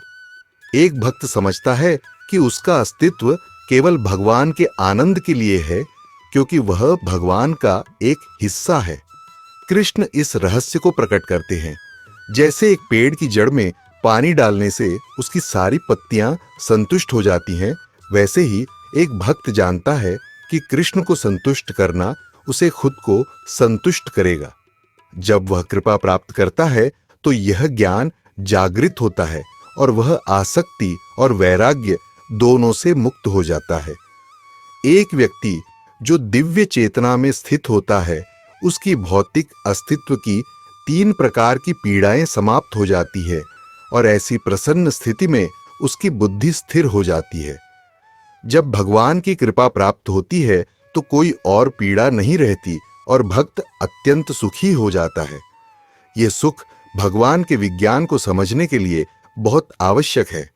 Speaker 1: एक भक्त समझता है कि उसका अस्तित्व केवल भगवान के आनंद के लिए है, क्योंकि वह भगवान का एक हिस्सा है। कृष्ण इस रहस्य को प्रकट करते हैं। जैसे एक पेड़ की जड़ में पानी डालने से उसकी सारी पत्तियां संतुष्ट हो जाती हैं, वैसे ही एक भक्त जानता है कि कृष्ण को संतुष्ट करना उसे खुद को संतुष्ट करेगा। जब वह कृपा प्राप्त करता है तो यह ज्ञान जागृत होता है और वह आसक्ति और वैराग्य दोनों से मुक्त हो जाता है। एक व्यक्ति जो दिव्य चेतना में स्थित होता है, उसकी भौतिक अस्तित्व की 3 प्रकार की पीड़ाएं समाप्त हो जाती है और ऐसी प्रसन्न स्थिति में उसकी बुद्धि स्थिर हो जाती है। जब भगवान की कृपा प्राप्त होती है तो कोई और पीड़ा नहीं रहती और भक्त अत्यंत सुखी हो जाता है। यह सुख भगवान के विज्ञान को समझने के लिए बहुत आवश्यक है।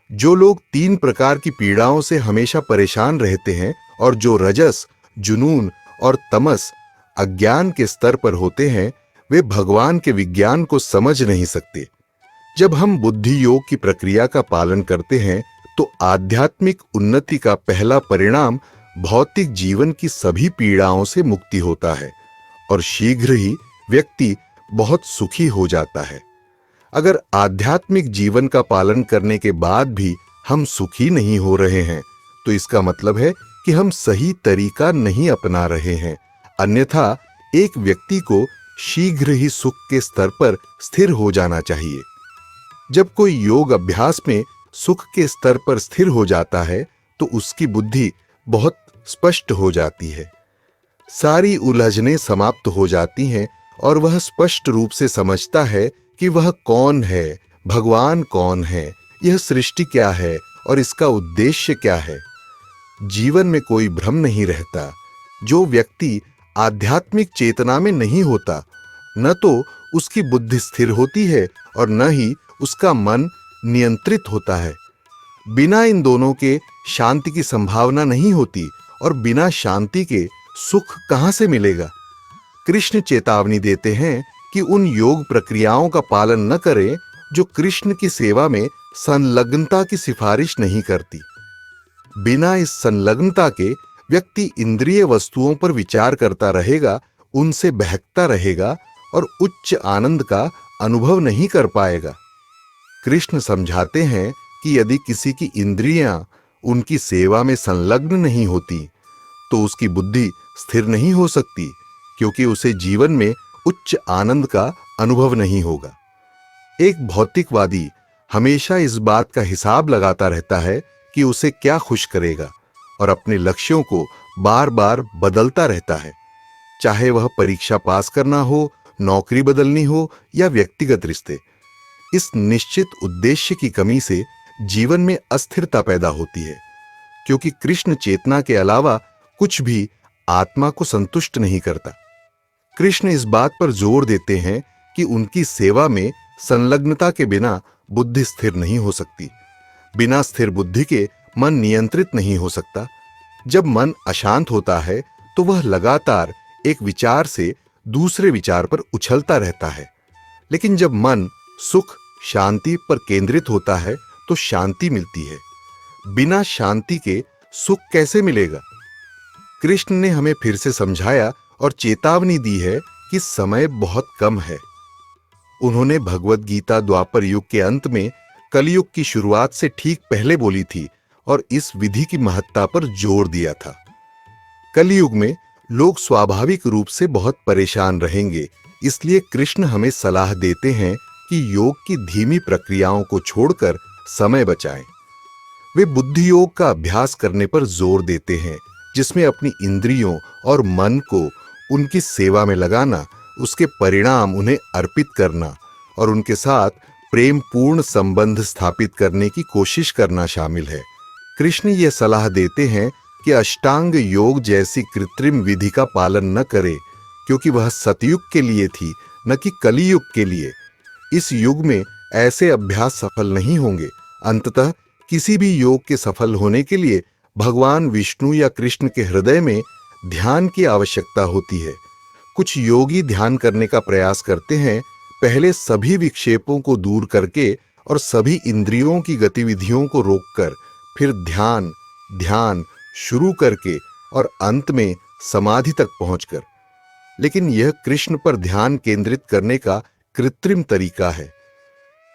Speaker 1: जो लोग 3 प्रकार की पीड़ाओं से हमेशा परेशान रहते हैं और जो रजस, जुनून और तमस अज्ञान के स्तर पर होते हैं, वे भगवान के विज्ञान को समझ नहीं सकते। जब हम बुद्धि योग की प्रक्रिया का पालन करते हैं तो आध्यात्मिक उन्नति का पहला परिणाम भौतिक जीवन की सभी पीड़ाओं से मुक्ति होता है और शीघ्र ही व्यक्ति बहुत सुखी हो जाता है। अगर आध्यात्मिक जीवन का पालन करने के बाद भी हम सुखी नहीं हो रहे हैं, तो इसका मतलब है कि हम सही तरीका नहीं अपना रहे हैं, अन्यथा एक व्यक्ति को शीघ्र ही सुख के स्तर पर स्थिर हो जाना चाहिए। जब कोई योग अभ्यास में सुख के स्तर पर स्थिर हो जाता है तो उसकी बुद्धि बहुत स्पष्ट हो जाती है। सारी उलझनें समाप्त हो जाती हैं और वह स्पष्ट रूप से समझता है कि वह कौन है, भगवान कौन है, यह सृष्टि क्या है और इसका उद्देश्य क्या है। जीवन में कोई भ्रम नहीं रहता। जो व्यक्ति आध्यात्मिक चेतना में नहीं होता, न तो उसकी बुद्धि स्थिर होती है और न ही उसका मन नियंत्रित होता है। बिना इन दोनों के शांति की संभावना नहीं होती और बिना शांति के सुख कहां से मिलेगा। कृष्ण चेतावनी देते हैं कि उन योग प्रक्रियाओं का पालन न करें जो कृष्ण की सेवा में संलग्नता की सिफारिश नहीं करती। बिना इस संलग्नता के व्यक्ति इंद्रिय वस्तुओं पर विचार करता रहेगा, उनसे बहकता रहेगा और उच्च आनंद का अनुभव नहीं कर पाएगा। कृष्ण समझाते हैं कि यदि किसी की इंद्रियां उनकी सेवा में संलग्न नहीं होती तो उसकी बुद्धि स्थिर नहीं हो सकती, क्योंकि उसे जीवन में उच्च आनंद का अनुभव नहीं होगा। एक भौतिकवादी हमेशा इस बात का हिसाब लगाता रहता है कि उसे क्या खुश करेगा और अपने लक्ष्यों को बार-बार बदलता रहता है, चाहे वह परीक्षा पास करना हो, नौकरी बदलनी हो या व्यक्तिगत रिश्ते। इस निश्चित उद्देश्य की कमी से जीवन में अस्थिरता पैदा होती है, क्योंकि कृष्ण चेतना के अलावा कुछ भी आत्मा को संतुष्ट नहीं करता। कृष्ण इस बात पर जोर देते हैं कि उनकी सेवा में संलग्नता के बिना बुद्धि स्थिर नहीं हो सकती। बिना स्थिर बुद्धि के मन नियंत्रित नहीं हो सकता। जब मन अशांत होता है तो वह लगातार एक विचार से दूसरे विचार पर उछलता रहता है, लेकिन जब मन सुख शांति पर केंद्रित होता है तो शांति मिलती है। बिना शांति के सुख कैसे मिलेगा? कृष्ण ने हमें फिर से समझाया और चेतावनी दी है कि समय बहुत कम है। उन्होंने भगवत गीता द्वापर युग के अंत में कलयुग की शुरुआत से ठीक पहले बोली थी और इस विधि की महत्ता पर जोर दिया था। कलयुग में लोग स्वाभाविक रूप से बहुत परेशान रहेंगे, इसलिए कृष्ण हमें सलाह देते हैं कि योग की धीमी प्रक्रियाओं को छोड़कर समय बचाएं। वे बुद्धि योग का अभ्यास करने पर जोर देते हैं, जिसमें अपनी इंद्रियों और मन को उनकी सेवा में लगाना, उसके परिणाम उन्हें अर्पित करना और उनके साथ प्रेम पूर्ण संबंध स्थापित करने की कोशिश करना शामिल है। कृष्ण ये सलाह देते हैं कि अष्टांग योग जैसी कृत्रिम विधि का पालन न करे, क्योंकि वह सतयुग के लिए थी, न कि कलियुग के लिए। इस युग में ऐसे अभ्यास सफल नहीं होंगे। अंततः किसी भी योग के सफल होने के लिए भगवान विष्णु या कृष्ण के हृदय में ध्यान की आवश्यकता होती है। कुछ योगी ध्यान करने का प्रयास करते हैं, पहले सभी विक्षेपों को दूर करके और सभी इंद्रियों की गतिविधियों को रोककर, फिर ध्यान ध्यान शुरू करके और अंत में समाधि तक पहुंचकर। लेकिन यह कृष्ण पर ध्यान केंद्रित करने का कृत्रिम तरीका है।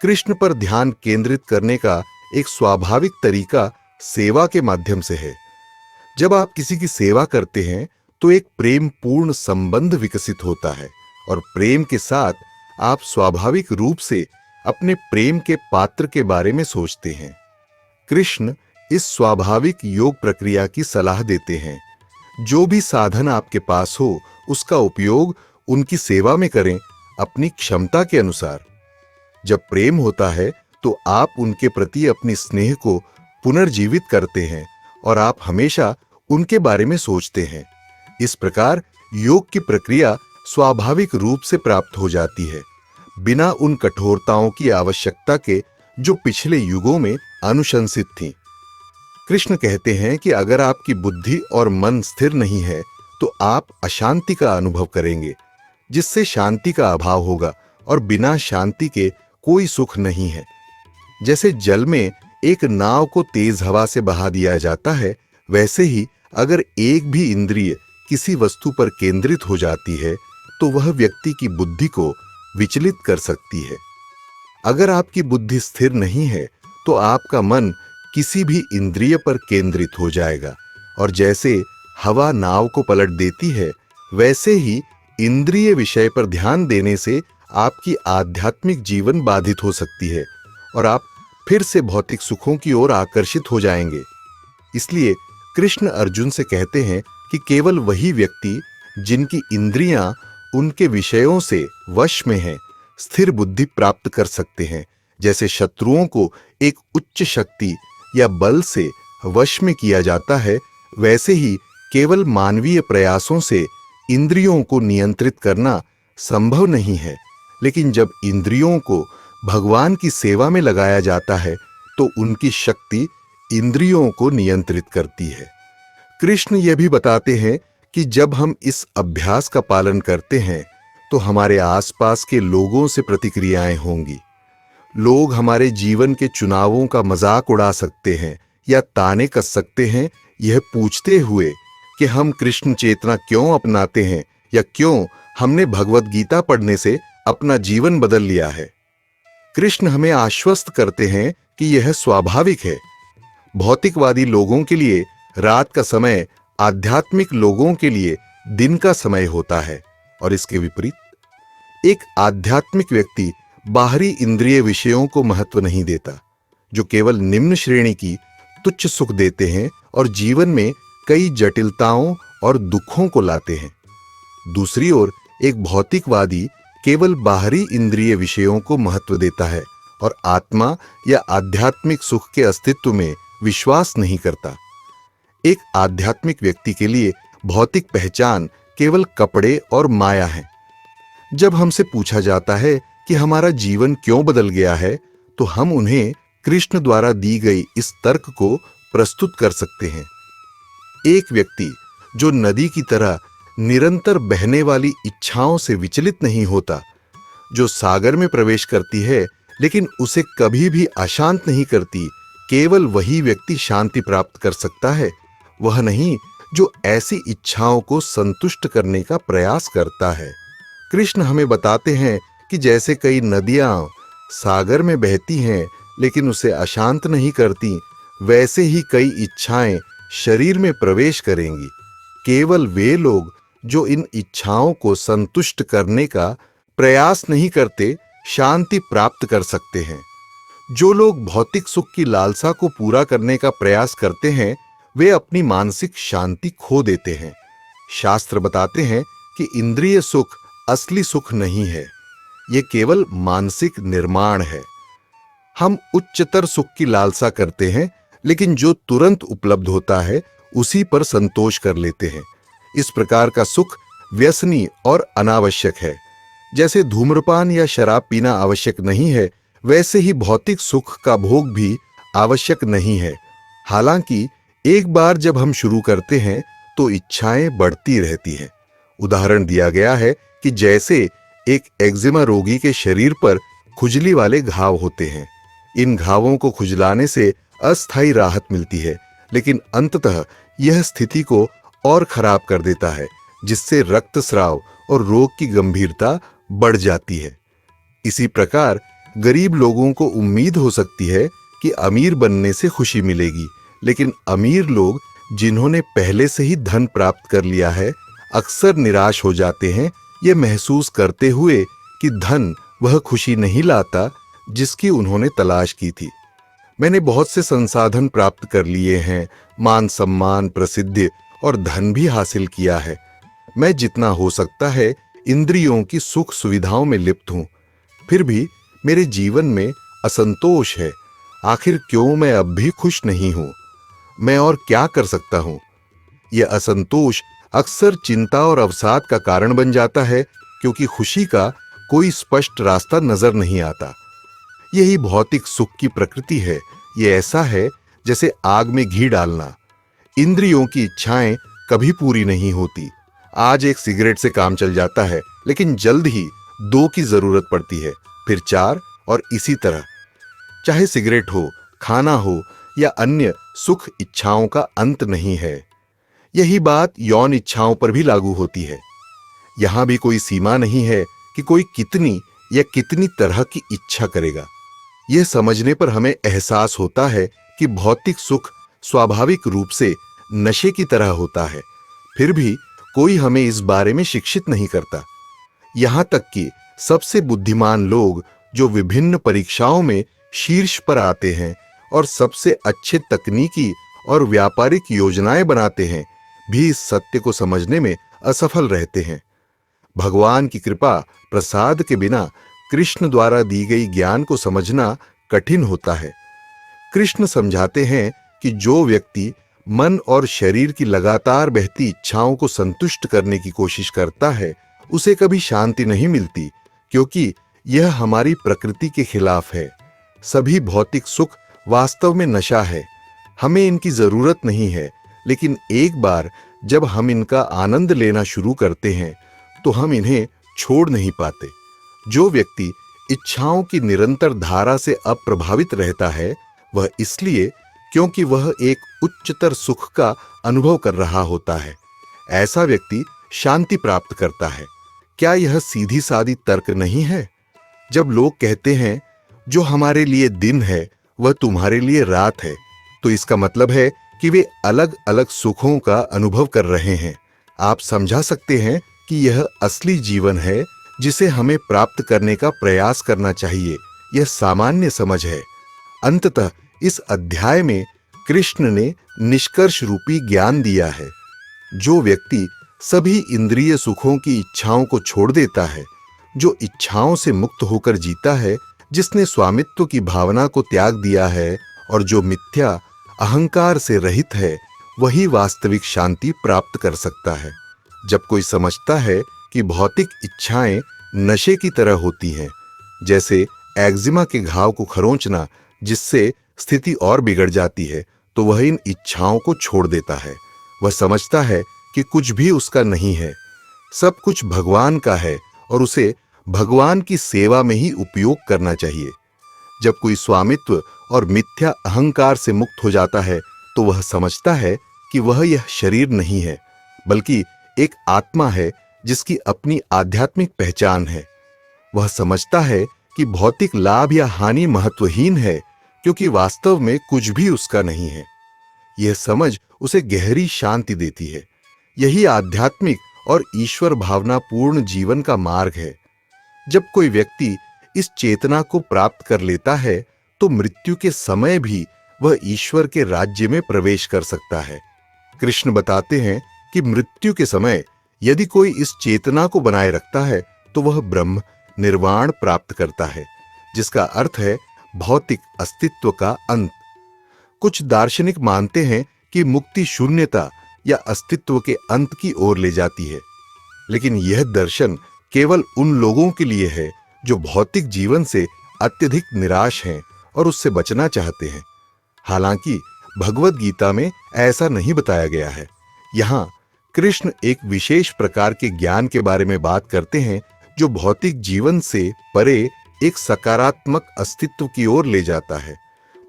Speaker 1: कृष्ण पर ध्यान केंद्रित करने का एक स्वाभाविक तरीका सेवा के माध्यम से है। जब आप किसी की सेवा करते हैं तो एक प्रेम पूर्ण संबंध विकसित होता है और प्रेम के साथ आप स्वाभाविक रूप से अपने प्रेम के पात्र के बारे में सोचते हैं। कृष्ण इस स्वाभाविक योग प्रक्रिया की सलाह देते हैं। जो भी साधन आपके पास हो उसका उपयोग उनकी सेवा में करें, अपनी क्षमता के अनुसार। जब प्रेम होता है तो आप उनके प्रति अपनी स्नेह को पुनर्जीवित करते हैं और आप हमेशा उनके बारे में सोचते हैं। इस प्रकार योग की प्रक्रिया स्वाभाविक रूप से प्राप्त हो जाती है, बिना उन कठोरताओं की आवश्यकता के जो पिछले युगों में अनुशंसित थीं। कृष्ण कहते हैं कि अगर आपकी बुद्धि और मन स्थिर नहीं है तो आप अशांति का अनुभव करेंगे, जिससे शांति का अभाव होगा और बिना शांति के कोई सुख नहीं है। जैसे जल में एक नाव को तेज हवा से बहा दिया जाता है, वैसे ही अगर एक भी इंद्रिय किसी वस्तु पर केंद्रित हो जाती है तो वह व्यक्ति की बुद्धि को विचलित कर सकती है। अगर आपकी बुद्धि स्थिर नहीं है तो आपका मन किसी भी इंद्रिय पर केंद्रित हो जाएगा और जैसे हवा नाव को पलट देती है, वैसे ही इंद्रिय विषय पर ध्यान देने से आपकी आध्यात्मिक जीवन बाधित हो सकती है और आप फिर से भौतिक सुखों की ओर आकर्षित हो जाएंगे। इसलिए कृष्ण अर्जुन से कहते हैं कि केवल वही व्यक्ति जिनकी इंद्रियां उनके विषयों से वश में हैं, स्थिर बुद्धि प्राप्त कर सकते हैं। जैसे शत्रुओं को एक उच्च शक्ति या बल से वश में किया जाता है, वैसे ही केवल मानवीय प्रयासों से इंद्रियों को नियंत्रित करना संभव नहीं है। लेकिन जब इंद्रियों को भगवान की सेवा में लगाया जाता है तो उनकी शक्ति इंद्रियों को नियंत्रित करती है। कृष्ण यह भी बताते हैं कि जब हम इस अभ्यास का पालन करते हैं तो हमारे आसपास के लोगों से प्रतिक्रियाएं होंगी। लोग हमारे जीवन के चुनावों का मजाक उड़ा सकते हैं या ताने कस सकते हैं, यह पूछते हुए कि हम कृष्ण चेतना क्यों अपनाते हैं या क्यों हमने भगवत गीता पढ़ने से अपना जीवन बदल लिया है। कृष्ण हमें आश्वस्त करते हैं कि यह स्वाभाविक है। भौतिकवादी लोगों के लिए रात का समय आध्यात्मिक लोगों के लिए दिन का समय होता है और इसके विपरीत एक आध्यात्मिक व्यक्ति बाहरी इंद्रिय विषयों को महत्व नहीं देता, जो केवल निम्न श्रेणी की तुच्छ सुख देते हैं और जीवन में कई जटिलताओं और दुखों को लाते हैं। दूसरी ओर एक भौतिकवादी केवल बाहरी इंद्रिय विषयों को महत्व देता है और आत्मा या आध्यात्मिक सुख के अस्तित्व में विश्वास नहीं करता। एक आध्यात्मिक व्यक्ति के लिए भौतिक पहचान केवल कपड़े और माया है। जब हमसे पूछा जाता है कि हमारा जीवन क्यों बदल गया है, तो हम उन्हें कृष्ण द्वारा दी गई इस तर्क को प्रस्तुत कर सकते हैं। एक व्यक्ति जो नदी की तरह निरंतर बहने वाली इच्छाओं से विचलित नहीं होता, जो सागर में प्रवेश करती है लेकिन उसे कभी भी अशांत नहीं करती, केवल वही व्यक्ति शांति प्राप्त कर सकता है। वह नहीं जो ऐसी इच्छाओं को संतुष्ट करने का प्रयास करता है। कृष्ण हमें बताते हैं कि जैसे कई नदियां सागर में बहती हैं लेकिन उसे अशांत नहीं करती, वैसे ही कई इच्छाएं शरीर में प्रवेश करेंगी। केवल वे लोग जो इन इच्छाओं को संतुष्ट करने का प्रयास नहीं करते, शांति प्राप्त कर सकते हैं। जो लोग भौतिक सुख की लालसा को पूरा करने का प्रयास करते हैं, वे अपनी मानसिक शांति खो देते हैं। शास्त्र बताते हैं कि इंद्रिय सुख असली सुख नहीं है, यह केवल मानसिक निर्माण है। हम उच्चतर सुख की लालसा करते हैं, लेकिन जो तुरंत उपलब्ध होता है उसी पर संतोष कर लेते हैं। इस प्रकार का सुख व्यसनी और अनावश्यक है। जैसे धूम्रपान या शराब पीना आवश्यक नहीं है, वैसे ही भौतिक सुख का भोग भी आवश्यक नहीं है। हालांकि एक बार जब हम शुरू करते हैं तो इच्छाएं बढ़ती रहती हैं। उदाहरण दिया गया है कि जैसे एक एक्जिमा रोगी के शरीर पर खुजली वाले घाव होते हैं। इन घावों को खुजलाने से अस्थायी राहत मिलती है, लेकिन अंततः यह स्थिति को और खराब कर देता है, जिससे रक्तस्राव और रोग की गंभीरता बढ़ जाती है। इसी प्रकार गरीब लोगों को उम्मीद हो सकती है कि अमीर बनने से खुशी मिलेगी, लेकिन अमीर लोग जिन्होंने पहले से ही धन प्राप्त कर लिया है, अक्सर निराश हो जाते हैं, ये महसूस करते हुए कि धन वह खुशी नहीं लाता जिसकी उन्होंने तलाश की थी। मैंने बहुत से संसाधन प्राप्त कर लिए हैं, मान सम्मान, प्रसिद्धि और धन भी हासिल किया है। मैं जितना हो सकता है इंद्रियों की सुख सुविधाओं में लिप्त हूं, फिर भी मेरे जीवन में असंतोष है। आखिर क्यों मैं अब भी खुश नहीं हूं? मैं और क्या कर सकता हूं? यह असंतोष अक्सर चिंता और अवसाद का कारण बन जाता है, क्योंकि खुशी का कोई स्पष्ट रास्ता नजर नहीं आता। यही भौतिक सुख की प्रकृति है। यह ऐसा है जैसे आग में घी डालना। इंद्रियों की इच्छाएं कभी पूरी नहीं होती। आज एक सिगरेट से काम चल जाता है, लेकिन जल्द ही 2 की जरूरत पड़ती है, फिर 4 और इसी तरह। चाहे सिगरेट हो, खाना हो या अन्य सुख इच्छाओं का अंत नहीं है। यही बात यौन इच्छाओं पर भी लागू होती है। यहां भी कोई सीमा नहीं है कि कोई कितनी या कितनी तरह की इच्छा करेगा। यह समझने पर हमें एहसास होता है कि भौतिक सुख स्वाभाविक रूप से नशे की तरह होता है। फिर भी कोई हमें इस बारे में शिक्षित नहीं करता। यहां तक कि सबसे बुद्धिमान लोग जो विभिन्न परीक्षाओं में शीर्ष पर आते हैं और सबसे अच्छे तकनीकी और व्यापारिक योजनाएं बनाते हैं, भी इस सत्य को समझने में असफल रहते हैं। भगवान की कृपा प्रसाद के बिना कृष्ण द्वारा दी गई ज्ञान को समझना कठिन होता है। कृष्ण समझाते हैं कि जो व्यक्ति मन और शरीर की लगातार बहती इच्छाओं को संतुष्ट करने की कोशिश करता है, उसे कभी शांति नहीं मिलती, क्योंकि यह हमारी प्रकृति के खिलाफ है। सभी भौतिक सुख वास्तव में नशा है। हमें इनकी जरूरत नहीं है, लेकिन एक बार जब हम इनका आनंद लेना शुरू करते हैं तो हम इन्हें छोड़ नहीं पाते। जो व्यक्ति इच्छाओं की निरंतर धारा से अप्रभावित रहता है, वह इसलिए क्योंकि वह एक उच्चतर सुख का अनुभव कर रहा होता है। ऐसा व्यक्ति शांति प्राप्त करता है। क्या यह सीधी सादी तर्क नहीं है? जब लोग कहते हैं जो हमारे लिए दिन है वह तुम्हारे लिए रात है, तो इसका मतलब है कि वे अलग अलग सुखों का अनुभव कर रहे हैं। आप समझा सकते हैं कि यह असली जीवन है जिसे हमें प्राप्त करने का प्रयास करना चाहिए। यह सामान्य समझ है। अंततः इस अध्याय में कृष्ण ने निष्कर्ष रूपी ज्ञान दिया है। जो व्यक्ति सभी इंद्रिय सुखों की इच्छाओं को छोड़ देता है, जो इच्छाओं से मुक्त होकर जीता है, जिसने स्वामित्व की भावना को त्याग दिया है और जो मिथ्या अहंकार से रहित है, वही वास्तविक शांति प्राप्त कर सकता है। जब कोई समझता है कि भौतिक इच्छाएं नशे की तरह होती हैं, जैसे एक्जिमा के घाव को खरोंचना जिससे स्थिति और बिगड़ जाती है, तो वह इन इच्छाओं को छोड़ देता है। वह समझता है कि कुछ भी उसका नहीं है, सब कुछ भगवान का है और उसे भगवान की सेवा में ही उपयोग करना चाहिए। जब कोई स्वामित्व और मिथ्या अहंकार से मुक्त हो जाता है, तो वह समझता है कि वह यह शरीर नहीं है, बल्कि एक आत्मा है जिसकी अपनी आध्यात्मिक पहचान है। वह समझता है कि भौतिक लाभ या हानि महत्वहीन है, क्योंकि वास्तव में कुछ भी उसका नहीं है। यह समझ उसे गहरी शांति देती है। यही आध्यात्मिक और ईश्वर भावनापूर्ण जीवन का मार्ग है। जब कोई व्यक्ति इस चेतना को प्राप्त कर लेता है, तो मृत्यु के समय भी वह ईश्वर के राज्य में प्रवेश कर सकता है। कृष्ण बताते हैं कि मृत्यु के समय यदि कोई इस चेतना को बनाए रखता है, तो वह ब्रह्म निर्वाण प्राप्त करता है, जिसका अर्थ है भौतिक अस्तित्व का अंत। कुछ दार्शनिक मानते हैं कि मुक्ति शून्यता या अस्तित्व के अंत की ओर ले जाती है, लेकिन यह दर्शन केवल उन लोगों के लिए है जो भौतिक जीवन से अत्यधिक निराश हैं और उससे बचना चाहते हैं। हालांकि भगवद गीता में ऐसा नहीं बताया गया है। यहाँ कृष्ण एक विशेष प्रकार के ज्ञान के बारे में बात करते हैं जो भौतिक जीवन से परे एक सकारात्मक अस्तित्व की ओर ले जाता है।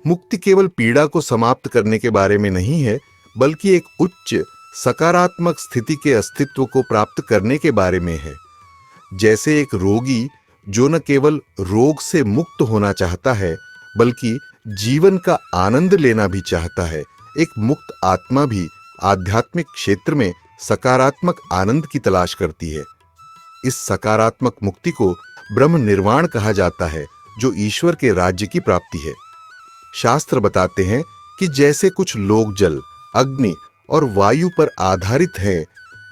Speaker 1: मुक्ति केवल पीड़ा को समाप्त करने के बारे में नहीं है, बल्कि एक उच्च सकारात्मक स्थिति के अस्तित्व को प्राप्त करने के बारे में है। जैसे एक रोगी जो न केवल रोग से मुक्त होना चाहता है, बल्कि जीवन का आनंद लेना भी चाहता है, एक मुक्त आत्मा भी आध्यात्मिक क्षेत्र में सकारात्मक आनंद की तलाश करती है। इस सकारात्मक मुक्ति को ब्रह्म निर्वाण कहा जाता है, जो ईश्वर के राज्य की प्राप्ति है। शास्त्र बताते हैं कि जैसे कुछ लोग जल, अग्नि और वायु पर आधारित हैं,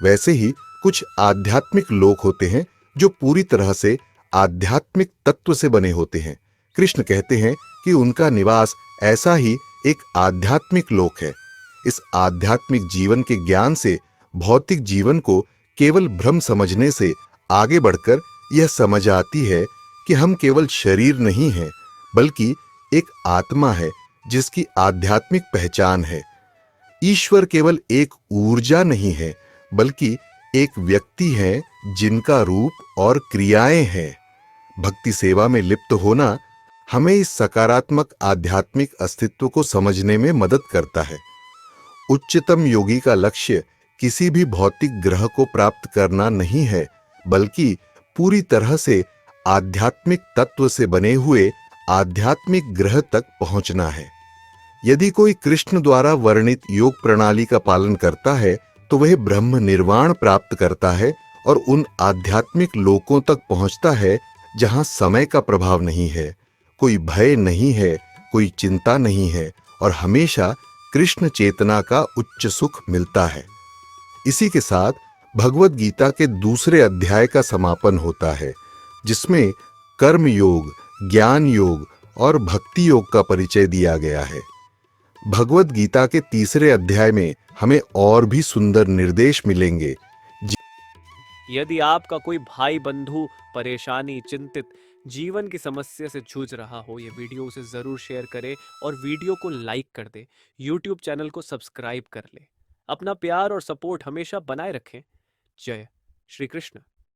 Speaker 1: वैसे ही कुछ आध्यात्मिक लोग होते हैं जो पूरी तरह से आध्यात्मिक तत्व से बने होते हैं। कृष्ण कहते हैं कि उनका निवास ऐसा ही एक आध्यात्मिक लोक है। इस आध्यात्मिक जीवन के ज्ञान से भौतिक जीवन को केवल भ्रम समझने से आगे बढ़कर यह समझ आती है कि हम केवल शरीर नहीं हैं, बल्कि एक आत्मा है जिसकी आध्यात्मिक पहचान है। ईश्वर केवल एक ऊर्जा नहीं है, बल्कि एक व्यक्ति है जिनका रूप और क्रियाएं हैं। भक्ति सेवा में लिप्त होना हमें इस सकारात्मक आध्यात्मिक अस्तित्व को समझने में मदद करता है। उच्चतम योगी का लक्ष्य किसी भी भौतिक ग्रह को प्राप्त करना नहीं है, बल्कि पूरी तरह से आध्यात्मिक तत्व से बने हुए आध्यात्मिक ग्रह तक पहुंचना है। यदि कोई कृष्ण द्वारा वर्णित योग प्रणाली का पालन करता है तो वह ब्रह्म निर्वाण प्राप्त करता है और उन आध्यात्मिक लोकों तक पहुंचता है जहां समय का प्रभाव नहीं है, कोई भय नहीं है, कोई चिंता नहीं है और हमेशा कृष्ण चेतना का उच्च सुख मिलता है। इसी के साथ भगवत गीता के दूसरे अध्याय का समापन होता है, जिसमें कर्म योग, ज्ञान योग और भक्ति योग का परिचय दिया गया है। भगवत गीता के तीसरे अध्याय में हमें और भी सुंदर निर्देश मिलेंगे।
Speaker 2: यदि आपका कोई भाई बंधु परेशानी, चिंतित, जीवन की समस्या से जूझ रहा हो, ये वीडियो उसे जरूर शेयर करे और वीडियो को लाइक कर दे। YouTube चैनल को सब्सक्राइब कर ले। अपना प्यार और सपोर्ट हमेशा बनाए रखें। जय श्री कृष्ण।